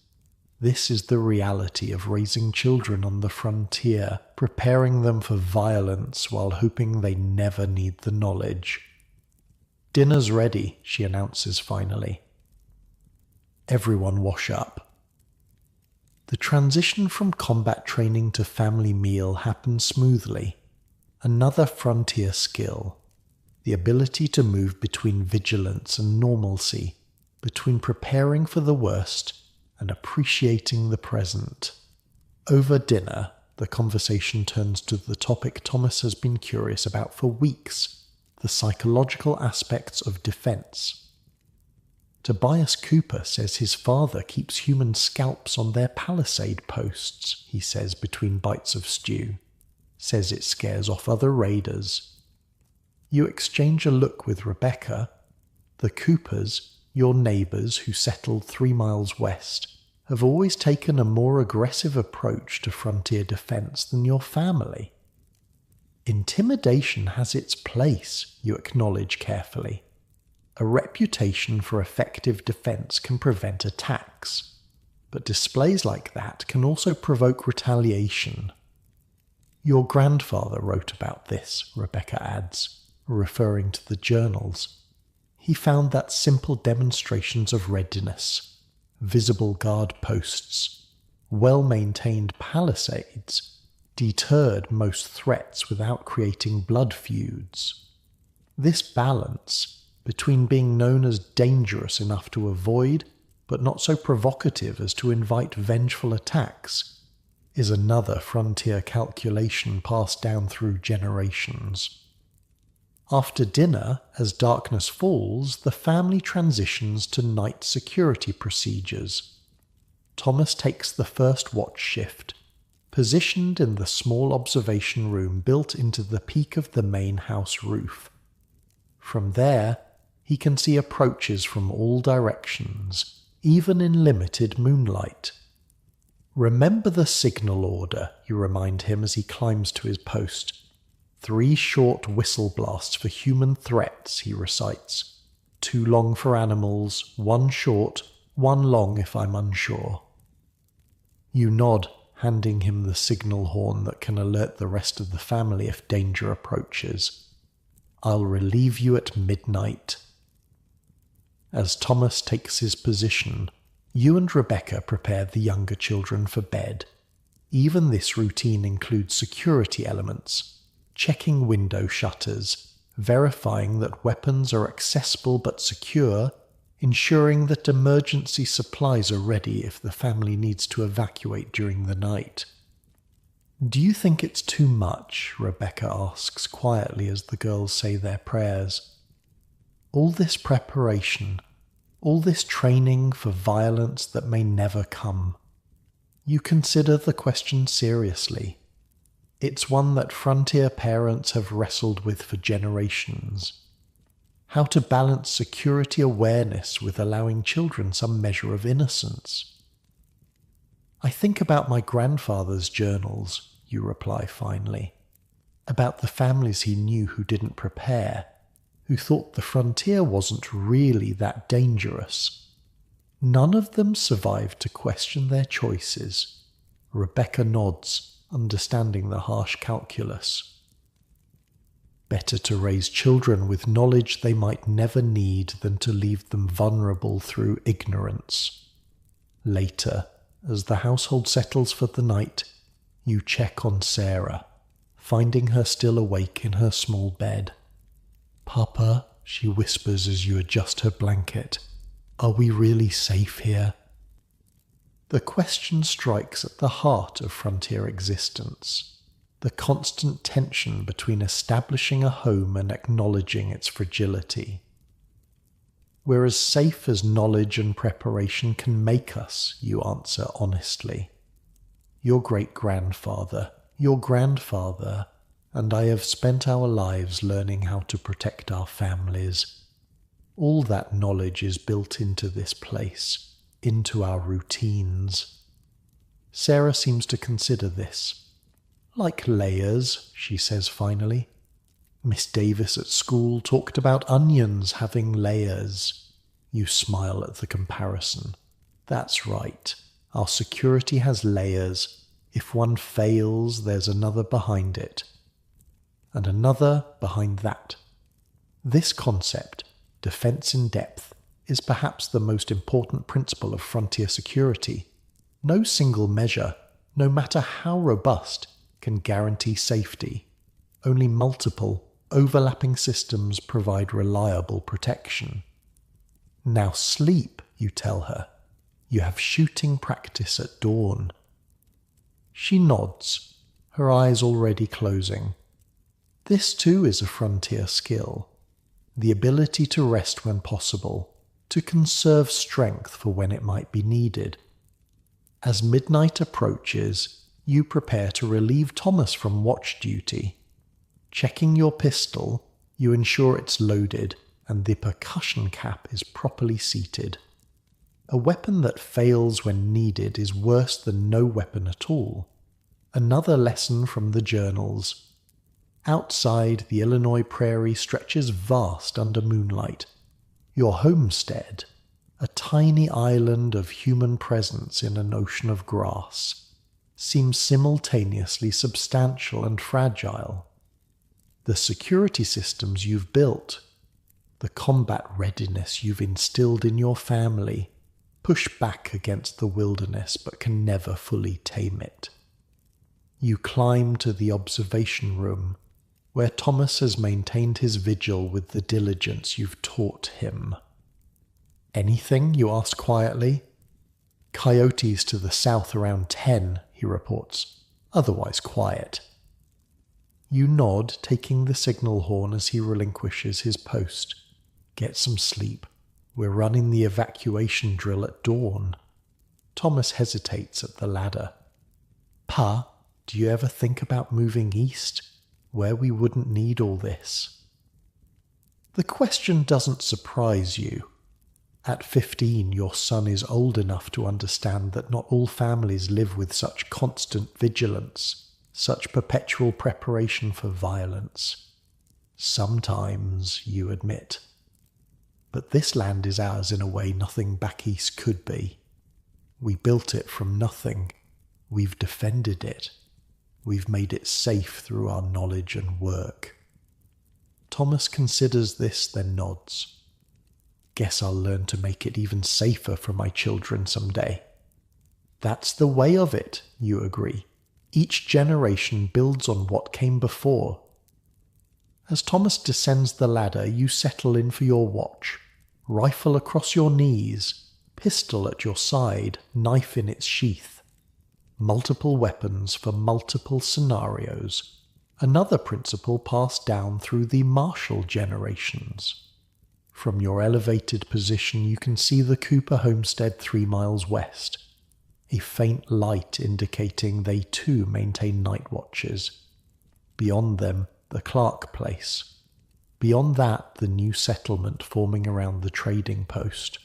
This is the reality of raising children on the frontier, preparing them for violence while hoping they never need the knowledge. "Dinner's ready," she announces finally. Everyone wash up. The transition from combat training to family meal happens smoothly. Another frontier skill, the ability to move between vigilance and normalcy, between preparing for the worst and appreciating the present. Over dinner, the conversation turns to the topic Thomas has been curious about for weeks, the psychological aspects of defense. Tobias Cooper says his father keeps human scalps on their palisade posts, he says between bites of stew. Says it scares off other raiders. You exchange a look with Rebecca. The Coopers, your neighbours who settled 3 miles west, have always taken a more aggressive approach to frontier defence than your family. Intimidation has its place, you acknowledge carefully. A reputation for effective defence can prevent attacks, but displays like that can also provoke retaliation. Your grandfather wrote about this, Rebecca adds, referring to the journals. He found that simple demonstrations of readiness, visible guard posts, well-maintained palisades, deterred most threats without creating blood feuds. This balance, between being known as dangerous enough to avoid, but not so provocative as to invite vengeful attacks, is another frontier calculation passed down through generations. After dinner, as darkness falls, the family transitions to night security procedures. Thomas takes the first watch shift, positioned in the small observation room built into the peak of the main house roof. From there, he can see approaches from all directions, even in limited moonlight. Remember the signal order, you remind him as he climbs to his post. 3 short whistle blasts for human threats, he recites. 2 long for animals, 1 short, 1 long if I'm unsure. You nod, handing him the signal horn that can alert the rest of the family if danger approaches. I'll relieve you at midnight. As Thomas takes his position, you and Rebecca prepare the younger children for bed. Even this routine includes security elements, checking window shutters, verifying that weapons are accessible but secure, ensuring that emergency supplies are ready if the family needs to evacuate during the night. "Do you think it's too much?" Rebecca asks quietly as the girls say their prayers. All this preparation, all this training for violence that may never come. You consider the question seriously. It's one that frontier parents have wrestled with for generations. How to balance security awareness with allowing children some measure of innocence. "I think about my grandfather's journals," you reply finally. About the families he knew who didn't prepare, who thought the frontier wasn't really that dangerous. None of them survived to question their choices. Rebecca nods, understanding the harsh calculus. Better to raise children with knowledge they might never need than to leave them vulnerable through ignorance. Later, as the household settles for the night, you check on Sarah, finding her still awake in her small bed. "Papa," she whispers as you adjust her blanket, "are we really safe here?" The question strikes at the heart of frontier existence, the constant tension between establishing a home and acknowledging its fragility. We're as safe as knowledge and preparation can make us, you answer honestly. Your great-grandfather, your grandfather, and I have spent our lives learning how to protect our families. All that knowledge is built into this place, into our routines. Sarah seems to consider this. "Like layers," she says finally. "Miss Davis at school talked about onions having layers." You smile at the comparison. "That's right. Our security has layers. If one fails, there's another behind it. And another behind that." This concept, defense in depth, is perhaps the most important principle of frontier security. No single measure, no matter how robust, can guarantee safety. Only multiple, overlapping systems provide reliable protection. "Now sleep," you tell her. "You have shooting practice at dawn." She nods, her eyes already closing. This too is a frontier skill. The ability to rest when possible, to conserve strength for when it might be needed. As midnight approaches, you prepare to relieve Thomas from watch duty. Checking your pistol, you ensure it's loaded and the percussion cap is properly seated. A weapon that fails when needed is worse than no weapon at all. Another lesson from the journals. Outside, the Illinois prairie stretches vast under moonlight. Your homestead, a tiny island of human presence in an ocean of grass, seems simultaneously substantial and fragile. The security systems you've built, the combat readiness you've instilled in your family, push back against the wilderness but can never fully tame it. You climb to the observation room, where Thomas has maintained his vigil with the diligence you've taught him. "Anything?" you ask quietly. "Coyotes to the south around 10, he reports. "Otherwise quiet." You nod, taking the signal horn as he relinquishes his post. "Get some sleep. We're running the evacuation drill at dawn." Thomas hesitates at the ladder. "Pa, do you ever think about moving east, where we wouldn't need all this?" The question doesn't surprise you. At 15, your son is old enough to understand that not all families live with such constant vigilance, such perpetual preparation for violence. Sometimes, you admit. But this land is ours in a way nothing back east could be. We built it from nothing. We've defended it. We've made it safe through our knowledge and work. Thomas considers this, then nods. "Guess I'll learn to make it even safer for my children someday." "That's the way of it," you agree. "Each generation builds on what came before." As Thomas descends the ladder, you settle in for your watch. Rifle across your knees, pistol at your side, knife in its sheath. Multiple weapons for multiple scenarios. Another principle passed down through the Marshall generations. From your elevated position you can see the Cooper homestead 3 miles west, a faint light indicating they too maintain night watches. Beyond them, the Clark place. Beyond that, the new settlement forming around the trading post.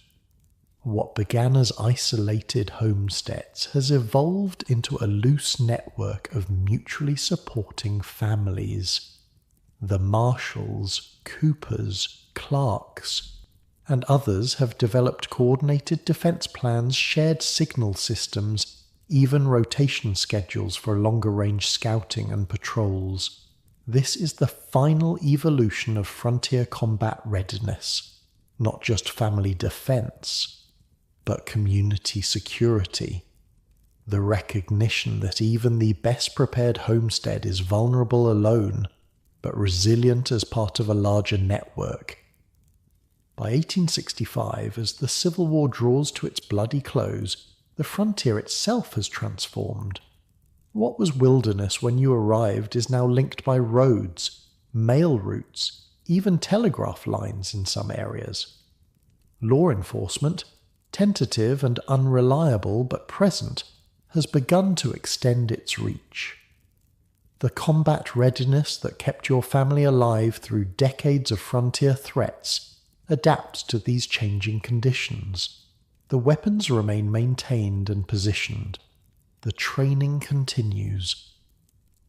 What began as isolated homesteads has evolved into a loose network of mutually supporting families. The Marshalls, Coopers, Clarks, and others have developed coordinated defense plans, shared signal systems, even rotation schedules for longer-range scouting and patrols. This is the final evolution of frontier combat readiness, not just family defense, but community security. The recognition that even the best-prepared homestead is vulnerable alone, but resilient as part of a larger network. By 1865, as the Civil War draws to its bloody close, the frontier itself has transformed. What was wilderness when you arrived is now linked by roads, mail routes, even telegraph lines in some areas. Law enforcement, tentative and unreliable but present, has begun to extend its reach. The combat readiness that kept your family alive through decades of frontier threats adapts to these changing conditions. The weapons remain maintained and positioned. The training continues.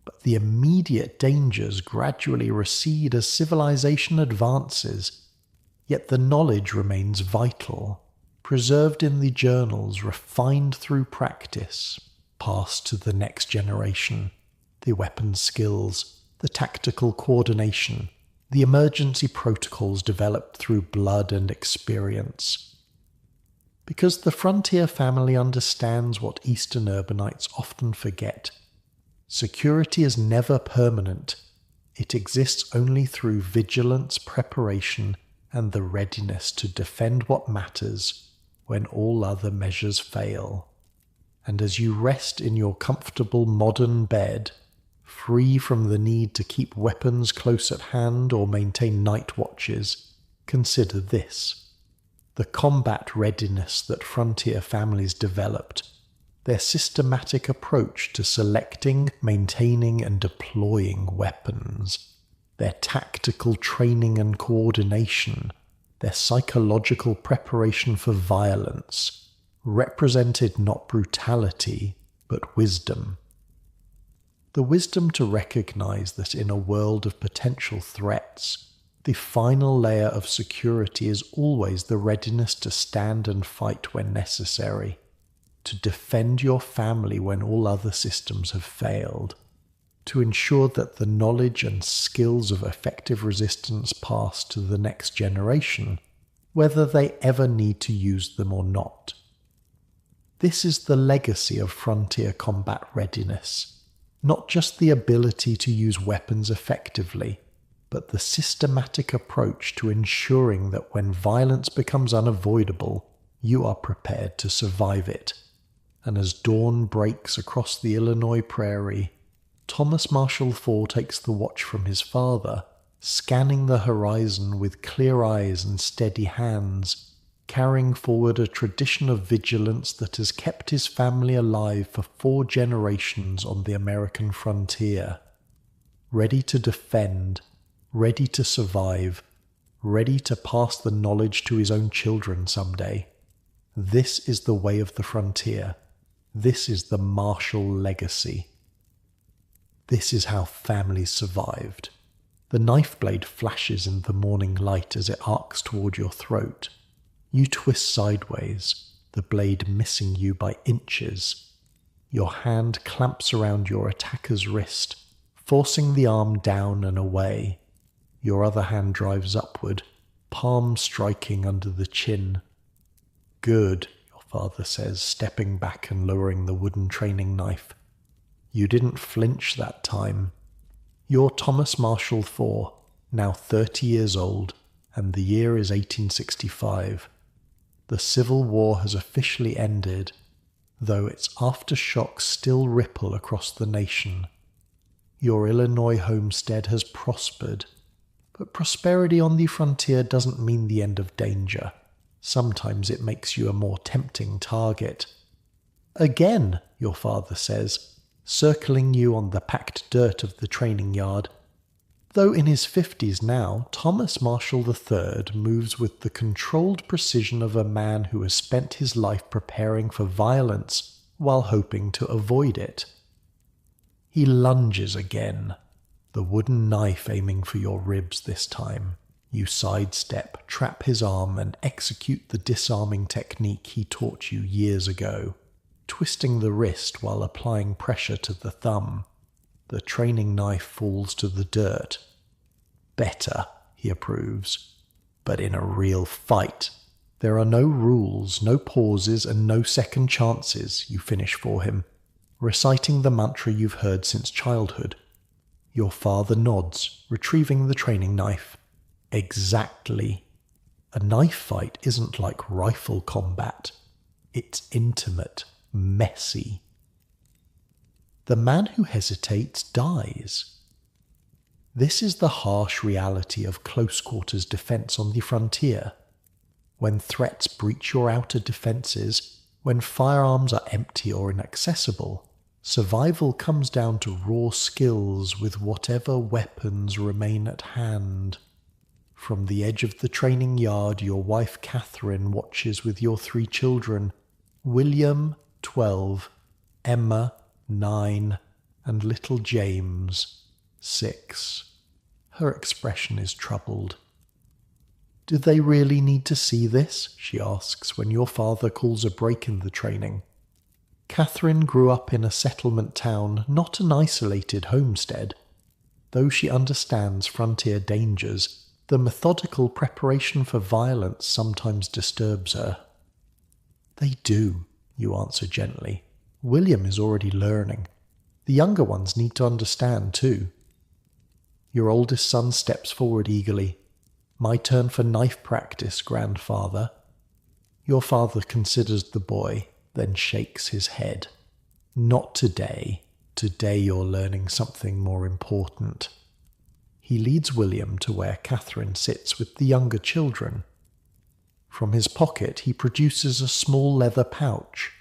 But the immediate dangers gradually recede as civilization advances. Yet the knowledge remains vital, preserved in the journals, refined through practice, passed to the next generation. The weapons skills, the tactical coordination, the emergency protocols developed through blood and experience. Because the frontier family understands what Eastern urbanites often forget. Security is never permanent. It exists only through vigilance, preparation, and the readiness to defend what matters when all other measures fail. And as you rest in your comfortable modern bed, free from the need to keep weapons close at hand or maintain night watches, consider this. The combat readiness that frontier families developed, their systematic approach to selecting, maintaining, and deploying weapons, their tactical training and coordination, their psychological preparation for violence, represented not brutality, but wisdom. The wisdom to recognize that in a world of potential threats, the final layer of security is always the readiness to stand and fight when necessary, to defend your family when all other systems have failed, to ensure that the knowledge and skills of effective resistance pass to the next generation, whether they ever need to use them or not. This is the legacy of frontier combat readiness, not just the ability to use weapons effectively, but the systematic approach to ensuring that when violence becomes unavoidable, you are prepared to survive it. And as dawn breaks across the Illinois prairie, Thomas Marshall IV takes the watch from his father, scanning the horizon with clear eyes and steady hands, carrying forward a tradition of vigilance that has kept his family alive for 4 generations on the American frontier. Ready to defend, ready to survive, ready to pass the knowledge to his own children someday. This is the way of the frontier. This is the Marshall legacy. This is how families survived. The knife blade flashes in the morning light as it arcs toward your throat. You twist sideways, the blade missing you by inches. Your hand clamps around your attacker's wrist, forcing the arm down and away. Your other hand drives upward, palm striking under the chin. Good, your father says, stepping back and lowering the wooden training knife. You didn't flinch that time. You're Thomas Marshall IV, now 30 years old, and the year is 1865. The Civil War has officially ended, though its aftershocks still ripple across the nation. Your Illinois homestead has prospered, but prosperity on the frontier doesn't mean the end of danger. Sometimes it makes you a more tempting target. Again, your father says, circling you on the packed dirt of the training yard. Though in his 50s now, Thomas Marshall III moves with the controlled precision of a man who has spent his life preparing for violence while hoping to avoid it. He lunges again, the wooden knife aiming for your ribs this time. You sidestep, trap his arm, and execute the disarming technique he taught you years ago, twisting the wrist while applying pressure to the thumb. The training knife falls to the dirt. Better, he approves. But in a real fight, there are no rules, no pauses, and no second chances, you finish for him, reciting the mantra you've heard since childhood. Your father nods, retrieving the training knife. Exactly. A knife fight isn't like rifle combat. It's intimate, messy. The man who hesitates dies. This is the harsh reality of close-quarters defense on the frontier. When threats breach your outer defenses, when firearms are empty or inaccessible, survival comes down to raw skills with whatever weapons remain at hand. From the edge of the training yard, your wife Catherine watches with your 3 children, William, 12, Emma, 9, and little James, 6. Her expression is troubled. Do they really need to see this? She asks when your father calls a break in the training. Catherine grew up in a settlement town, not an isolated homestead. Though she understands frontier dangers, the methodical preparation for violence sometimes disturbs her. They do, you answer gently. William is already learning. The younger ones need to understand too. Your oldest son steps forward eagerly. My turn for knife practice, grandfather. Your father considers the boy, then shakes his head. Not today. Today you're learning something more important. He leads William to where Catherine sits with the younger children. From his pocket he produces a small leather pouch.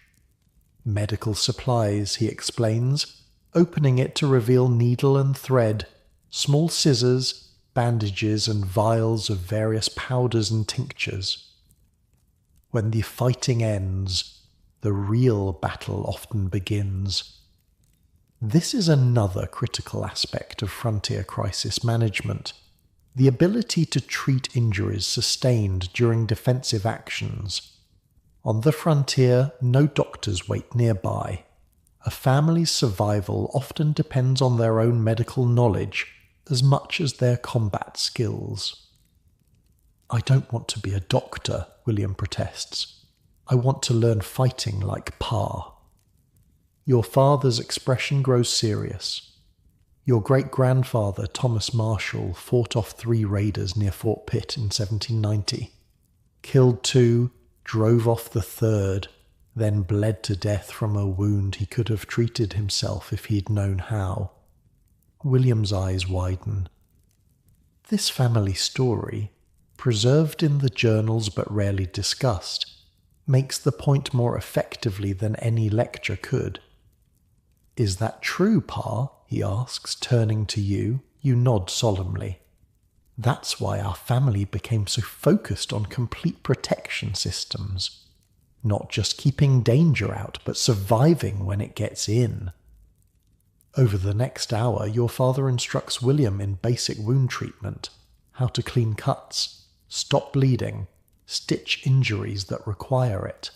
Medical supplies, he explains, opening it to reveal needle and thread, small scissors, bandages and vials of various powders and tinctures. When the fighting ends, the real battle often begins. This is another critical aspect of frontier crisis management, the ability to treat injuries sustained during defensive actions. On the frontier, no doctors wait nearby. A family's survival often depends on their own medical knowledge as much as their combat skills. I don't want to be a doctor, William protests. I want to learn fighting like Pa. Your father's expression grows serious. Your great-grandfather, Thomas Marshall, fought off 3 raiders near Fort Pitt in 1790. Killed 2, drove off the 3rd, then bled to death from a wound he could have treated himself if he'd known how. William's eyes widen. This family story, preserved in the journals but rarely discussed, makes the point more effectively than any lecture could. Is that true, Pa? He asks, turning to you. You nod solemnly. That's why our family became so focused on complete protection systems. Not just keeping danger out, but surviving when it gets in. Over the next hour, your father instructs William in basic wound treatment, how to clean cuts, stop bleeding, stitch injuries that require it.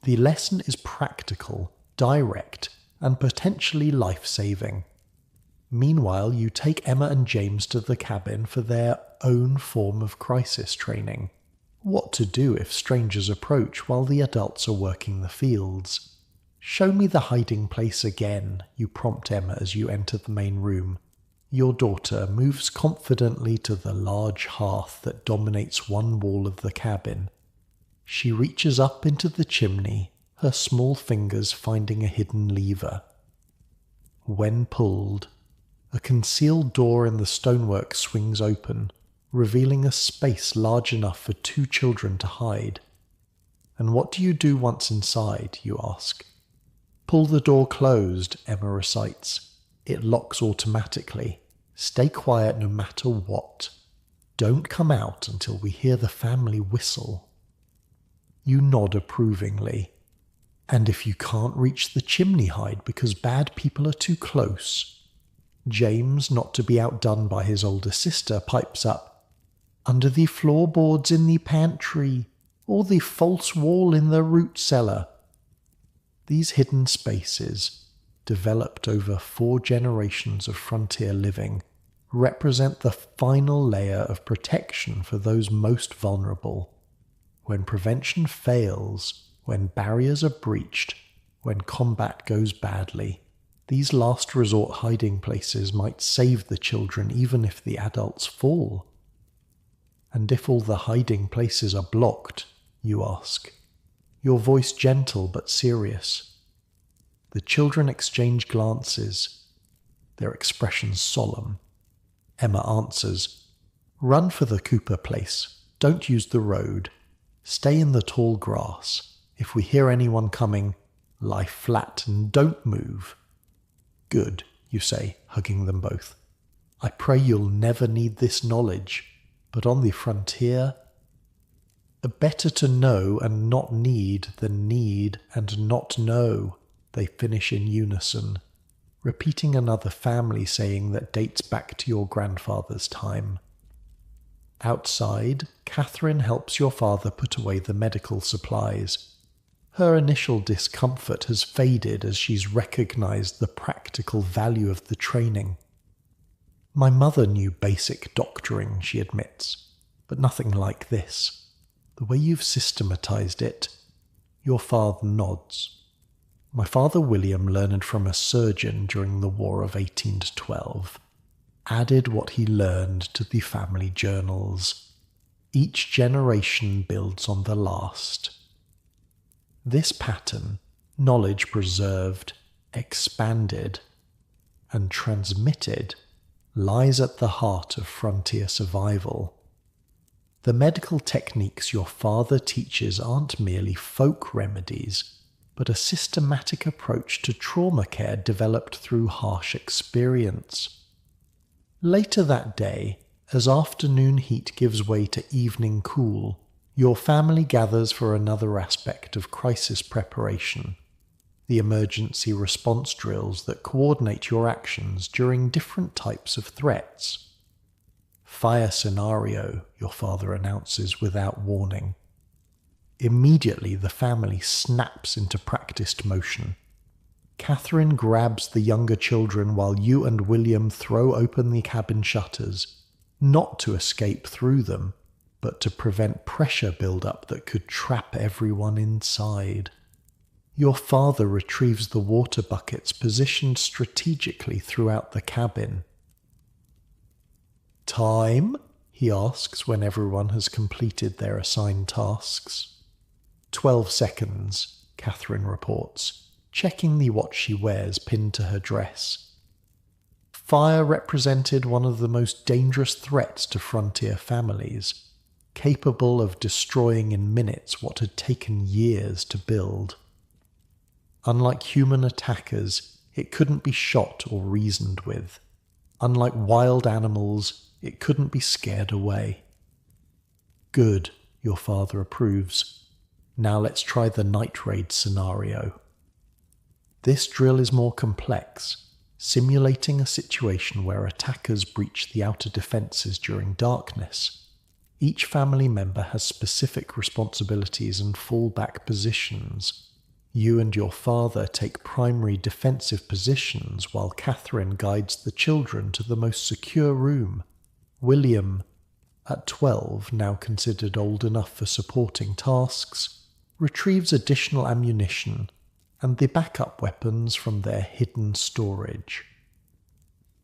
The lesson is practical, direct, and potentially life-saving. Meanwhile, you take Emma and James to the cabin for their own form of crisis training. What to do if strangers approach while the adults are working the fields. Show me the hiding place again, you prompt Emma as you enter the main room. Your daughter moves confidently to the large hearth that dominates one wall of the cabin. She reaches up into the chimney, her small fingers finding a hidden lever. When pulled, a concealed door in the stonework swings open, revealing a space large enough for 2 children to hide. And what do you do once inside, you ask? Pull the door closed, Emma recites. It locks automatically. Stay quiet no matter what. Don't come out until we hear the family whistle. You nod approvingly. And if you can't reach the chimney hide because bad people are too close? James, not to be outdone by his older sister, pipes up. under the floorboards in the pantry, or the false wall in the root cellar. These hidden spaces, developed over 4 generations of frontier living, represent the final layer of protection for those most vulnerable. When prevention fails, when barriers are breached, when combat goes badly, these last resort hiding places might save the children even if the adults fall. And if all the hiding places are blocked, you ask, your voice gentle but serious. The children exchange glances, their expressions solemn. Emma answers, "Run for the Cooper place. Don't use the road. Stay in the tall grass. If we hear anyone coming, lie flat and don't move." "Good," you say, hugging them both. "I pray you'll never need this knowledge, but on the frontier, better to know and not need than need and not know," they finish in unison, repeating another family saying that dates back to your grandfather's time. Outside, Catherine helps your father put away the medical supplies. Her initial discomfort has faded as she's recognized the practical value of the training. "My mother knew basic doctoring," she admits, "but nothing like this. The way you've systematized it." Your father nods. "My father William learned from a surgeon during the War of 1812. Added what he learned to the family journals. Each generation builds on the last." This pattern, knowledge preserved, expanded, and transmitted, lies at the heart of frontier survival. The medical techniques your father teaches aren't merely folk remedies, but a systematic approach to trauma care developed through harsh experience. Later that day, as afternoon heat gives way to evening cool, your family gathers for another aspect of crisis preparation, the emergency response drills that coordinate your actions during different types of threats. "Fire scenario," your father announces without warning. Immediately the family snaps into practiced motion. Catherine grabs the younger children while you and William throw open the cabin shutters, not to escape through them, but to prevent pressure build-up that could trap everyone inside. Your father retrieves the water buckets positioned strategically throughout the cabin. "Time?" he asks when everyone has completed their assigned tasks. 12 seconds, Catherine reports, checking the watch she wears pinned to her dress. Fire represented one of the most dangerous threats to frontier families, capable of destroying in minutes what had taken years to build. Unlike human attackers, it couldn't be shot or reasoned with. Unlike wild animals, it couldn't be scared away. "Good," your father approves. "Now let's try the night raid scenario." This drill is more complex, simulating a situation where attackers breach the outer defenses during darkness. Each family member has specific responsibilities and fallback positions. You and your father take primary defensive positions while Catherine guides the children to the most secure room. William, at 12, now considered old enough for supporting tasks, retrieves additional ammunition and the backup weapons from their hidden storage.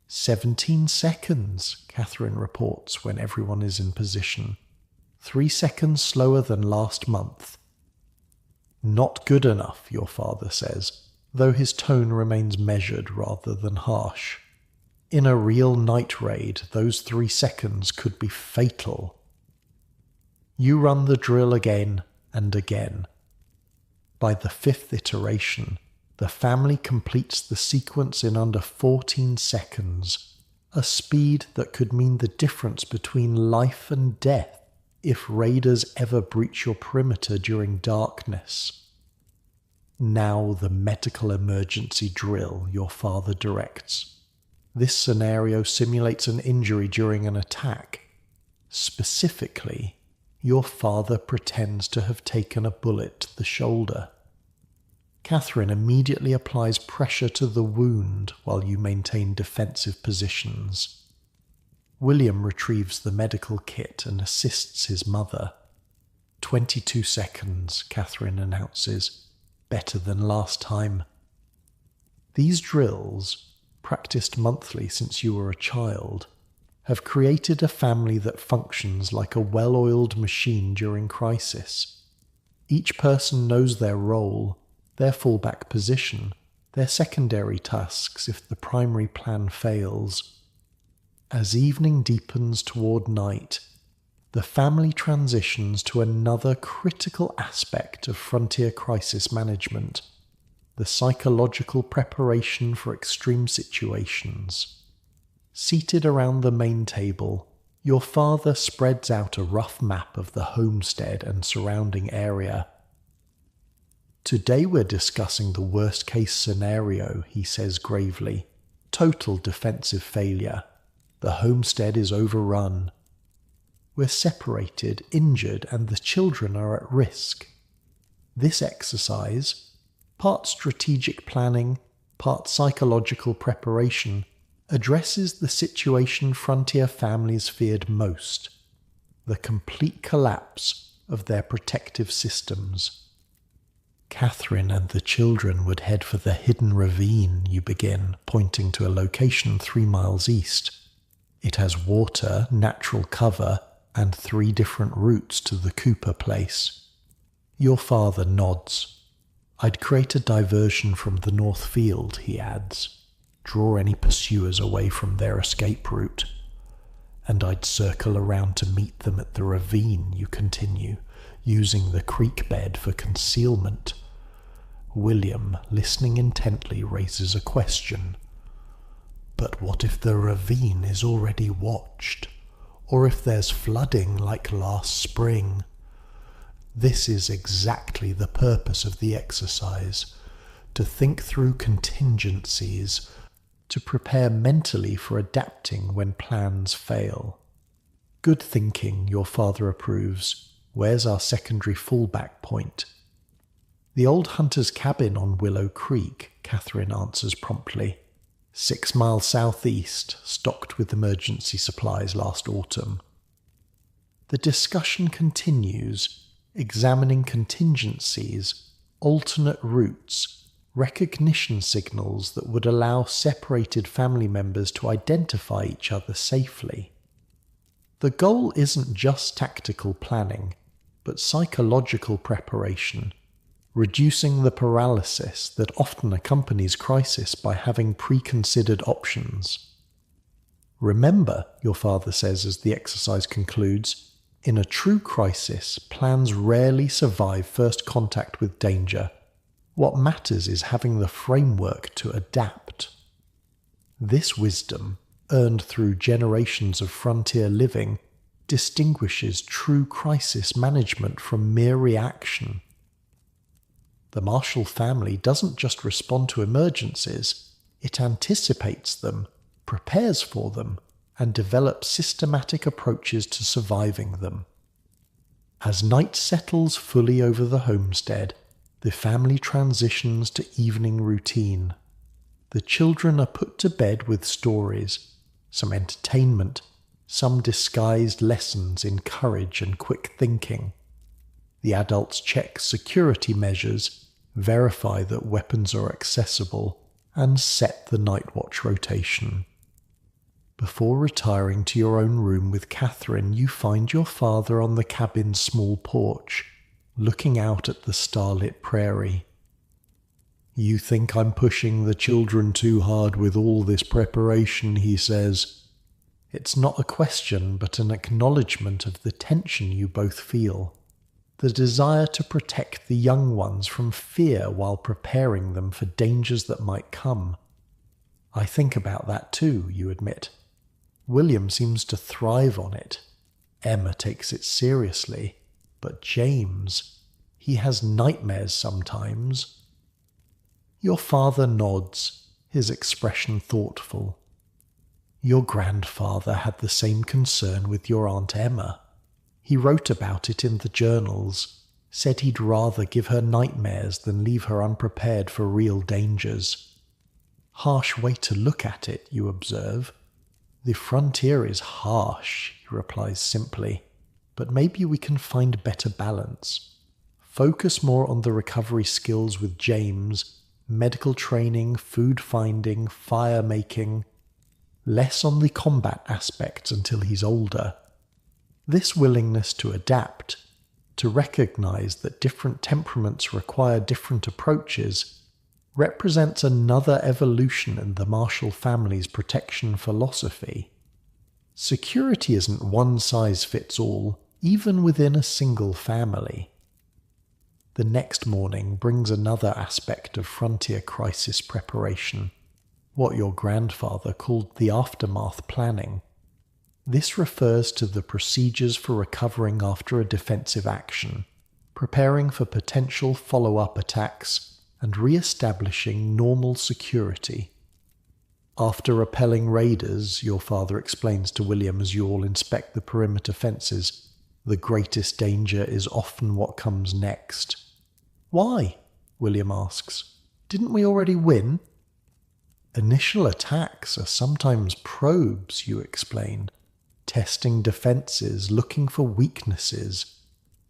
17 seconds, Catherine reports when everyone is in position. 3 seconds slower than last month. "Not good enough," your father says, though his tone remains measured rather than harsh. In a real night raid, those 3 seconds could be fatal. You run the drill again and again. By the 5th iteration, the family completes the sequence in under 14 seconds, a speed that could mean the difference between life and death if raiders ever breach your perimeter during darkness. Now the medical emergency drill your father directs. This scenario simulates an injury during an attack. Specifically, your father pretends to have taken a bullet to the shoulder. Catherine immediately applies pressure to the wound while you maintain defensive positions. William retrieves the medical kit and assists his mother. 22 seconds, Catherine announces. Better than last time. These drills, practiced monthly since you were a child, have created a family that functions like a well-oiled machine during crisis. Each person knows their role, their fallback position, their secondary tasks if the primary plan fails. As evening deepens toward night, the family transitions to another critical aspect of frontier crisis management, the psychological preparation for extreme situations. Seated around the main table, your father spreads out a rough map of the homestead and surrounding area. Today we're discussing the worst-case scenario, he says gravely. Total defensive failure. The homestead is overrun. We're separated, injured, and the children are at risk. This exercise, part strategic planning, part psychological preparation, addresses the situation frontier families feared most, the complete collapse of their protective systems. Catherine and the children would head for the hidden ravine, you begin, pointing to a location 3 miles east. It has water, natural cover, and 3 different routes to the Cooper place. Your father nods. I'd create a diversion from the north field, he adds. Draw any pursuers away from their escape route. And I'd circle around to meet them at the ravine, you continue, using the creek bed for concealment. William, listening intently, raises a question. But what if the ravine is already watched? Or if there's flooding like last spring? This is exactly the purpose of the exercise, to think through contingencies, to prepare mentally for adapting when plans fail. Good thinking, your father approves. Where's our secondary fallback point? The old hunter's cabin on Willow Creek, Catherine answers promptly. 6 miles southeast, stocked with emergency supplies last autumn. The discussion continues, examining contingencies, alternate routes, recognition signals that would allow separated family members to identify each other safely. The goal isn't just tactical planning, but psychological preparation, reducing the paralysis that often accompanies crisis by having preconsidered options. Remember, your father says as the exercise concludes, in a true crisis, plans rarely survive first contact with danger. What matters is having the framework to adapt. This wisdom, earned through generations of frontier living, distinguishes true crisis management from mere reaction. The Marshall family doesn't just respond to emergencies, it anticipates them, prepares for them, and develops systematic approaches to surviving them. As night settles fully over the homestead, the family transitions to evening routine. The children are put to bed with stories, some entertainment, some disguised lessons in courage and quick thinking. The adults check security measures, verify that weapons are accessible, and set the night watch rotation. Before retiring to your own room with Catherine, you find your father on the cabin's small porch, looking out at the starlit prairie. You think I'm pushing the children too hard with all this preparation, he says. It's not a question, but an acknowledgement of the tension you both feel. The desire to protect the young ones from fear while preparing them for dangers that might come. I think about that too, you admit. William seems to thrive on it. Emma takes it seriously. But James, he has nightmares sometimes. Your father nods, his expression thoughtful. Your grandfather had the same concern with your Aunt Emma. He wrote about it in the journals, said he'd rather give her nightmares than leave her unprepared for real dangers. Harsh way to look at it, you observe. The frontier is harsh, he replies simply, but maybe we can find better balance. Focus more on the recovery skills with James, medical training, food finding, fire making, less on the combat aspects until he's older. This willingness to adapt, to recognize that different temperaments require different approaches, represents another evolution in the Marshall family's protection philosophy. Security isn't one size fits all, even within a single family. The next morning brings another aspect of frontier crisis preparation, what your grandfather called the aftermath planning. This refers to the procedures for recovering after a defensive action, preparing for potential follow-up attacks, and re-establishing normal security. After repelling raiders, your father explains to William as you all inspect the perimeter fences, the greatest danger is often what comes next. Why? William asks. Didn't we already win? Initial attacks are sometimes probes, you explain, testing defenses, looking for weaknesses.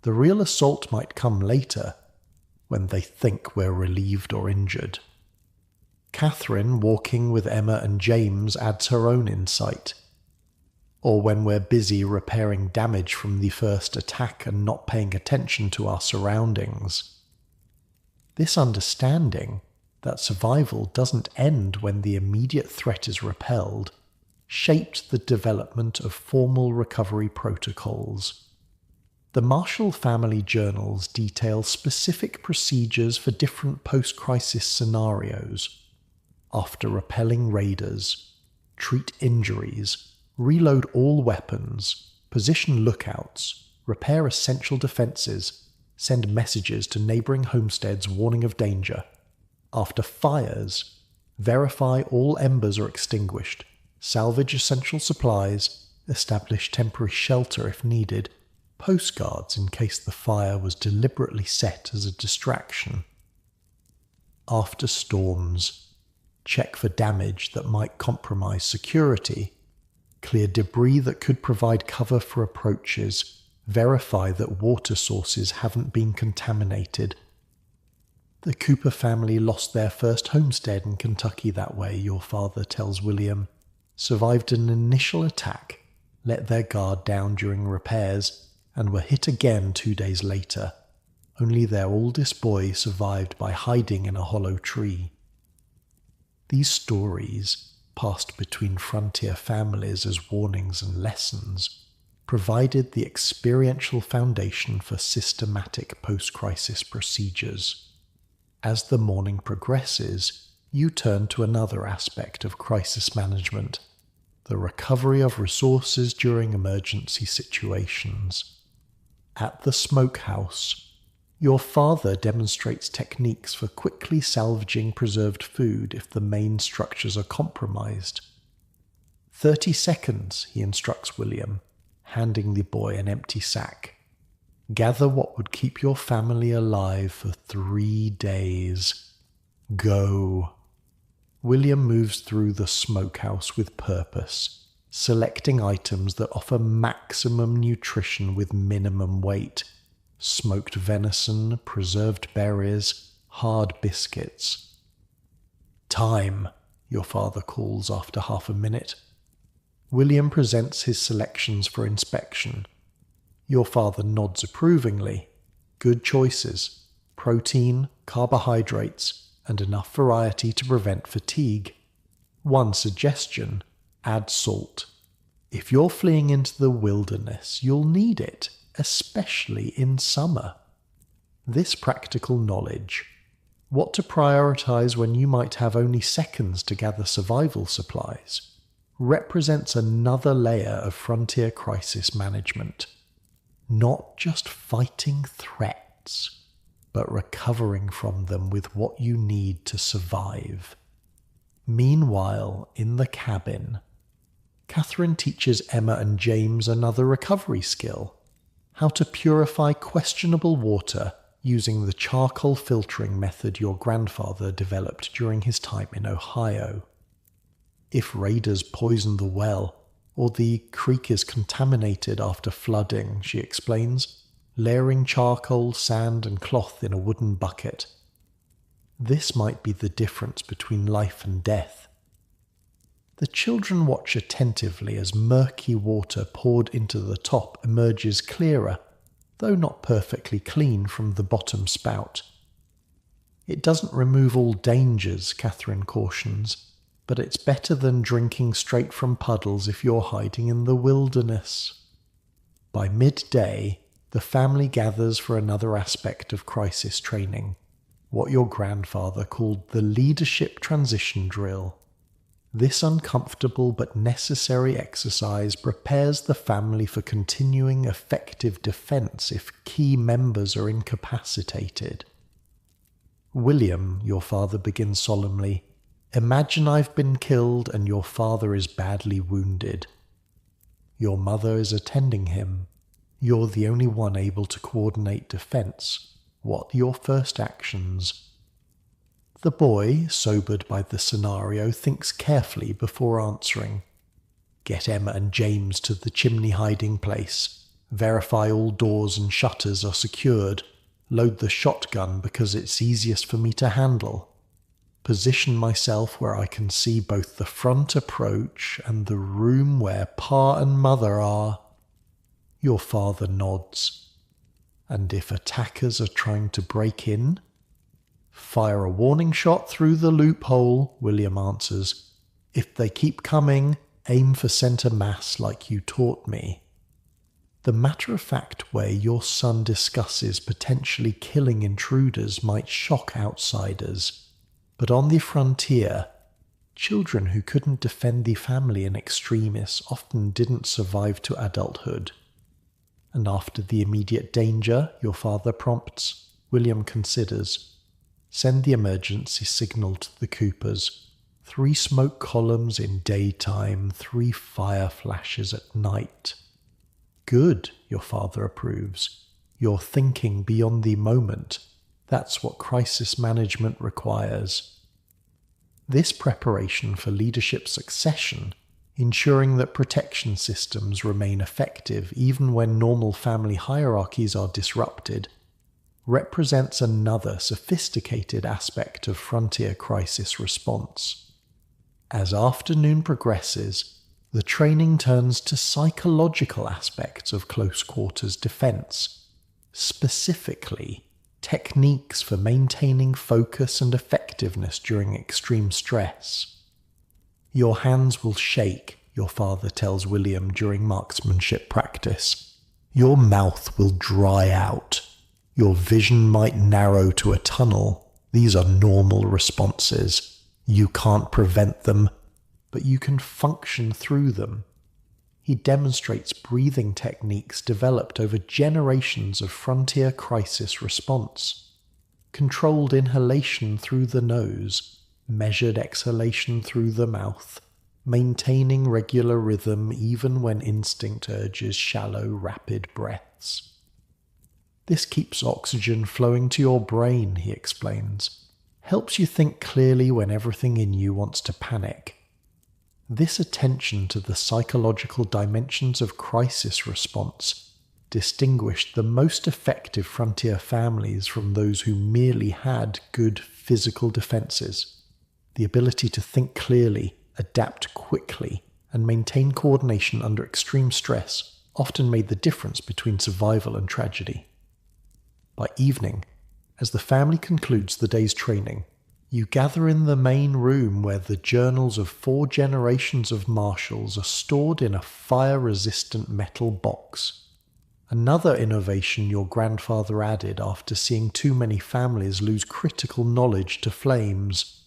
The real assault might come later, when they think we're relieved or injured. Catherine, walking with Emma and James, adds her own insight. Or when we're busy repairing damage from the first attack and not paying attention to our surroundings. This understanding that survival doesn't end when the immediate threat is repelled shaped the development of formal recovery protocols. The Marshall family journals detail specific procedures for different post-crisis scenarios. After repelling raiders, treat injuries, reload all weapons, position lookouts, repair essential defenses, send messages to neighboring homesteads warning of danger. After fires, verify all embers are extinguished, salvage essential supplies, establish temporary shelter if needed, postcards in case the fire was deliberately set as a distraction. After storms, check for damage that might compromise security, clear debris that could provide cover for approaches, verify that water sources haven't been contaminated. The Cooper family lost their first homestead in Kentucky that way, your father tells William, survived an initial attack, let their guard down during repairs, and were hit again 2 days later. Only their oldest boy survived by hiding in a hollow tree. These stories, passed between frontier families as warnings and lessons, provided the experiential foundation for systematic post-crisis procedures. As the morning progresses, you turn to another aspect of crisis management, the recovery of resources during emergency situations. At the smokehouse, your father demonstrates techniques for quickly salvaging preserved food if the main structures are compromised. 30 seconds, he instructs William, handing the boy an empty sack. Gather what would keep your family alive for 3 days. Go. William moves through the smokehouse with purpose, selecting items that offer maximum nutrition with minimum weight. Smoked venison, preserved berries, hard biscuits. Time, your father calls after half a minute. William presents his selections for inspection. Your father nods approvingly. Good choices. Protein, carbohydrates, and enough variety to prevent fatigue. One suggestion: add salt. If you're fleeing into the wilderness, you'll need it, especially in summer. This practical knowledge, what to prioritize when you might have only seconds to gather survival supplies, represents another layer of frontier crisis management. Not just fighting threats, but recovering from them with what you need to survive. Meanwhile, in the cabin, Catherine teaches Emma and James another recovery skill: how to purify questionable water using the charcoal filtering method your grandfather developed during his time in Ohio. If raiders poison the well, or the creek is contaminated after flooding, she explains, layering charcoal, sand, and cloth in a wooden bucket. This might be the difference between life and death. The children watch attentively as murky water poured into the top emerges clearer, though not perfectly clean, from the bottom spout. It doesn't remove all dangers, Catherine cautions, but it's better than drinking straight from puddles if you're hiding in the wilderness. By midday, the family gathers for another aspect of crisis training, what your grandfather called the leadership transition drill. This uncomfortable but necessary exercise prepares the family for continuing effective defense if key members are incapacitated. William, your father begins solemnly, imagine I've been killed and your father is badly wounded. Your mother is attending him. You're the only one able to coordinate defense. What are your first actions? The boy, sobered by the scenario, thinks carefully before answering. Get Emma and James to the chimney hiding place. Verify all doors and shutters are secured. Load the shotgun because it's easiest for me to handle. Position myself where I can see both the front approach and the room where Pa and Mother are. Your father nods. And if attackers are trying to break in? Fire a warning shot through the loophole, William answers. If they keep coming, aim for centre mass like you taught me. The matter-of-fact way your son discusses potentially killing intruders might shock outsiders. But on the frontier, children who couldn't defend the family in extremis often didn't survive to adulthood. And after the immediate danger, your father prompts, William considers. Send the emergency signal to the Coopers. 3 smoke columns in daytime, 3 fire flashes at night. Good, your father approves. You're thinking beyond the moment. That's what crisis management requires. This preparation for leadership succession, ensuring that protection systems remain effective even when normal family hierarchies are disrupted, represents another sophisticated aspect of frontier crisis response. As afternoon progresses, the training turns to psychological aspects of close quarters defense, specifically techniques for maintaining focus and effectiveness during extreme stress. Your hands will shake, your father tells William during marksmanship practice. Your mouth will dry out. Your vision might narrow to a tunnel. These are normal responses. You can't prevent them, but you can function through them. He demonstrates breathing techniques developed over generations of frontier crisis response. Controlled inhalation through the nose, measured exhalation through the mouth, maintaining regular rhythm even when instinct urges shallow, rapid breaths. This keeps oxygen flowing to your brain, he explains. Helps you think clearly when everything in you wants to panic. This attention to the psychological dimensions of crisis response distinguished the most effective frontier families from those who merely had good physical defenses. The ability to think clearly, adapt quickly, and maintain coordination under extreme stress often made the difference between survival and tragedy. By evening, as the family concludes the day's training, you gather in the main room where the journals of 4 generations of marshals are stored in a fire-resistant metal box. Another innovation your grandfather added after seeing too many families lose critical knowledge to flames.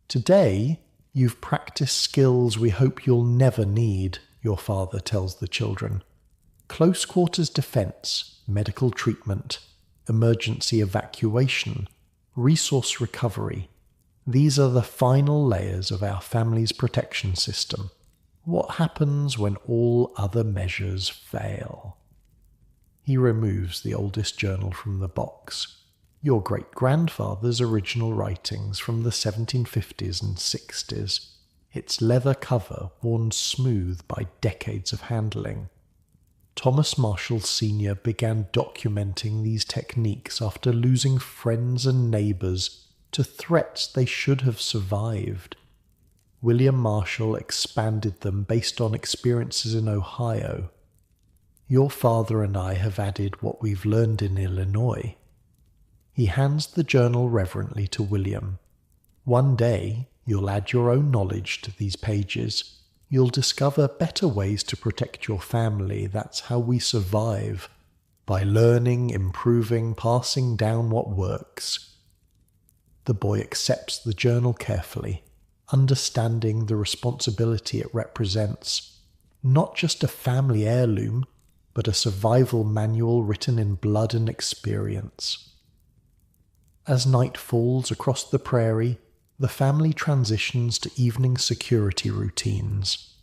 Today, you've practiced skills we hope you'll never need, your father tells the children. Close quarters defense, medical treatment, emergency evacuation, resource recovery. These are the final layers of our family's protection system. What happens when all other measures fail? He removes the oldest journal from the box. Your great-grandfather's original writings from the 1750s and 60s. Its leather cover worn smooth by decades of handling. Thomas Marshall Sr. began documenting these techniques after losing friends and neighbors to threats they should have survived. William Marshall expanded them based on experiences in Ohio. Your father and I have added what we've learned in Illinois. He hands the journal reverently to William. One day, you'll add your own knowledge to these pages. You'll discover better ways to protect your family. That's how we survive. By learning, improving, passing down what works. The boy accepts the journal carefully, understanding the responsibility it represents. Not just a family heirloom, but a survival manual written in blood and experience. As night falls across the prairie, the family transitions to evening security routines.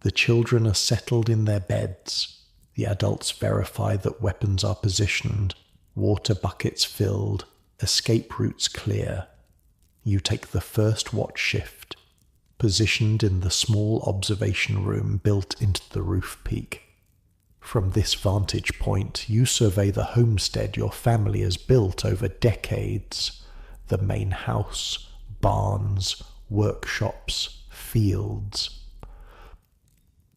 The children are settled in their beds. The adults verify that weapons are positioned, water buckets filled, escape routes clear. You take the first watch shift, positioned in the small observation room built into the roof peak. From this vantage point, you survey the homestead your family has built over decades. The main house, barns, workshops, fields.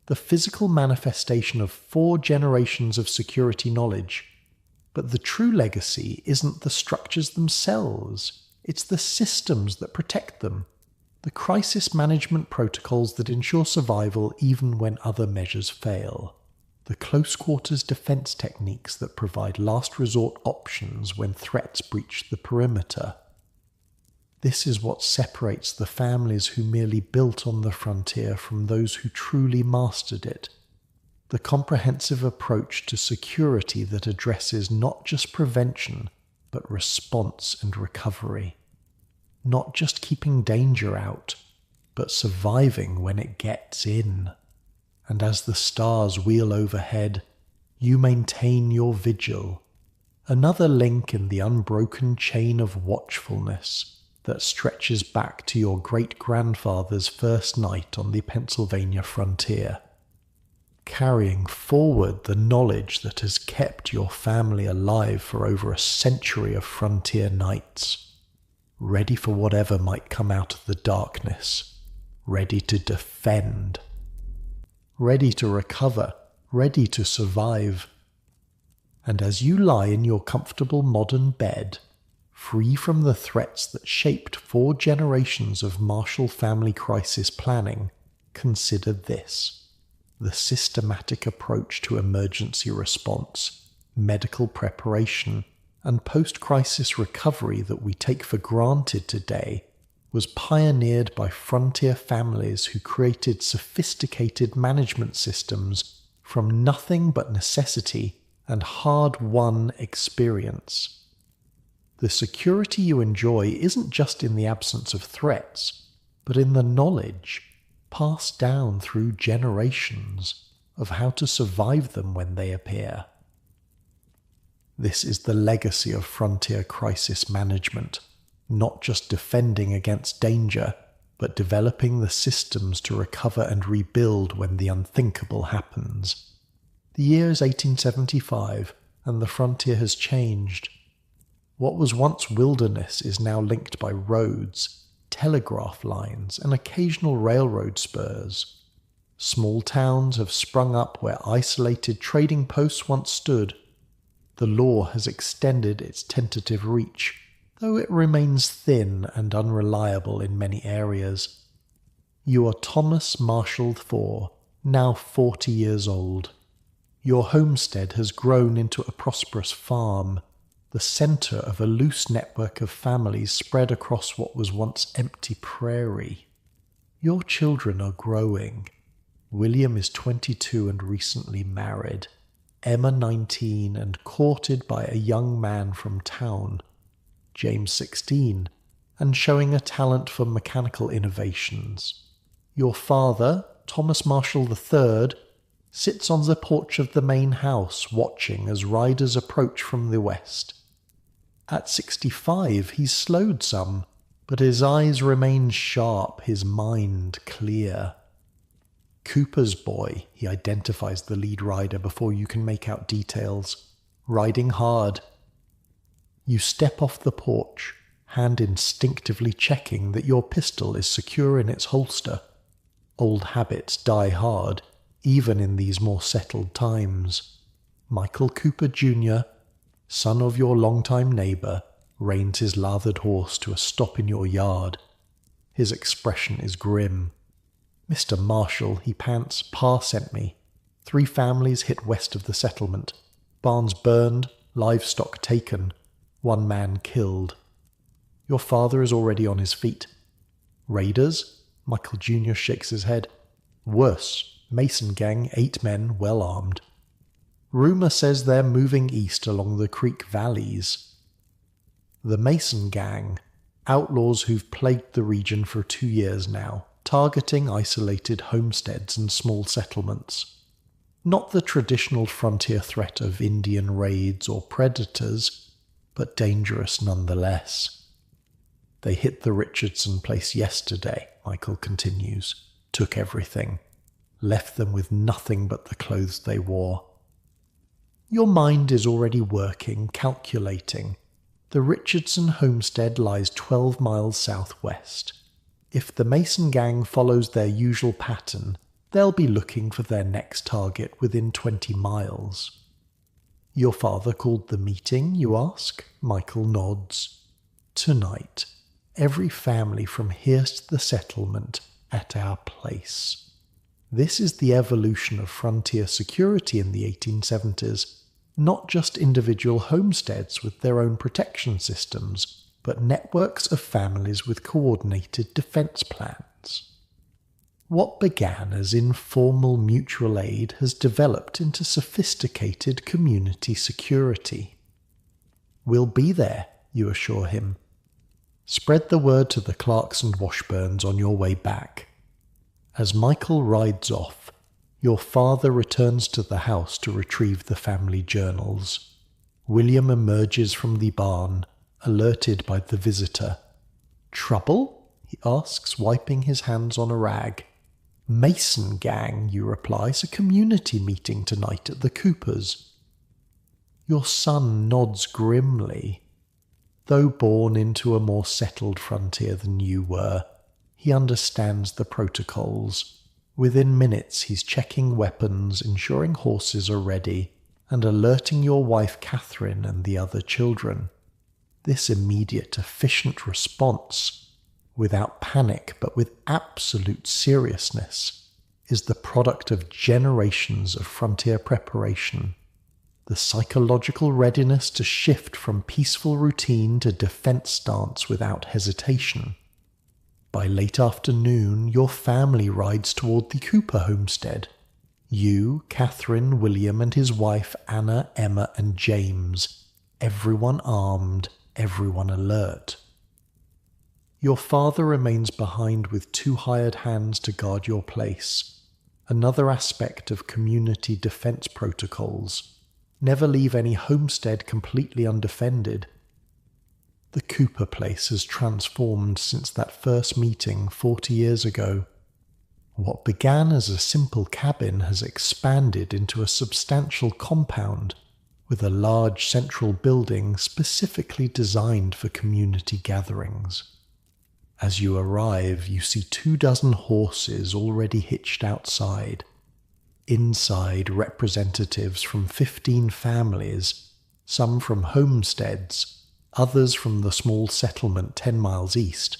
The physical manifestation of 4 generations of security knowledge. But the true legacy isn't the structures themselves. It's the systems that protect them. The crisis management protocols that ensure survival even when other measures fail. The close-quarters defense techniques that provide last resort options when threats breach the perimeter. This is what separates the families who merely built on the frontier from those who truly mastered it. The comprehensive approach to security that addresses not just prevention, but response and recovery. Not just keeping danger out, but surviving when it gets in. And as the stars wheel overhead, you maintain your vigil, another link in the unbroken chain of watchfulness that stretches back to your great-grandfather's first night on the Pennsylvania frontier, carrying forward the knowledge that has kept your family alive for over a century of frontier nights, ready for whatever might come out of the darkness, ready to defend. Ready to recover, ready to survive. And as you lie in your comfortable modern bed, free from the threats that shaped 4 generations of Marshall family crisis planning, consider this: the systematic approach to emergency response, medical preparation, and post-crisis recovery that we take for granted today was pioneered by frontier families who created sophisticated management systems from nothing but necessity and hard-won experience. The security you enjoy isn't just in the absence of threats, but in the knowledge, passed down through generations, of how to survive them when they appear. This is the legacy of frontier crisis management. Not just defending against danger, but developing the systems to recover and rebuild when the unthinkable happens. The year is 1875, and the frontier has changed. What was once wilderness is now linked by roads, telegraph lines, and occasional railroad spurs. Small towns have sprung up where isolated trading posts once stood. The law has extended its tentative reach, though it remains thin and unreliable in many areas. You are Thomas Marshall IV, now 40 years old. Your homestead has grown into a prosperous farm, the centre of a loose network of families spread across what was once empty prairie. Your children are growing. William is 22 and recently married. Emma 19 and courted by a young man from town. James 16, and showing a talent for mechanical innovations. Your father, Thomas Marshall III, sits on the porch of the main house watching as riders approach from the west. At 65, he's slowed some, but his eyes remain sharp, his mind clear. Cooper's boy, he identifies the lead rider before you can make out details, riding hard. You step off the porch, hand instinctively checking that your pistol is secure in its holster. Old habits die hard, even in these more settled times. Michael Cooper Jr., son of your longtime neighbour, reins his lathered horse to a stop in your yard. His expression is grim. "Mr. Marshall," he pants, "Pa sent me. 3 families hit west of the settlement. Barns burned, livestock taken, 1 man killed. Your father is already on his feet." "Raiders?" Michael Jr. shakes his head. "Worse. Mason gang, 8 men, well armed. Rumour says they're moving east along the creek valleys." The Mason gang, outlaws who've plagued the region for 2 years now, targeting isolated homesteads and small settlements. Not the traditional frontier threat of Indian raids or predators, but dangerous nonetheless. "They hit the Richardson place yesterday," Michael continues. "Took everything. Left them with nothing but the clothes they wore." Your mind is already working, calculating. The Richardson homestead lies 12 miles southwest. If the Mason gang follows their usual pattern, they'll be looking for their next target within 20 miles. "Your father called the meeting, you ask?" Michael nods. "Tonight, every family from here to the settlement at our place." This is the evolution of frontier security in the 1870s. Not just individual homesteads with their own protection systems, but networks of families with coordinated defense plans. What began as informal mutual aid has developed into sophisticated community security. "We'll be there," you assure him. "Spread the word to the Clarks and Washburns on your way back." As Michael rides off, your father returns to the house to retrieve the family journals. William emerges from the barn, alerted by the visitor. "Trouble?" he asks, wiping his hands on a rag. "Mason gang," you reply. "It's a community meeting tonight at the Coopers." Your son nods grimly. Though born into a more settled frontier than you were, he understands the protocols. Within minutes he's checking weapons, ensuring horses are ready, and alerting your wife Catherine and the other children. This immediate, efficient response, without panic but with absolute seriousness, is the product of generations of frontier preparation. The psychological readiness to shift from peaceful routine to defense stance without hesitation. By late afternoon, your family rides toward the Cooper homestead. You, Catherine, William and his wife Anna, Emma and James. Everyone armed, everyone alert. Your father remains behind with 2 hired hands to guard your place. Another aspect of community defense protocols. Never leave any homestead completely undefended. The Cooper place has transformed since that first meeting 40 years ago. What began as a simple cabin has expanded into a substantial compound with a large central building specifically designed for community gatherings. As you arrive, you see 24 horses already hitched outside. Inside, representatives from 15 families, some from homesteads, others from the small settlement 10 miles east,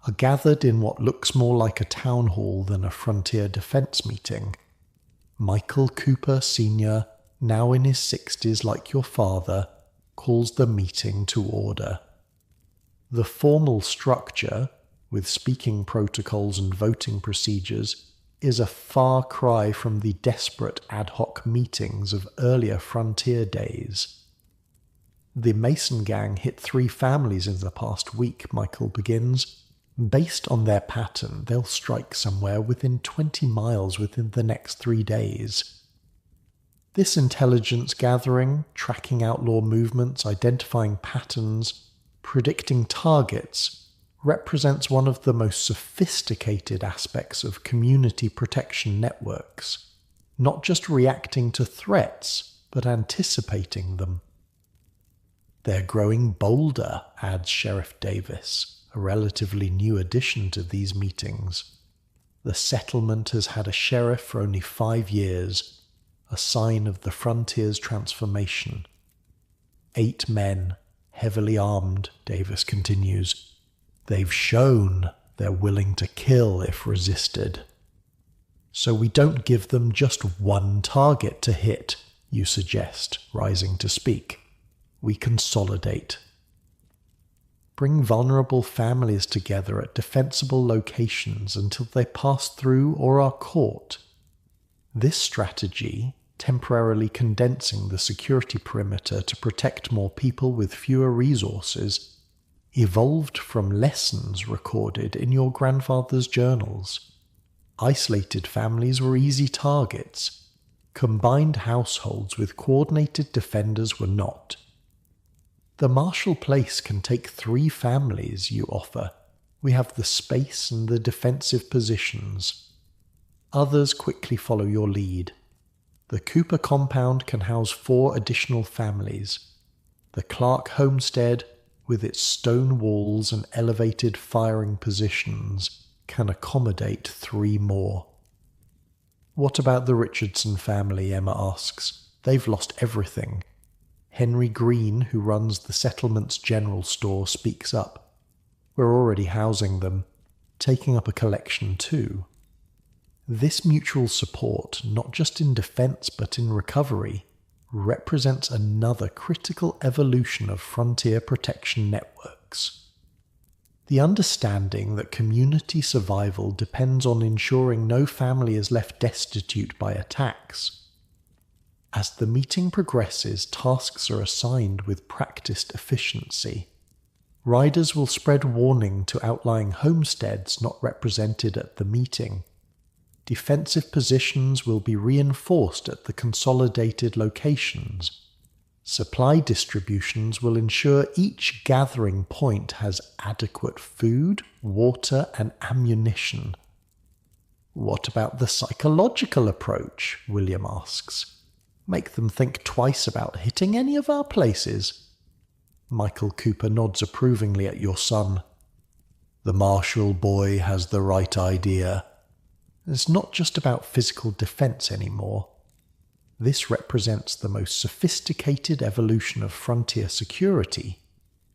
are gathered in what looks more like a town hall than a frontier defense meeting. Michael Cooper Sr., now in his 60s like your father, calls the meeting to order. The formal structure, with speaking protocols and voting procedures, is a far cry from the desperate ad hoc meetings of earlier frontier days. "The Mason gang hit 3 families in the past week," Michael begins. Based on their pattern, they'll strike somewhere within 20 miles within the next 3 days. This intelligence gathering, tracking outlaw movements, identifying patterns, predicting targets, represents one of the most sophisticated aspects of community protection networks, not just reacting to threats, but anticipating them. They're growing bolder, adds Sheriff Davis, a relatively new addition to these meetings. The settlement has had a sheriff for only 5 years, a sign of the frontier's transformation. 8 men, heavily armed, Davis continues. They've shown they're willing to kill if resisted. So we don't give them just one target to hit, you suggest, rising to speak. We consolidate. Bring vulnerable families together at defensible locations until they pass through or are caught. This strategy, temporarily condensing the security perimeter to protect more people with fewer resources, evolved from lessons recorded in your grandfather's journals. Isolated families were easy targets. Combined households with coordinated defenders were not. The Marshall Place can take 3 families, you offer. We have the space and the defensive positions. Others quickly follow your lead. The Cooper compound can house 4 additional families. The Clark homestead, with its stone walls and elevated firing positions, can accommodate 3 more. What about the Richardson family, Emma asks. They've lost everything. Henry Green, who runs the settlement's general store, speaks up. We're already housing them, taking up a collection too. This mutual support, not just in defense but in recovery, represents another critical evolution of frontier protection networks. The understanding that community survival depends on ensuring no family is left destitute by attacks. As the meeting progresses, tasks are assigned with practiced efficiency. Riders will spread warning to outlying homesteads not represented at the meeting. Defensive positions will be reinforced at the consolidated locations. Supply distributions will ensure each gathering point has adequate food, water, and ammunition. What about the psychological approach? William asks. Make them think twice about hitting any of our places. Michael Cooper nods approvingly at your son. The Marshall boy has the right idea. It's not just about physical defense anymore. This represents the most sophisticated evolution of frontier security,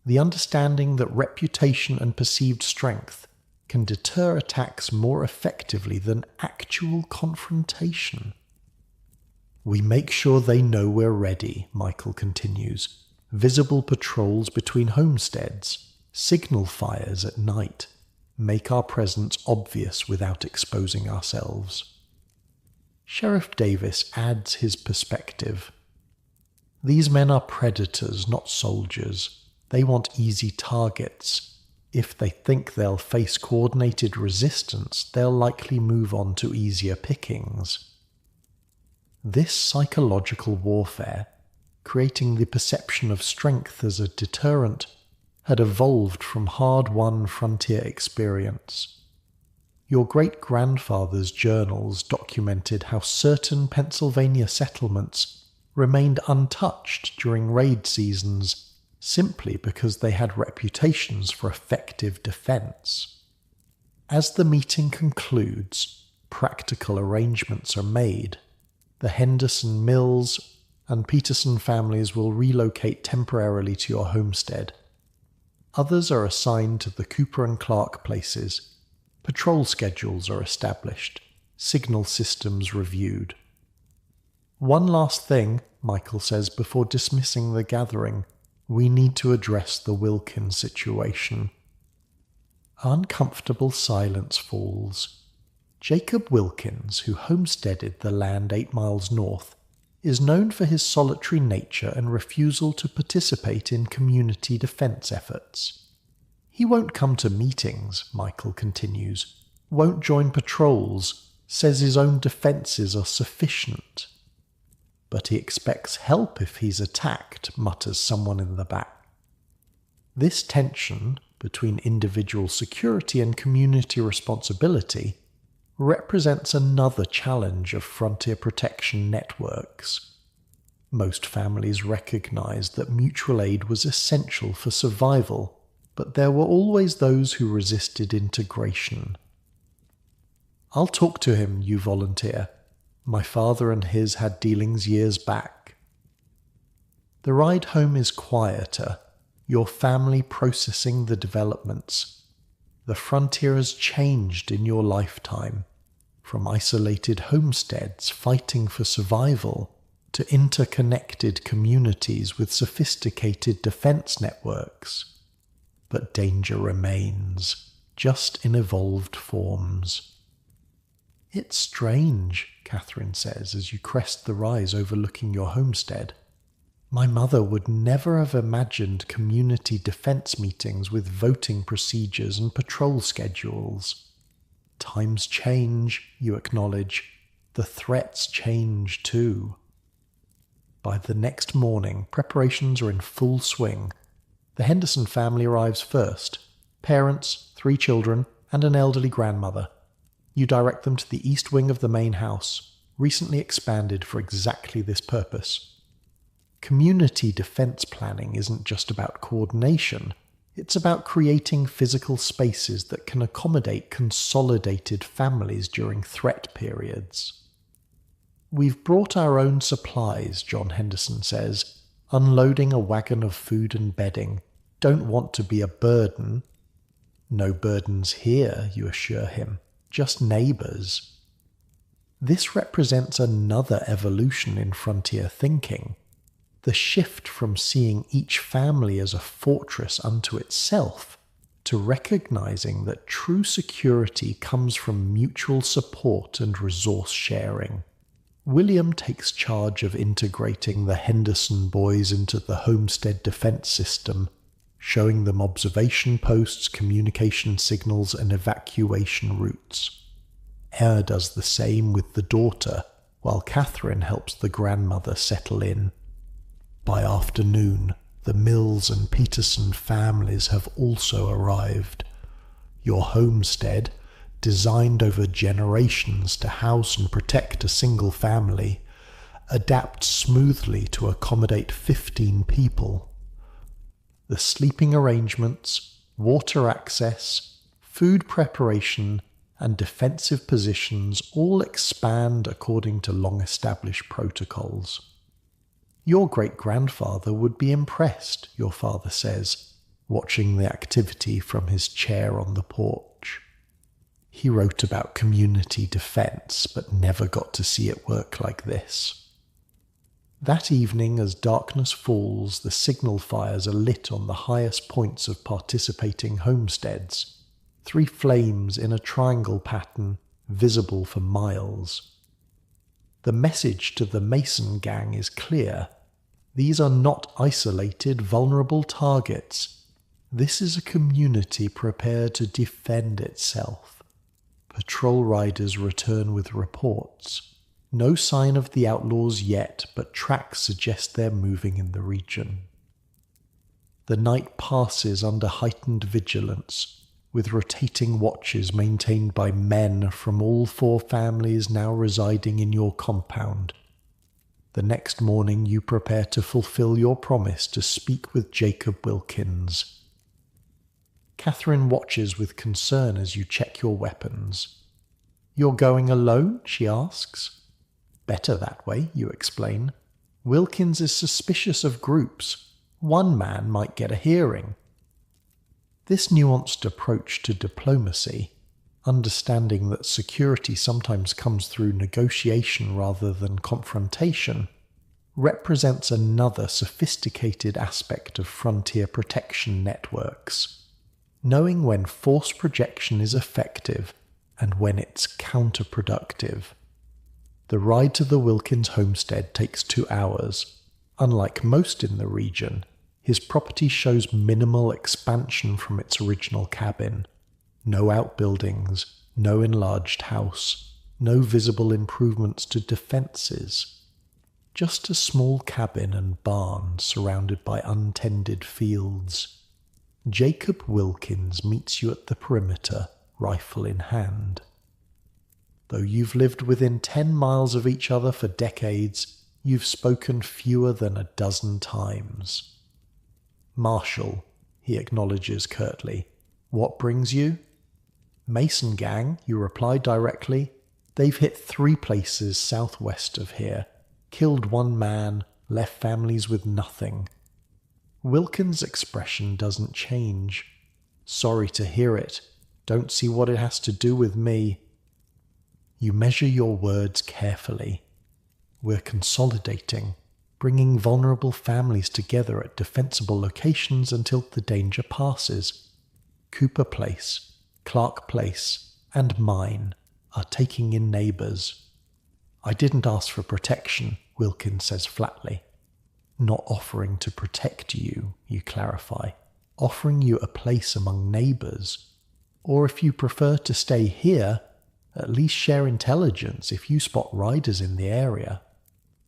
the understanding that reputation and perceived strength can deter attacks more effectively than actual confrontation. We make sure they know we're ready, Michael continues. Visible patrols between homesteads, signal fires at night, make our presence obvious without exposing ourselves. Sheriff Davis adds his perspective. These men are predators, not soldiers. They want easy targets. If they think they'll face coordinated resistance, they'll likely move on to easier pickings. This psychological warfare, creating the perception of strength as a deterrent, had evolved from hard-won frontier experience. Your great-grandfather's journals documented how certain Pennsylvania settlements remained untouched during raid seasons simply because they had reputations for effective defense. As the meeting concludes, practical arrangements are made. The Henderson, Mills, and Peterson families will relocate temporarily to your homestead. Others are assigned to the Cooper and Clark places. Patrol schedules are established. Signal systems reviewed. One last thing, Michael says before dismissing the gathering. We need to address the Wilkins situation. Uncomfortable silence falls. Jacob Wilkins, who homesteaded the land 8 miles north, is known for his solitary nature and refusal to participate in community defense efforts. He He won't come to meetings, Michael continues, won't join patrols, says his own defences are sufficient. But he expects help if he's attacked, mutters someone in the back. This tension between individual security and community responsibility represents another challenge of frontier protection networks. Most families recognized that mutual aid was essential for survival, but there were always those who resisted integration. "I'll talk to him," you volunteer. "My father and his had dealings years back." The ride home is quieter, your family processing the developments. The frontier has changed in your lifetime, from isolated homesteads fighting for survival to interconnected communities with sophisticated defense networks. But danger remains, just in evolved forms. "It's strange," Catherine says as you crest the rise overlooking your homestead. "My mother would never have imagined community defense meetings with voting procedures and patrol schedules." "Times change," you acknowledge. "The threats change too." By the next morning, preparations are in full swing. The Henderson family arrives first. Parents, 3 children, and an elderly grandmother. You direct them to the east wing of the main house, recently expanded for exactly this purpose. Community defense planning isn't just about coordination. It's about creating physical spaces that can accommodate consolidated families during threat periods. "We've brought our own supplies," John Henderson says, unloading a wagon of food and bedding. "Don't want to be a burden." "No burdens here," you assure him. "Just neighbours." This represents another evolution in frontier thinking. The shift from seeing each family as a fortress unto itself to recognizing that true security comes from mutual support and resource sharing. William takes charge of integrating the Henderson boys into the homestead defense system, showing them observation posts, communication signals, and evacuation routes. Eyre does the same with the daughter, while Catherine helps the grandmother settle in. By afternoon, the Mills and Peterson families have also arrived. Your homestead, designed over generations to house and protect a single family, adapts smoothly to accommodate 15 people. The sleeping arrangements, water access, food preparation, and defensive positions all expand according to long-established protocols. "Your great-grandfather would be impressed," your father says, watching the activity from his chair on the porch. He wrote about community defense, but never got to see it work like this. That evening, as darkness falls, the signal fires are lit on the highest points of participating homesteads, 3 flames in a triangle pattern, visible for miles. The message to the Mason gang is clear. These are not isolated, vulnerable targets. This is a community prepared to defend itself. Patrol riders return with reports. No sign of the outlaws yet, but tracks suggest they're moving in the region. The night passes under heightened vigilance, with rotating watches maintained by men from all 4 families now residing in your compound. The next morning you prepare to fulfill your promise to speak with Jacob Wilkins. Catherine watches with concern as you check your weapons. "You're going alone?" she asks. "Better that way," you explain. "Wilkins is suspicious of groups. One man might get a hearing." This nuanced approach to diplomacy, understanding that security sometimes comes through negotiation rather than confrontation, represents another sophisticated aspect of frontier protection networks. Knowing when force projection is effective and when it's counterproductive. The ride to the Wilkins homestead takes 2 hours. Unlike most in the region, His property shows minimal expansion from its original cabin. No outbuildings, no enlarged house, no visible improvements to defences. Just a small cabin and barn surrounded by untended fields. Jacob Wilkins meets you at the perimeter, rifle in hand. Though you've lived within 10 miles of each other for decades, you've spoken fewer than a dozen times. "Marshal," he acknowledges curtly. "What brings you?" "Mason gang," you reply directly. "They've hit 3 places southwest of here. Killed 1 man, left families with nothing." Wilkins' expression doesn't change. "Sorry to hear it. Don't see what it has to do with me." You measure your words carefully. "We're consolidating, bringing vulnerable families together at defensible locations until the danger passes. Cooper Place, Clark Place, and mine are taking in neighbours." "I didn't ask for protection," Wilkins says flatly. "Not offering to protect you," you clarify. "Offering you a place among neighbours. Or if you prefer to stay here, at least share intelligence if you spot riders in the area."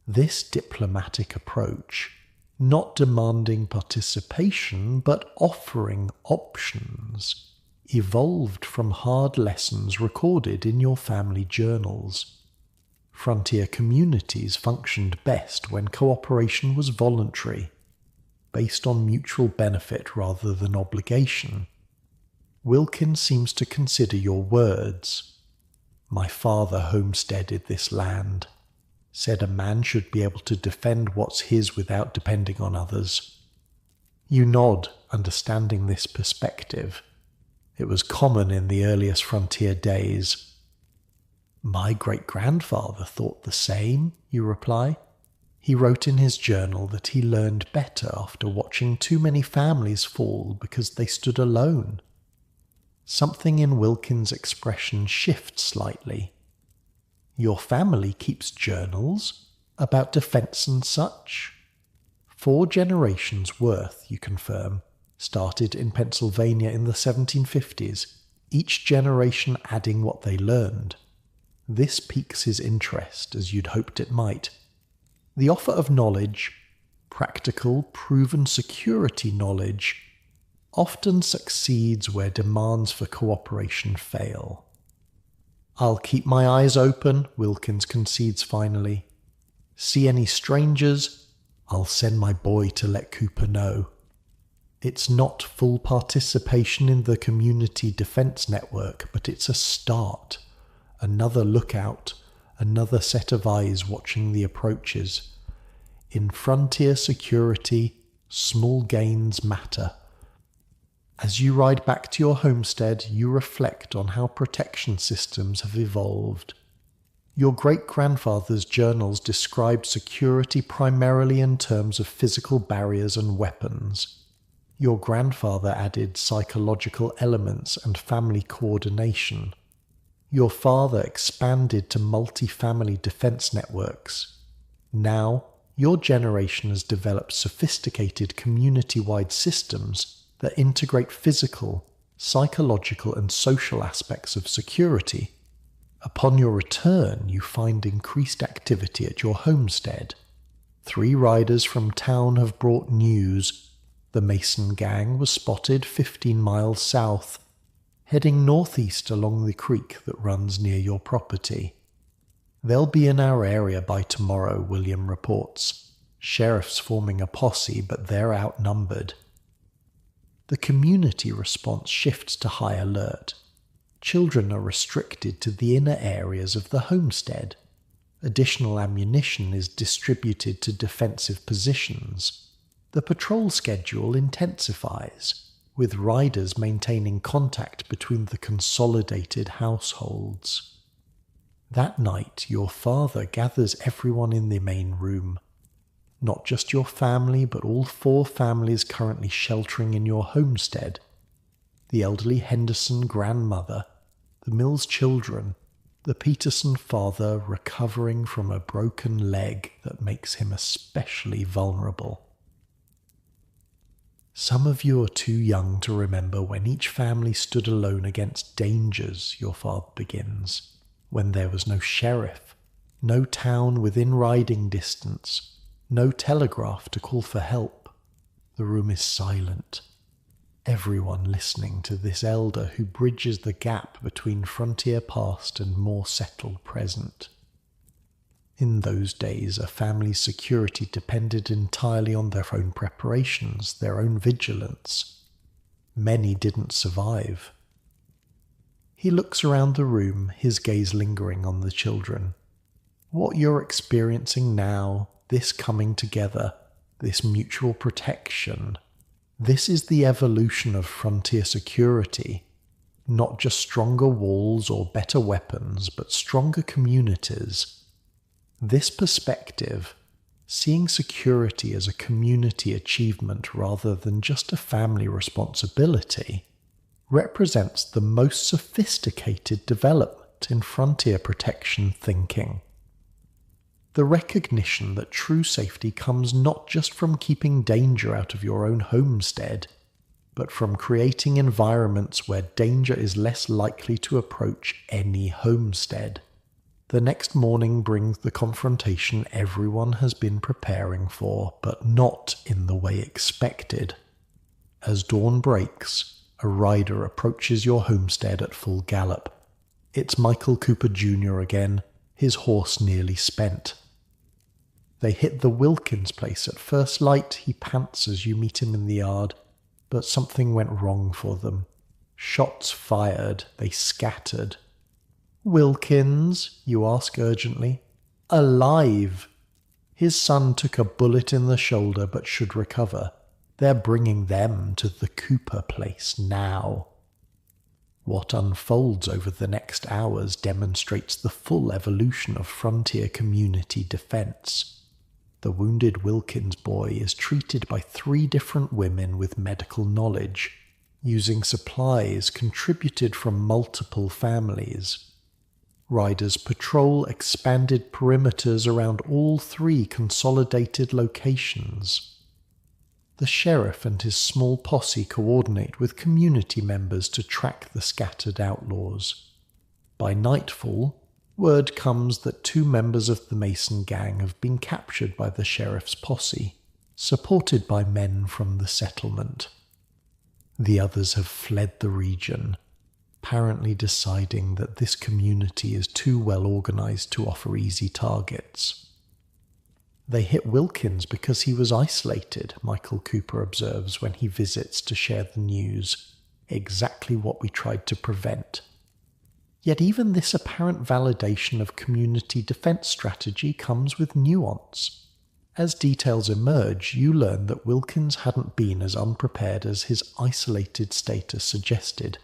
This diplomatic approach, not demanding participation but offering options, evolved from hard lessons recorded in your family journals. Frontier communities functioned best when cooperation was voluntary, based on mutual benefit rather than obligation. Wilkins seems to consider your words. "My father homesteaded this land. Said a man should be able to defend what's his without depending on others." You nod, understanding this perspective. It was common in the earliest frontier days. "My great-grandfather thought the same," you reply. "He wrote in his journal that he learned better after watching too many families fall because they stood alone." Something in Wilkins' expression shifts slightly. "Your family keeps journals? About defence and such?" 4 generations worth, you confirm, started in Pennsylvania in the 1750s, each generation adding what they learned. This piques his interest, as you'd hoped it might. The offer of knowledge, practical, proven security knowledge, often succeeds where demands for cooperation fail. "I'll keep my eyes open," Wilkins concedes finally. "See any strangers? I'll send my boy to let Cooper know." It's not full participation in the community defense network, but it's a start. Another lookout, another set of eyes watching the approaches. In frontier security, small gains matter. As you ride back to your homestead, you reflect on how protection systems have evolved. Your great-grandfather's journals described security primarily in terms of physical barriers and weapons. Your grandfather added psychological elements and family coordination. Your father expanded to multi-family defense networks. Now, your generation has developed sophisticated community-wide systems that integrate physical, psychological, and social aspects of security. Upon your return, you find increased activity at your homestead. 3 riders from town have brought news. The Mason gang was spotted 15 miles south, heading northeast along the creek that runs near your property. "They'll be in our area by tomorrow," William reports. "Sheriff's forming a posse, but they're outnumbered." The community response shifts to high alert. Children are restricted to the inner areas of the homestead. Additional ammunition is distributed to defensive positions. The patrol schedule intensifies, with riders maintaining contact between the consolidated households. That night, your father gathers everyone in the main room. Not just your family, but all 4 families currently sheltering in your homestead. The elderly Henderson grandmother, the Mills children, the Peterson father recovering from a broken leg that makes him especially vulnerable. Some of you are too young to remember when each family stood alone against dangers, your father begins, when there was no sheriff, no town within riding distance, no telegraph to call for help. The room is silent. Everyone listening to this elder who bridges the gap between frontier past and more settled present. In those days, a family's security depended entirely on their own preparations, their own vigilance. Many didn't survive. He looks around the room, his gaze lingering on the children. What you're experiencing now, this coming together, this mutual protection, this is the evolution of frontier security. Not just stronger walls or better weapons, but stronger communities. This perspective, seeing security as a community achievement rather than just a family responsibility, represents the most sophisticated development in frontier protection thinking. The recognition that true safety comes not just from keeping danger out of your own homestead, but from creating environments where danger is less likely to approach any homestead. The next morning brings the confrontation everyone has been preparing for, but not in the way expected. As dawn breaks, a rider approaches your homestead at full gallop. It's Michael Cooper Jr. again, his horse nearly spent. They hit the Wilkins place at first light. He pants as you meet him in the yard, but something went wrong for them. Shots fired, they scattered. "Wilkins?" you ask urgently. "Alive." His son took a bullet in the shoulder but should recover. They're bringing them to the Cooper place now. What unfolds over the next hours demonstrates the full evolution of frontier community defense. The wounded Wilkins boy is treated by 3 different women with medical knowledge, using supplies contributed from multiple families. Riders patrol expanded perimeters around all 3 consolidated locations. The sheriff and his small posse coordinate with community members to track the scattered outlaws. By nightfall, word comes that 2 members of the Mason gang have been captured by the sheriff's posse, supported by men from the settlement. The others have fled the region, apparently deciding that this community is too well organized to offer easy targets. They hit Wilkins because he was isolated, Michael Cooper observes when he visits to share the news. Exactly what we tried to prevent. Yet even this apparent validation of community defense strategy comes with nuance. As details emerge, you learn that Wilkins hadn't been as unprepared as his isolated status suggested.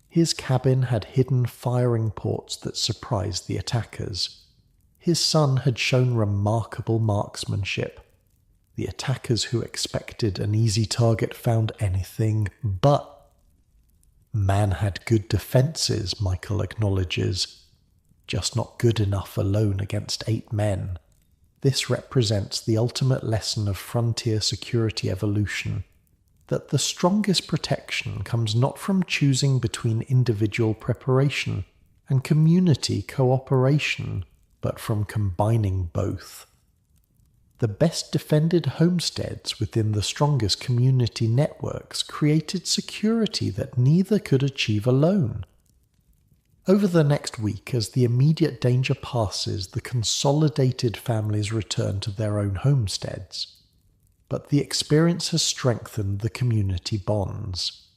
His cabin had hidden firing ports that surprised the attackers. His son had shown remarkable marksmanship. The attackers who expected an easy target found anything but. Man had good defenses, Michael acknowledges, just not good enough alone against 8 men. This represents the ultimate lesson of frontier security evolution, that the strongest protection comes not from choosing between individual preparation and community cooperation, but from combining both. The best defended homesteads within the strongest community networks created security that neither could achieve alone. Over the next week, as the immediate danger passes, the consolidated families return to their own homesteads. But the experience has strengthened the community bonds.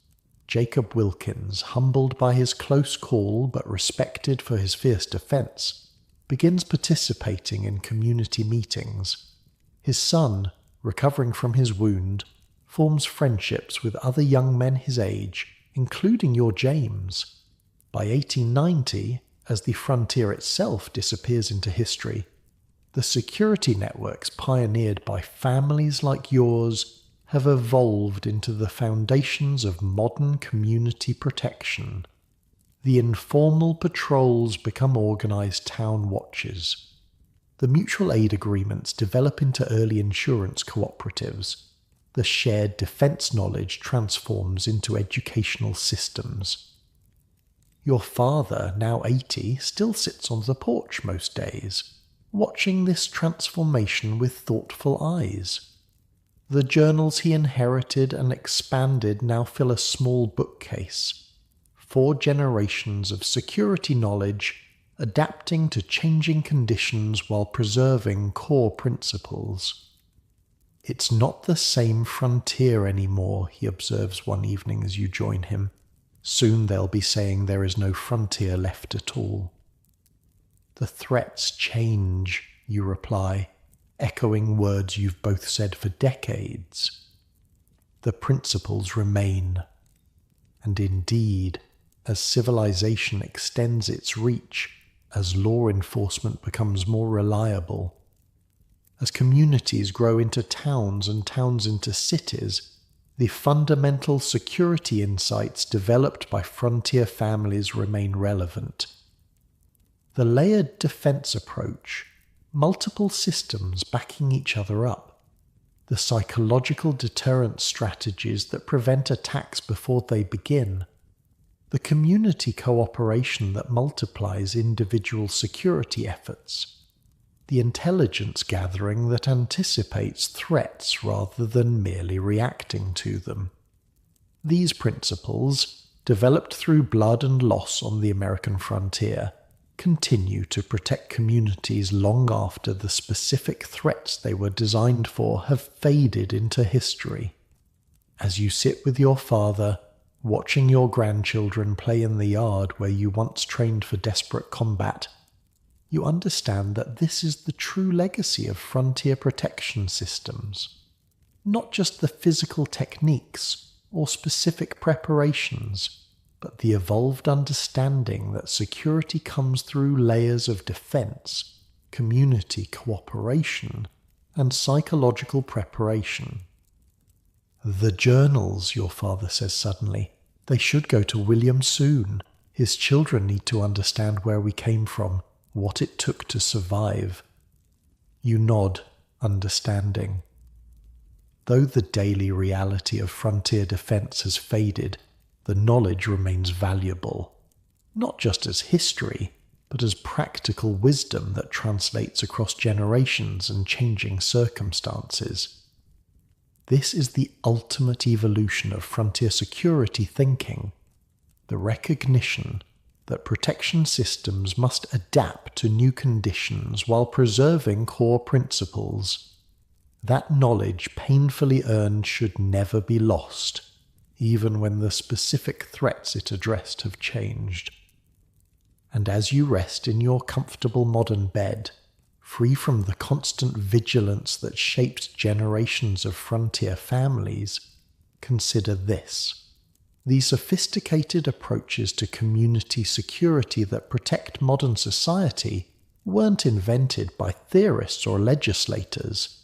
Jacob Wilkins, humbled by his close call but respected for his fierce defense, begins participating in community meetings. His son, recovering from his wound, forms friendships with other young men his age, including your James. By 1890, as the frontier itself disappears into history, the security networks pioneered by families like yours have evolved into the foundations of modern community protection. The informal patrols become organized town watches. The mutual aid agreements develop into early insurance cooperatives. the shared defense knowledge transforms into educational systems. Your father, now 80, still sits on the porch most days, watching this transformation with thoughtful eyes. The journals he inherited and expanded now fill a small bookcase. 4 generations of security knowledge, adapting to changing conditions while preserving core principles. "It's not the same frontier anymore," he observes one evening as you join him. "Soon they'll be saying there is no frontier left at all." "The threats change," you reply, echoing words you've both said for decades. "The principles remain." And indeed, as civilization extends its reach, as law enforcement becomes more reliable, as communities grow into towns and towns into cities, the fundamental security insights developed by frontier families remain relevant. The layered defense approach, multiple systems backing each other up, the psychological deterrent strategies that prevent attacks before they begin, the community cooperation that multiplies individual security efforts, the intelligence gathering that anticipates threats rather than merely reacting to them. These principles, developed through blood and loss on the American frontier, continue to protect communities long after the specific threats they were designed for have faded into history. As you sit with your father, watching your grandchildren play in the yard where you once trained for desperate combat, you understand that this is the true legacy of frontier protection systems. Not just the physical techniques or specific preparations, but the evolved understanding that security comes through layers of defense, community cooperation, and psychological preparation. "The journals," your father says suddenly, "they should go to William soon. His children need to understand where we came from, what it took to survive." You nod, understanding. Though the daily reality of frontier defense has faded, the knowledge remains valuable, not just as history, but as practical wisdom that translates across generations and changing circumstances. This is the ultimate evolution of frontier security thinking, the recognition that protection systems must adapt to new conditions while preserving core principles. That knowledge painfully earned should never be lost, even when the specific threats it addressed have changed. And as you rest in your comfortable modern bed, free from the constant vigilance that shaped generations of frontier families, consider this. The sophisticated approaches to community security that protect modern society weren't invented by theorists or legislators.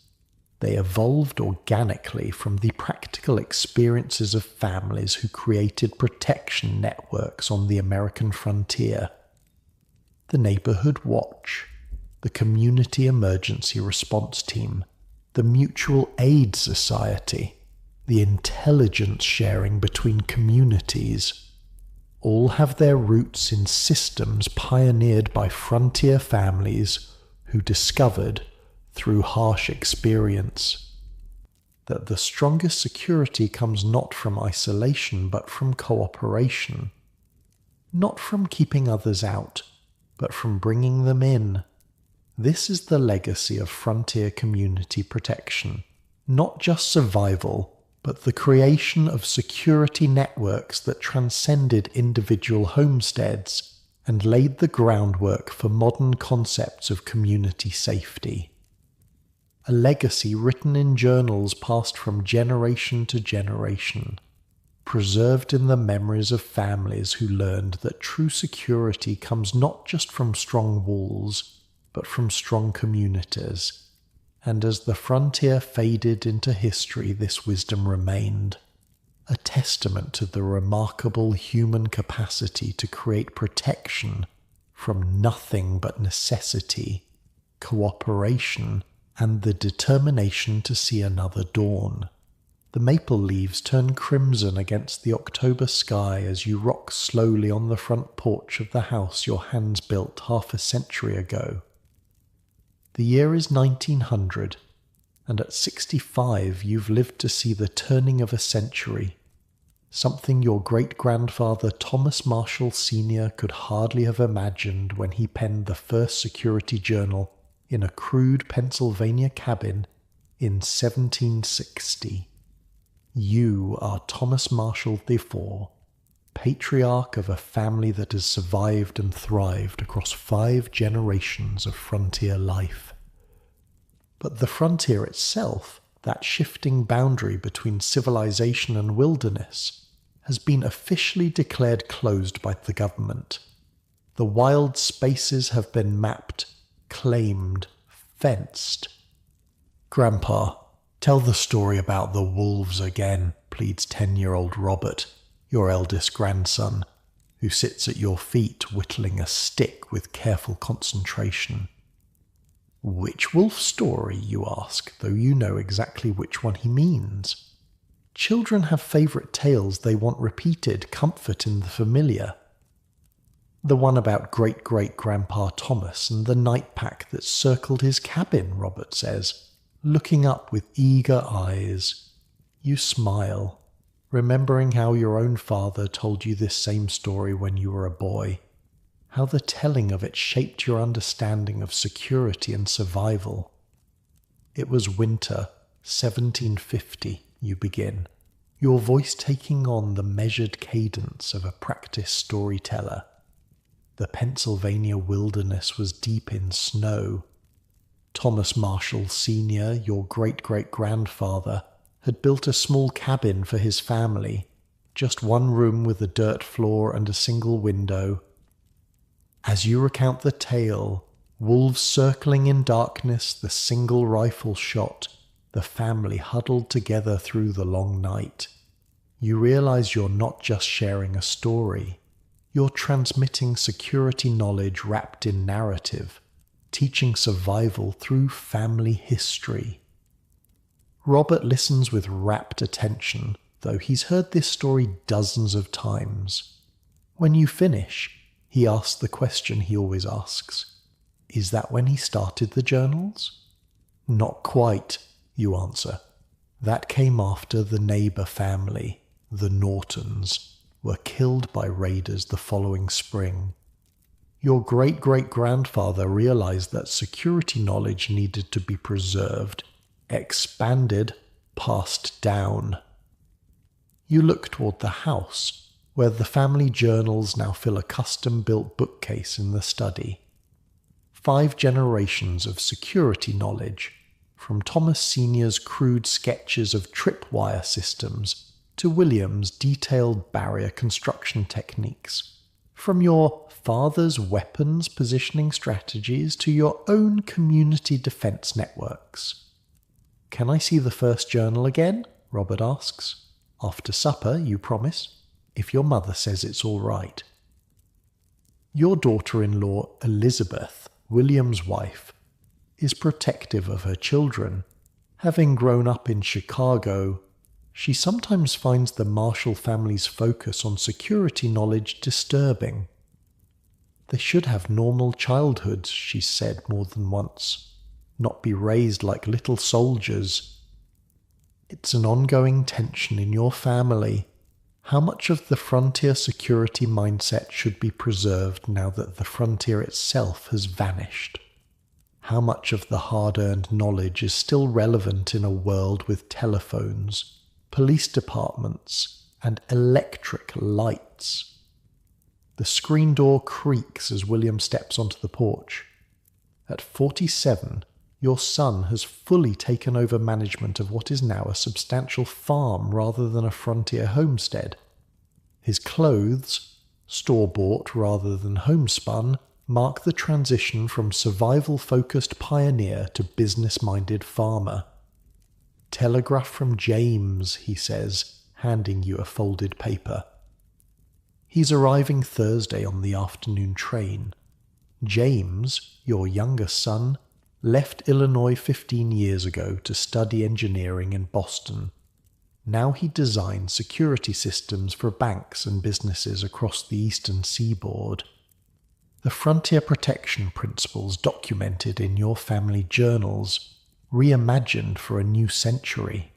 They evolved organically from the practical experiences of families who created protection networks on the American frontier. The Neighborhood Watch, the Community Emergency Response Team, the Mutual Aid Society, the intelligence sharing between communities, all have their roots in systems pioneered by frontier families who discovered, through harsh experience, that the strongest security comes not from isolation but from cooperation, not from keeping others out, but from bringing them in. This is the legacy of frontier community protection, not just survival, but the creation of security networks that transcended individual homesteads and laid the groundwork for modern concepts of community safety. A legacy written in journals passed from generation to generation, preserved in the memories of families who learned that true security comes not just from strong walls, but from strong communities. And as the frontier faded into history, this wisdom remained, a testament to the remarkable human capacity to create protection from nothing but necessity, cooperation, and the determination to see another dawn. The maple leaves turn crimson against the October sky as you rock slowly on the front porch of the house your hands built half a century ago. The year is 1900, and at 65 you've lived to see the turning of a century, something your great-grandfather Thomas Marshall Sr. could hardly have imagined when he penned the first security journal in a crude Pennsylvania cabin in 1760. You are Thomas Marshall IV, patriarch of a family that has survived and thrived across 5 generations of frontier life. But the frontier itself, that shifting boundary between civilization and wilderness, has been officially declared closed by the government. The wild spaces have been mapped, claimed, fenced. Grandpa, tell the story about the wolves again, pleads 10-year-old Robert, your eldest grandson, who sits at your feet whittling a stick with careful concentration. Which wolf story, you ask, though you know exactly which one he means. Children have favourite tales they want repeated, comfort in the familiar. The one about great-great-grandpa Thomas and the night pack that circled his cabin, Robert says, looking up with eager eyes. You smile, remembering how your own father told you this same story when you were a boy, how the telling of it shaped your understanding of security and survival. It was winter, 1750, you begin, your voice taking on the measured cadence of a practiced storyteller. The Pennsylvania wilderness was deep in snow. Thomas Marshall Sr., your great-great-grandfather, had built a small cabin for his family, just one room with a dirt floor and a single window. As you recount the tale, wolves circling in darkness, the single rifle shot, the family huddled together through the long night, you realize you're not just sharing a story. You're transmitting security knowledge wrapped in narrative, teaching survival through family history. Robert listens with rapt attention, though he's heard this story dozens of times. When you finish, he asks the question he always asks. Is that when he started the journals? Not quite, you answer. That came after the neighbour family, the Nortons, were killed by raiders the following spring. Your great-great-grandfather realized that security knowledge needed to be preserved, expanded, passed down. You look toward the house, where the family journals now fill a custom-built bookcase in the study. 5 generations of security knowledge, from Thomas Sr.'s crude sketches of tripwire systems to William's detailed barrier construction techniques, from your father's weapons positioning strategies to your own community defense networks. Can I see the first journal again? Robert asks. After supper, you promise, if your mother says it's all right. Your daughter-in-law, Elizabeth, William's wife, is protective of her children. Having grown up in Chicago, she sometimes finds the Marshall family's focus on security knowledge disturbing. They should have normal childhoods, she said more than once, not be raised like little soldiers. It's an ongoing tension in your family. How much of the frontier security mindset should be preserved now that the frontier itself has vanished? How much of the hard-earned knowledge is still relevant in a world with telephones, police departments, and electric lights? The screen door creaks as William steps onto the porch. At 47, your son has fully taken over management of what is now a substantial farm rather than a frontier homestead. His clothes, store-bought rather than homespun, mark the transition from survival-focused pioneer to business-minded farmer. Telegraph from James, he says, handing you a folded paper. He's arriving Thursday on the afternoon train. James, your youngest son, left Illinois 15 years ago to study engineering in Boston. Now he designed security systems for banks and businesses across the eastern seaboard. The frontier protection principles documented in your family journals, reimagined for a new century.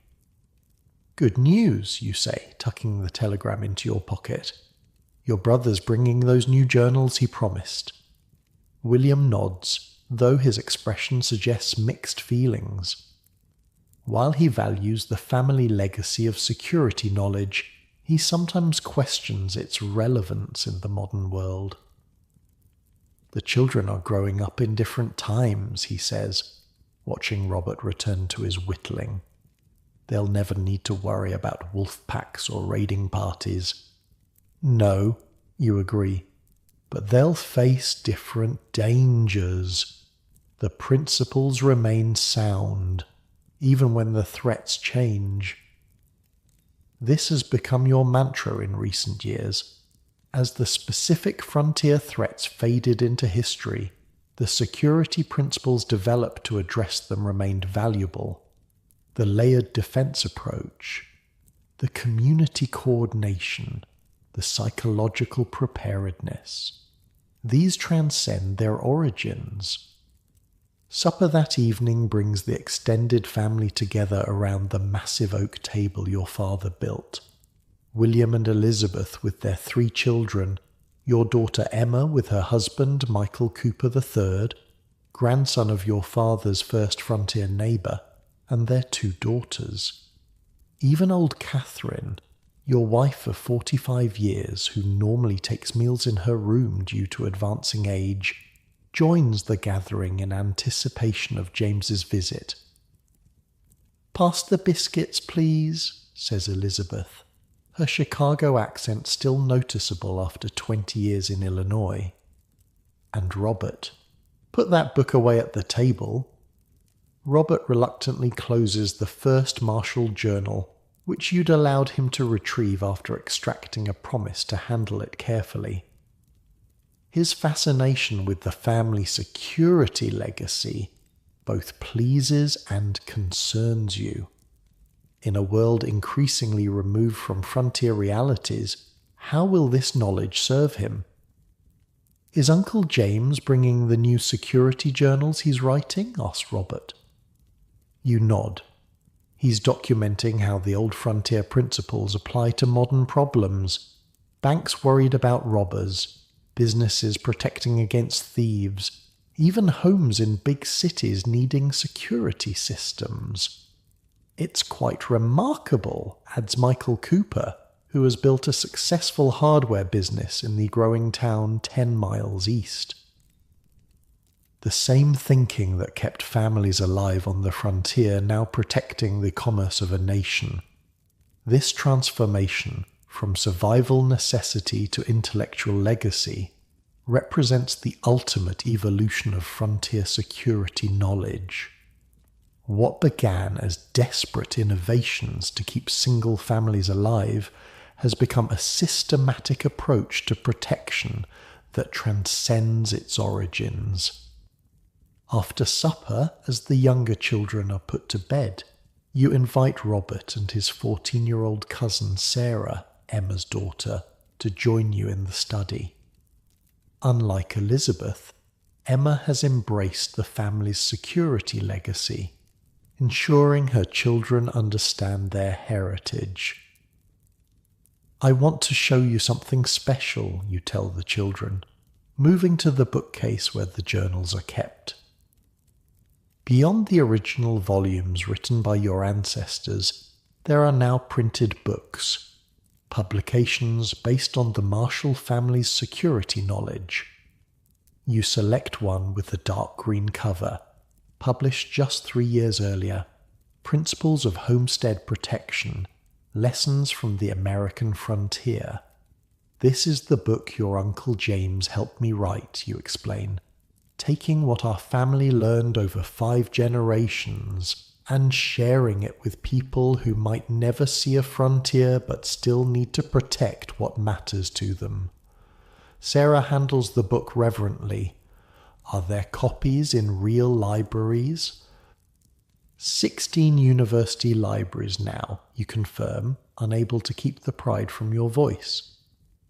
Good news, you say, tucking the telegram into your pocket. Your brother's bringing those new journals he promised. William nods, though his expression suggests mixed feelings. While he values the family legacy of security knowledge, he sometimes questions its relevance in the modern world. The children are growing up in different times, he says, watching Robert return to his whittling. They'll never need to worry about wolf packs or raiding parties. No, you agree, but they'll face different dangers. The principles remain sound, even when the threats change. This has become your mantra in recent years. As the specific frontier threats faded into history, the security principles developed to address them remained valuable. The layered defense approach, the community coordination, the psychological preparedness. These transcend their origins. Supper that evening brings the extended family together around the massive oak table your father built. William and Elizabeth with their 3 children, your daughter Emma with her husband Michael Cooper III, grandson of your father's first frontier neighbour, and their 2 daughters. Even old Catherine, your wife of 45 years who normally takes meals in her room due to advancing age, joins the gathering in anticipation of James's visit. "Pass the biscuits, please," says Elizabeth, her Chicago accent still noticeable after 20 years in Illinois. And Robert, "Put that book away at the table." Robert reluctantly closes the first Marshall journal, which you'd allowed him to retrieve after extracting a promise to handle it carefully. His fascination with the family security legacy both pleases and concerns you. In a world increasingly removed from frontier realities, how will this knowledge serve him? "Is Uncle James bringing the new security journals he's writing?" asks Robert. You nod. He's documenting how the old frontier principles apply to modern problems. Banks worried about robbers, businesses protecting against thieves, even homes in big cities needing security systems. "It's quite remarkable," adds Michael Cooper, who has built a successful hardware business in the growing town 10 miles east. The same thinking that kept families alive on the frontier now protecting the commerce of a nation. This transformation from survival necessity to intellectual legacy represents the ultimate evolution of frontier security knowledge. What began as desperate innovations to keep single families alive has become a systematic approach to protection that transcends its origins. After supper, as the younger children are put to bed, you invite Robert and his 14-year-old cousin Sarah, Emma's daughter, to join you in the study. Unlike Elizabeth, Emma has embraced the family's security legacy, ensuring her children understand their heritage. "I want to show you something special," you tell the children, moving to the bookcase where the journals are kept. Beyond the original volumes written by your ancestors, there are now printed books, publications based on the Marshall family's security knowledge. You select one with a dark green cover, published just 3 years earlier, Principles of Homestead Protection, Lessons from the American Frontier. "This is the book your Uncle James helped me write," you explain, "taking what our family learned over 5 generations and sharing it with people who might never see a frontier but still need to protect what matters to them." Sarah handles the book reverently. "Are there copies in real libraries?" 16 university libraries now, you confirm, unable to keep the pride from your voice.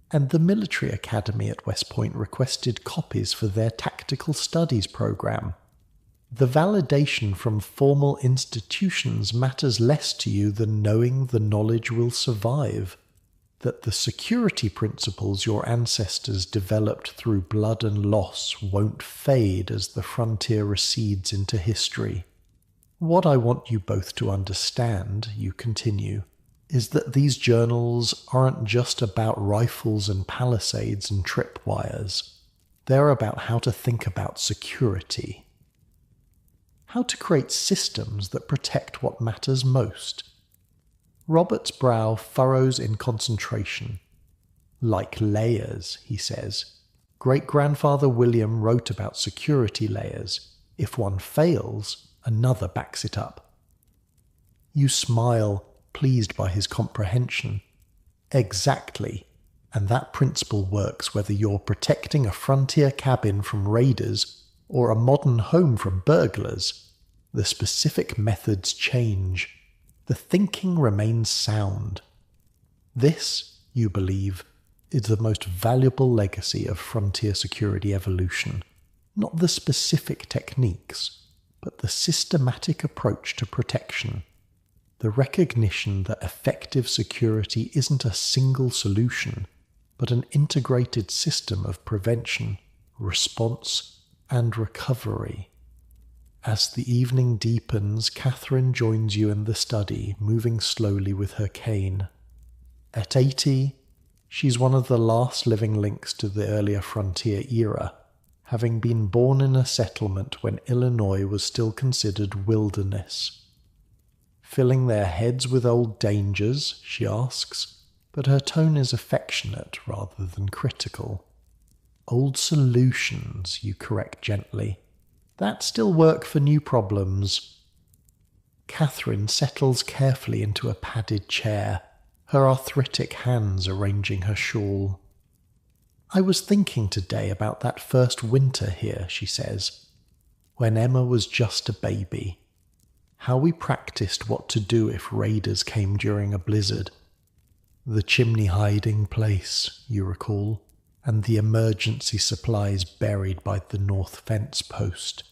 And the military academy at West Point requested copies for their tactical studies program. The validation from formal institutions matters less to you than knowing the knowledge will survive, that the security principles your ancestors developed through blood and loss won't fade as the frontier recedes into history. What I want you both to understand, you continue, is that these journals aren't just about rifles and palisades and tripwires. They're about how to think about security. How to create systems that protect what matters most. Robert's brow furrows in concentration. Like layers, he says. Great-grandfather William wrote about security layers. If one fails, another backs it up. You smile, pleased by his comprehension. Exactly, and that principle works whether you're protecting a frontier cabin from raiders or a modern home from burglars. The specific methods change. The thinking remains sound. This, you believe, is the most valuable legacy of frontier security evolution. Not the specific techniques, but the systematic approach to protection. The recognition that effective security isn't a single solution, but an integrated system of prevention, response, and recovery. As the evening deepens, Catherine joins you in the study, moving slowly with her cane. At 80, she's one of the last living links to the earlier frontier era, having been born in a settlement when Illinois was still considered wilderness. Filling their heads with old dangers, she asks, but her tone is affectionate rather than critical. Old solutions, you correct gently. That still work for new problems. Catherine settles carefully into a padded chair, her arthritic hands arranging her shawl. I was thinking today about that first winter here, she says, when Emma was just a baby. How we practiced what to do if raiders came during a blizzard. The chimney hiding place, you recall, and the emergency supplies buried by the north fence post.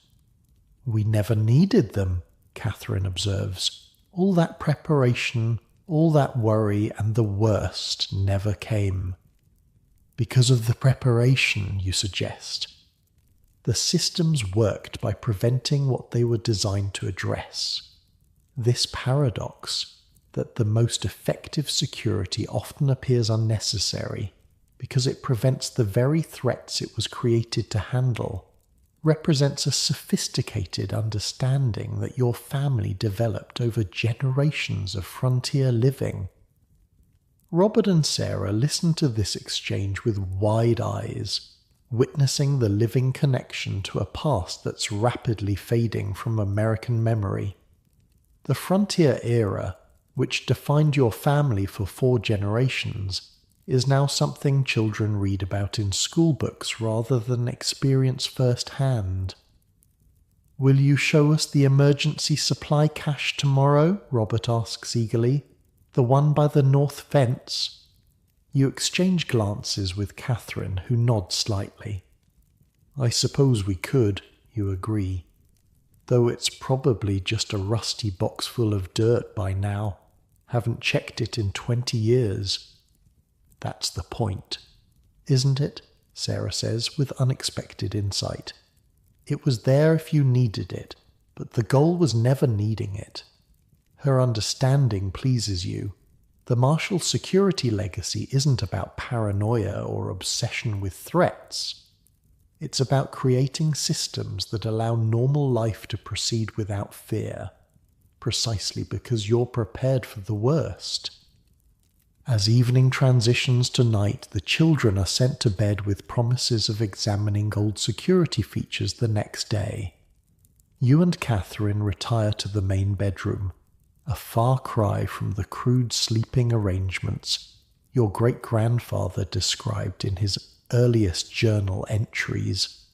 We never needed them, Catherine observes. All that preparation, all that worry, and the worst never came. Because of the preparation, you suggest. The systems worked by preventing what they were designed to address. This paradox, that the most effective security often appears unnecessary because it prevents the very threats it was created to handle, represents a sophisticated understanding that your family developed over generations of frontier living. Robert and Sarah listened to this exchange with wide eyes, witnessing the living connection to a past that's rapidly fading from American memory. The frontier era, which defined your family for 4 generations, is now something children read about in school books rather than experience firsthand. Will you show us the emergency supply cache tomorrow? Robert asks eagerly. The one by the north fence? You exchange glances with Catherine, who nods slightly. I suppose we could, you agree, though it's probably just a rusty box full of dirt by now. Haven't checked it in 20 years. That's the point, isn't it? Sarah says with unexpected insight. It was there if you needed it, but the goal was never needing it. Her understanding pleases you. The Marshall security legacy isn't about paranoia or obsession with threats. It's about creating systems that allow normal life to proceed without fear, precisely because you're prepared for the worst. As evening transitions to night, the children are sent to bed with promises of examining old security features the next day. You and Catherine retire to the main bedroom, a far cry from the crude sleeping arrangements your great-grandfather described in his earliest journal entries.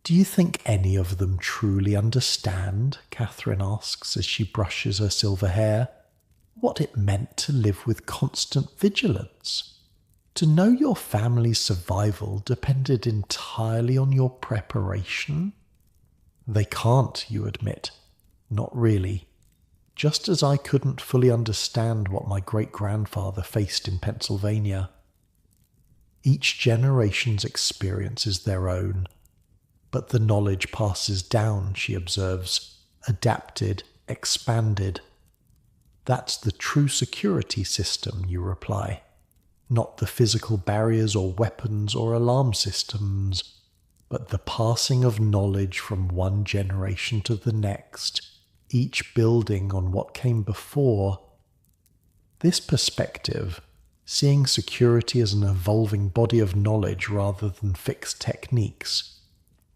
Do you think any of them truly understand, Catherine asks as she brushes her silver hair, what it meant to live with constant vigilance? To know your family's survival depended entirely on your preparation? They can't, you admit. Not really. Just as I couldn't fully understand what my great-grandfather faced in Pennsylvania. Each generation's experience is their own, but the knowledge passes down, she observes, adapted, expanded. That's the true security system, you reply, not the physical barriers or weapons or alarm systems, but the passing of knowledge from one generation to the next, each building on what came before. This perspective, seeing security as an evolving body of knowledge rather than fixed techniques,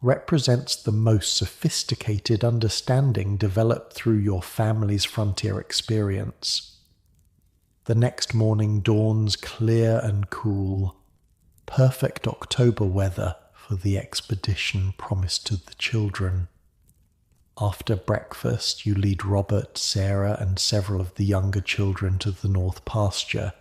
represents the most sophisticated understanding developed through your family's frontier experience. The next morning dawns clear and cool, perfect October weather for the expedition promised to the children. After breakfast, you lead Robert, Sarah, and several of the younger children to the north pasture,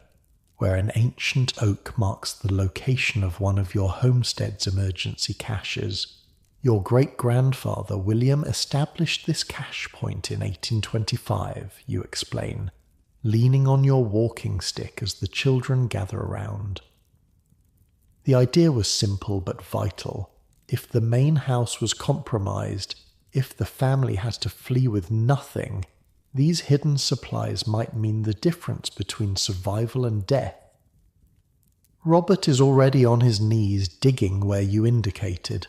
where an ancient oak marks the location of one of your homestead's emergency caches. Your great-grandfather William established this cache point in 1825, you explain, leaning on your walking stick as the children gather around. The idea was simple but vital. If the main house was compromised, if the family had to flee with nothing, these hidden supplies might mean the difference between survival and death. Robert is already on his knees digging where you indicated.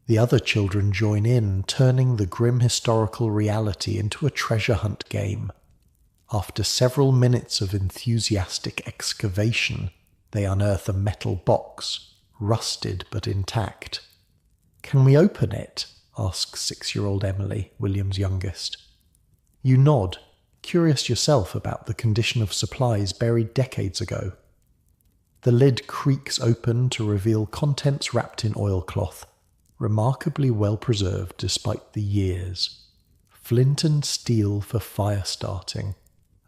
The other children join in, turning the grim historical reality into a treasure hunt game. After several minutes of enthusiastic excavation, they unearth a metal box, rusted but intact. "Can we open it?" asks 6-year-old Emily, William's youngest. You nod, curious yourself about the condition of supplies buried decades ago. The lid creaks open to reveal contents wrapped in oilcloth, remarkably well preserved despite the years. Flint and steel for fire starting,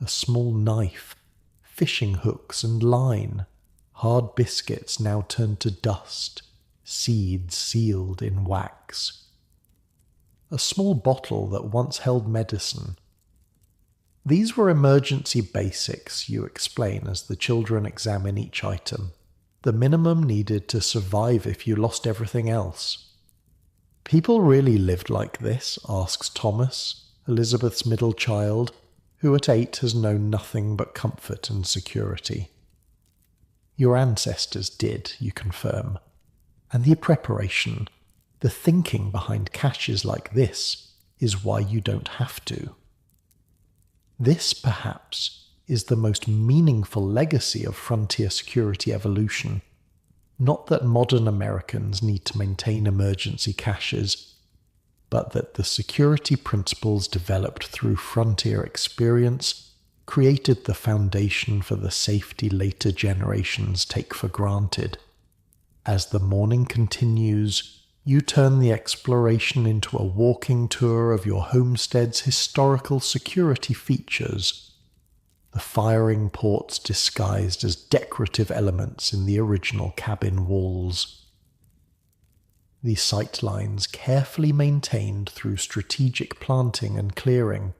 a small knife, fishing hooks and line, hard biscuits now turned to dust, seeds sealed in wax. A small bottle that once held medicine. These were emergency basics, you explain as the children examine each item. The minimum needed to survive if you lost everything else. People really lived like this, asks Thomas, Elizabeth's middle child, who at 8 has known nothing but comfort and security. Your ancestors did, you confirm. And the preparation, the thinking behind caches like this, is why you don't have to. This, perhaps, is the most meaningful legacy of frontier security evolution. Not that modern Americans need to maintain emergency caches, but that the security principles developed through frontier experience created the foundation for the safety later generations take for granted. As the morning continues, you turn the exploration into a walking tour of your homestead's historical security features. The firing ports disguised as decorative elements in the original cabin walls. The sightlines carefully maintained through strategic planting and clearing.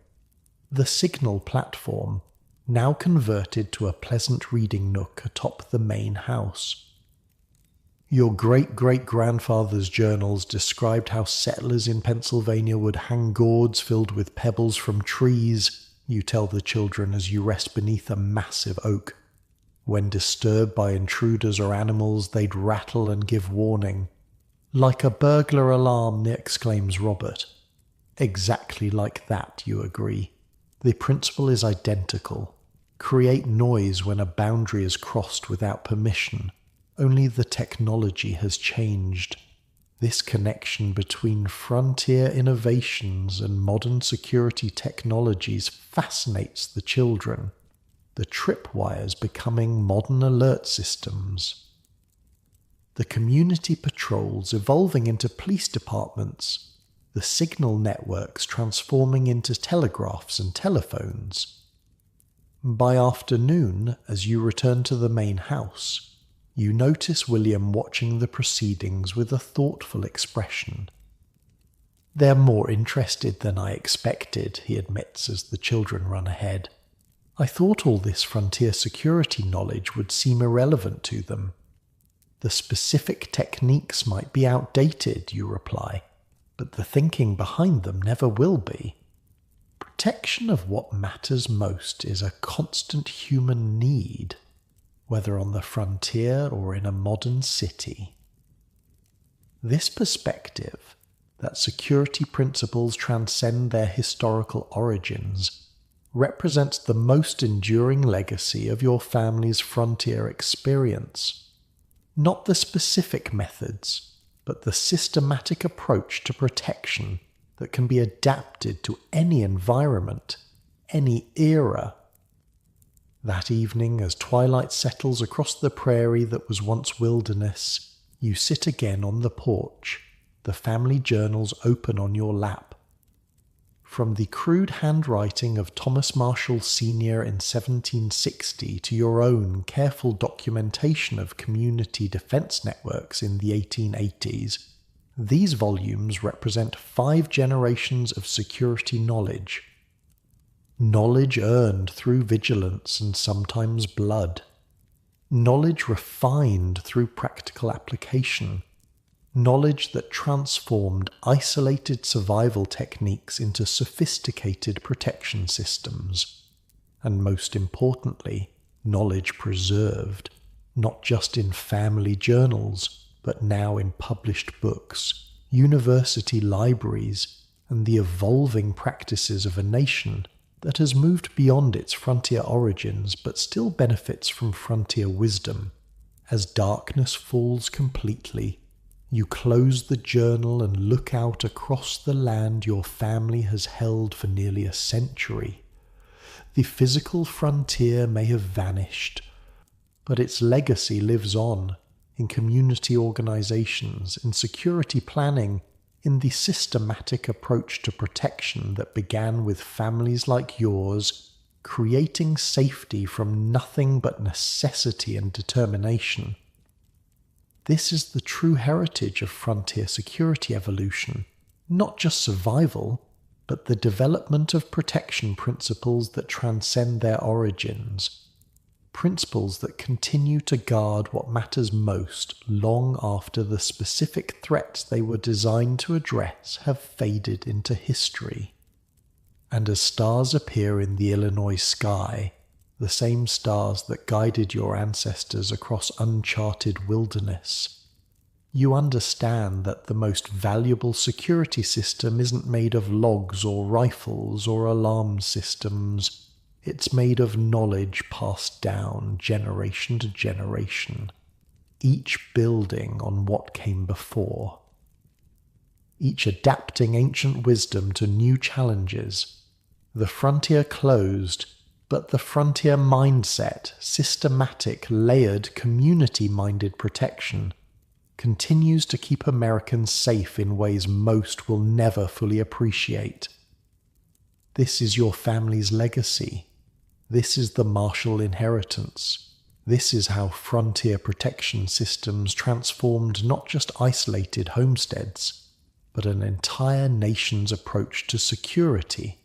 The signal platform, now converted to a pleasant reading nook atop the main house. Your great-great-grandfather's journals described how settlers in Pennsylvania would hang gourds filled with pebbles from trees, you tell the children as you rest beneath a massive oak. When disturbed by intruders or animals, they'd rattle and give warning. "Like a burglar alarm," exclaims Robert. Exactly like that, you agree. The principle is identical. Create noise when a boundary is crossed without permission. Only the technology has changed. This connection between frontier innovations and modern security technologies fascinates the children, the tripwires becoming modern alert systems. the community patrols evolving into police departments, the signal networks transforming into telegraphs and telephones. By afternoon, as you return to the main house, you notice William watching the proceedings with a thoughtful expression. "They're more interested than I expected," he admits as the children run ahead. "I thought all this frontier security knowledge would seem irrelevant to them." "The specific techniques might be outdated," you reply, "but the thinking behind them never will be. Protection of what matters most is a constant human need, whether on the frontier or in a modern city." This perspective, that security principles transcend their historical origins, represents the most enduring legacy of your family's frontier experience. Not the specific methods, but the systematic approach to protection that can be adapted to any environment, any era. That evening, as twilight settles across the prairie that was once wilderness, you sit again on the porch, the family journals open on your lap. From the crude handwriting of Thomas Marshall Sr. in 1760 to your own careful documentation of community defense networks in the 1880s, these volumes represent 5 generations of security knowledge. Knowledge earned through vigilance and sometimes blood. Knowledge refined through practical application. Knowledge that transformed isolated survival techniques into sophisticated protection systems. And most importantly, knowledge preserved, not just in family journals, but now in published books, university libraries, and the evolving practices of a nation that has moved beyond its frontier origins but still benefits from frontier wisdom. As darkness falls completely, you close the journal and look out across the land your family has held for nearly a century. The physical frontier may have vanished, but its legacy lives on in community organizations, in security planning, in the systematic approach to protection that began with families like yours, creating safety from nothing but necessity and determination. This is the true heritage of frontier security evolution, not just survival, but the development of protection principles that transcend their origins, principles that continue to guard what matters most long after the specific threats they were designed to address have faded into history. And as stars appear in the Illinois sky, the same stars that guided your ancestors across uncharted wilderness, you understand that the most valuable security system isn't made of logs or rifles or alarm systems. It's made of knowledge passed down generation to generation, each building on what came before, each adapting ancient wisdom to new challenges. The frontier closed, but the frontier mindset, systematic, layered, community-minded protection, continues to keep Americans safe in ways most will never fully appreciate. This is your family's legacy. This is the Marshall inheritance. This is how frontier protection systems transformed not just isolated homesteads, but an entire nation's approach to security.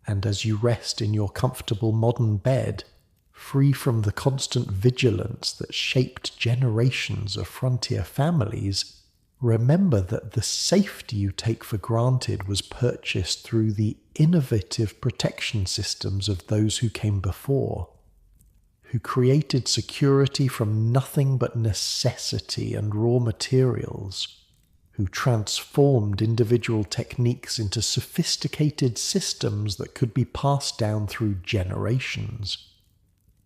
And as you rest in your comfortable modern bed, free from the constant vigilance that shaped generations of frontier families, remember that the safety you take for granted was purchased through the innovative protection systems of those who came before, who created security from nothing but necessity and raw materials, who transformed individual techniques into sophisticated systems that could be passed down through generations.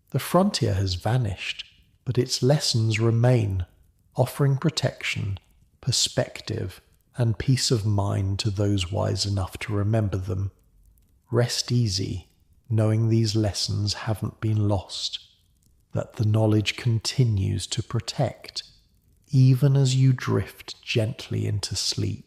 The frontier has vanished, but its lessons remain, offering protection, perspective, and peace of mind to those wise enough to remember them. Rest easy, knowing these lessons haven't been lost, that the knowledge continues to protect even as you drift gently into sleep.